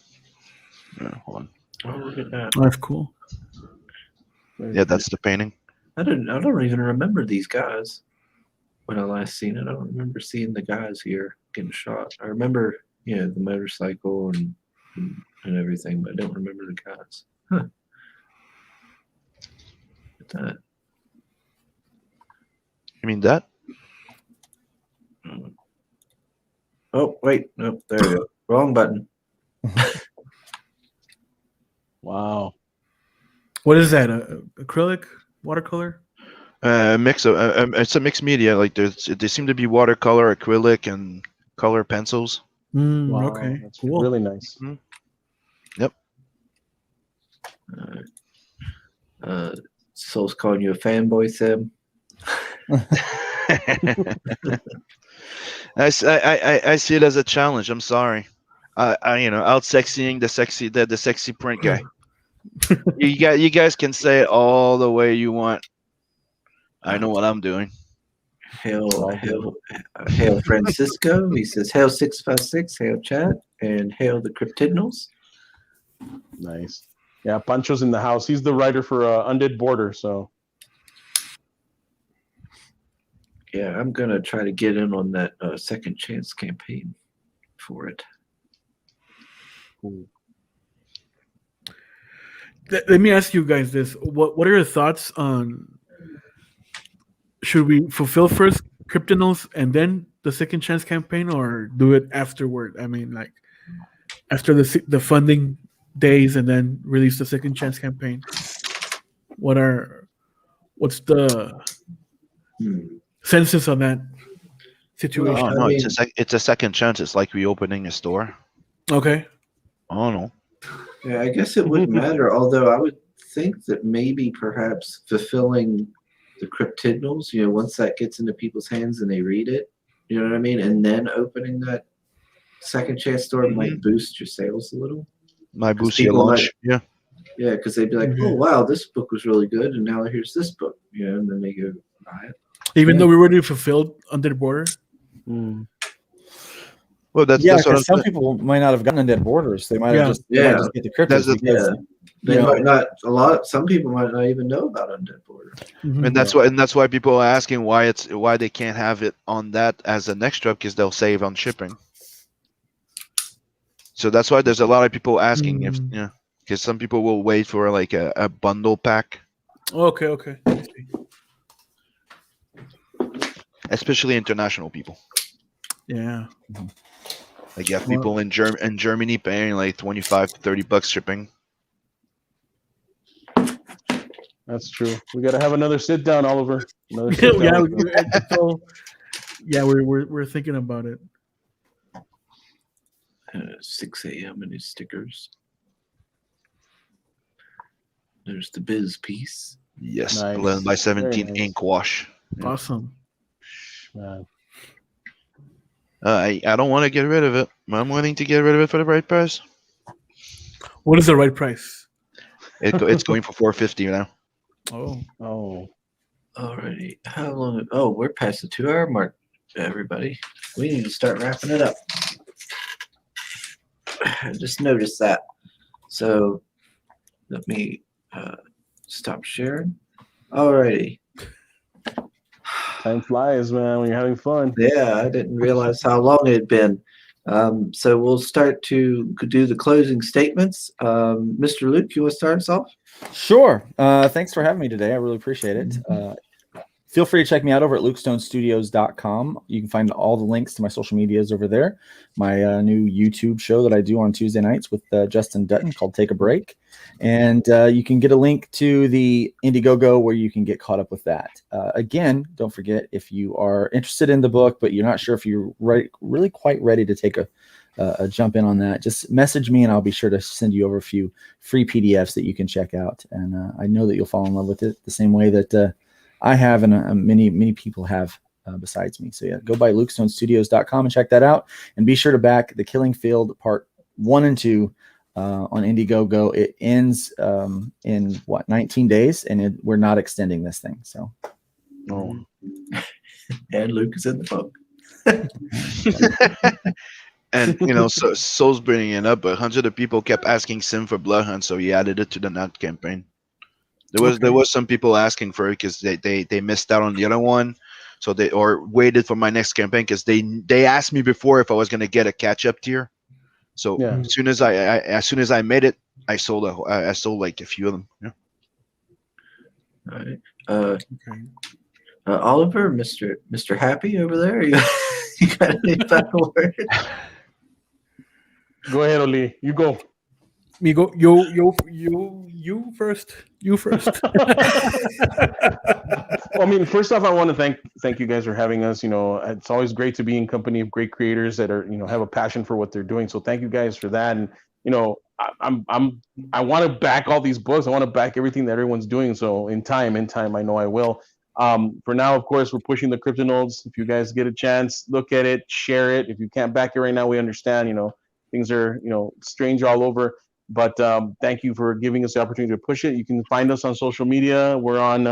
Hold on. Oh, look at that. That's cool. Yeah, that's the painting. I don't even remember these guys when I last seen it. I don't remember seeing the guys here getting shot. I remember, the motorcycle and everything, but I don't remember the guys. Huh. Look at that. You mean that? Oh, wait. No, there we go. Wrong button. Wow. What is that? Acrylic, watercolor? Mix of it's a mixed media. Like they seem to be watercolor, acrylic, and color pencils. Wow. Okay, That's cool. really nice. Yep. Soul's calling you a fanboy, Sim. I see it as a challenge. I'm sorry. I out sexying the sexy print guy. You guys can say it all the way you want. I know what I'm doing. Hail Francisco. He says, hail 656, hail chat, and hail the Cryptidnals. Nice. Yeah, Pancho's in the house. He's the writer for Undead Border, so. Yeah, I'm going to try to get in on that second chance campaign for it. Cool. Let me ask you guys this: What are your thoughts on? Should we fulfill first Cryptidnals and then the second chance campaign, or do it afterward? I mean, like after the funding days and then release the second chance campaign. What's the census on that situation? Oh no, it's a second chance. It's like reopening a store. Okay. Oh no. Yeah, I guess it wouldn't matter. Although I would think that maybe perhaps fulfilling the Cryptidnals, once that gets into people's hands and they read it, you know what I mean, and then opening that second chance store might boost your sales a little. Might boost your launch. Yeah. Yeah, because they'd be like, "Oh wow, this book was really good," and now here's this book, and then they go buy it. Even though we already fulfilled Undead Border. Well, that's because some people might not have gotten Undead Borders. They might have just get the cryptids because they might not. Some people might not even know about Undead Border. And that's why people are asking why they can't have it on that as an extra, because they'll save on shipping. So that's why there's a lot of people asking because some people will wait for like a bundle pack. Okay. I see. Especially international people. Yeah. Like you have people in Germany paying like $25 to $30 shipping. That's true. We got to have another sit down, Oliver. Another sit down. We're thinking about it. 6 a.m. and his stickers. There's the Biz piece. Yes, 11 by 17 ink wash. Awesome. Man. I don't want to get rid of it. I'm willing to get rid of it for the right price. What is the right price? It's going for $450 now. Oh. Alrighty. How long? Oh, we're past the 2-hour mark, everybody. We need to start wrapping it up. I just noticed that. So let me stop sharing. Alrighty. Time flies, man, when you're having fun. Yeah, I didn't realize how long it had been. So we'll start to do the closing statements. Mr. Luke, you want to start us off? Sure. Thanks for having me today. I really appreciate it. Feel free to check me out over at lukestonestudios.com. You can find all the links to my social medias over there. My new YouTube show that I do on Tuesday nights with Justin Dutton called Take a Break. And you can get a link to the Indiegogo where you can get caught up with that. Again, don't forget, if you are interested in the book, but you're not sure if you're really quite ready to take a jump in on that, just message me and I'll be sure to send you over a few free PDFs that you can check out. And I know that you'll fall in love with it the same way that I have and many people have besides me. So yeah, go by lukestonestudios.com and check that out. And be sure to back The Killing Field Part 1 and 2 on Indiegogo. It ends in 19 days, and we're not extending this thing. So, and Luke is in the book. And so Soul's bringing it up, but hundreds of people kept asking Sim for Blood Hunt, so he added it to the Nut campaign. There was some people asking for it because they missed out on the other one, so they waited for my next campaign because they asked me before if I was gonna get a catch up tier. So as soon as I made it, I sold like a few of them. Yeah. All right. Oliver, Mr. Happy over there. You got any final word? Go ahead, Oli. You go. Me go. You first. You first. Well, I mean, first off, I want to thank you guys for having us. You know, it's always great to be in company of great creators that are, you know, have a passion for what they're doing. So thank you guys for that. And you know, I want to back all these books. I want to back everything that everyone's doing. So in time, I know I will. For now, of course, we're pushing the Cryptidnals. If you guys get a chance, look at it, share it. If you can't back it right now, we understand. You know, things are, you know, strange all over. But thank you for giving us the opportunity to push it. You can find us on social media. We're on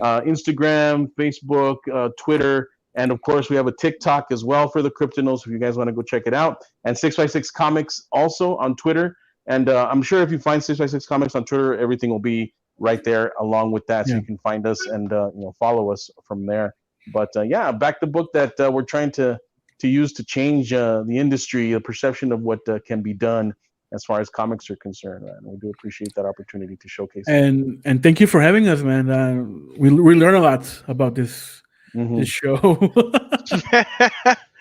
Instagram, Facebook, Twitter, and of course we have a TikTok as well for the Cryptidnals if you guys want to go check it out. And 6x6 Comics also on Twitter. And I'm sure if you find 6x6 Comics on Twitter, everything will be right there along with that, so you can find us and you know, follow us from there. But yeah, back the book that we're trying to use to change the industry, the perception of what can be done as far as comics are concerned. And we do appreciate that opportunity to showcase it. And thank you for having us, man. We learn a lot about this show.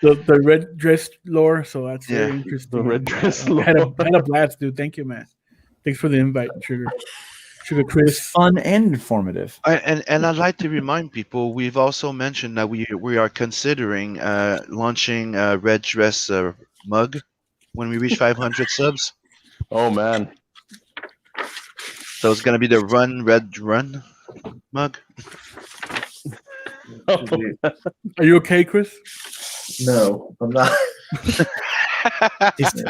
the red dress lore, so that's very interesting. The red dress lore. Had a blast, dude. Thank you, man. Thanks for the invite, Sugar Chris. Fun and informative. And I'd like to remind people, we've also mentioned that we are considering launching a red dress mug when we reach 500 subs. Oh man! So it's gonna be the Red Run mug. Are you okay, Chris? No, I'm not.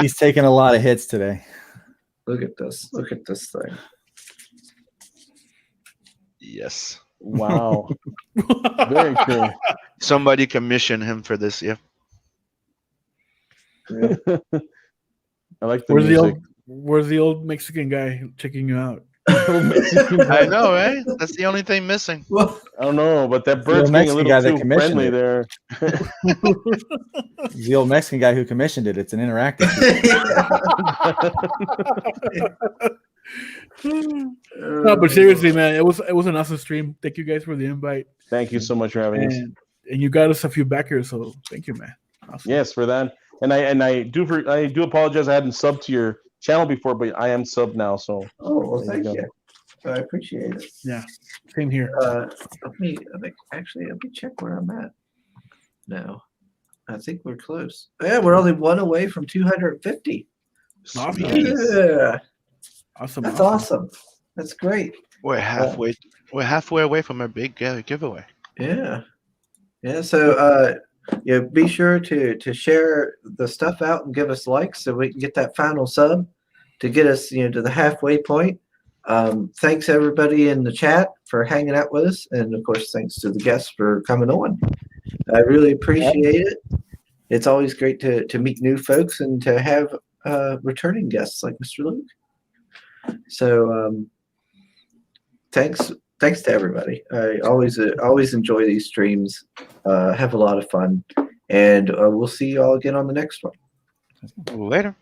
He's taking a lot of hits today. Look at this. Look at this thing. Yes. Wow. Very cool. Somebody commissioned him for this, yeah. I like the music. Where's the old Mexican guy checking you out? I know, right? That's the only thing missing. I don't know, but that bird's being a little too friendly there. The old Mexican guy who commissioned it. It's an interactive. No, but seriously, man, it was an awesome stream. Thank you guys for the invite. Thank you so much for having us. And you got us a few backers, so thank you, man. Awesome. Yes, for that. And I do apologize. I hadn't subbed to your channel before, but I am subbed now. So thank you. I appreciate it. Yeah, same here. Let me check where I'm at now. I think we're close. Yeah, we're only one away from 250. Awesome. Yeah. Awesome. That's awesome. That's great. We're halfway. We're halfway away from our big giveaway. Yeah. Yeah. So be sure to share the stuff out and give us likes so we can get that final sub to get us to the halfway point. Thanks everybody in the chat for hanging out with us, and of course thanks to the guests for coming on. I really appreciate it. It's always great to meet new folks and to have returning guests like Mr. Luke. So thanks to everybody. I always enjoy these streams. Have a lot of fun, and we'll see you all again on the next one. Later.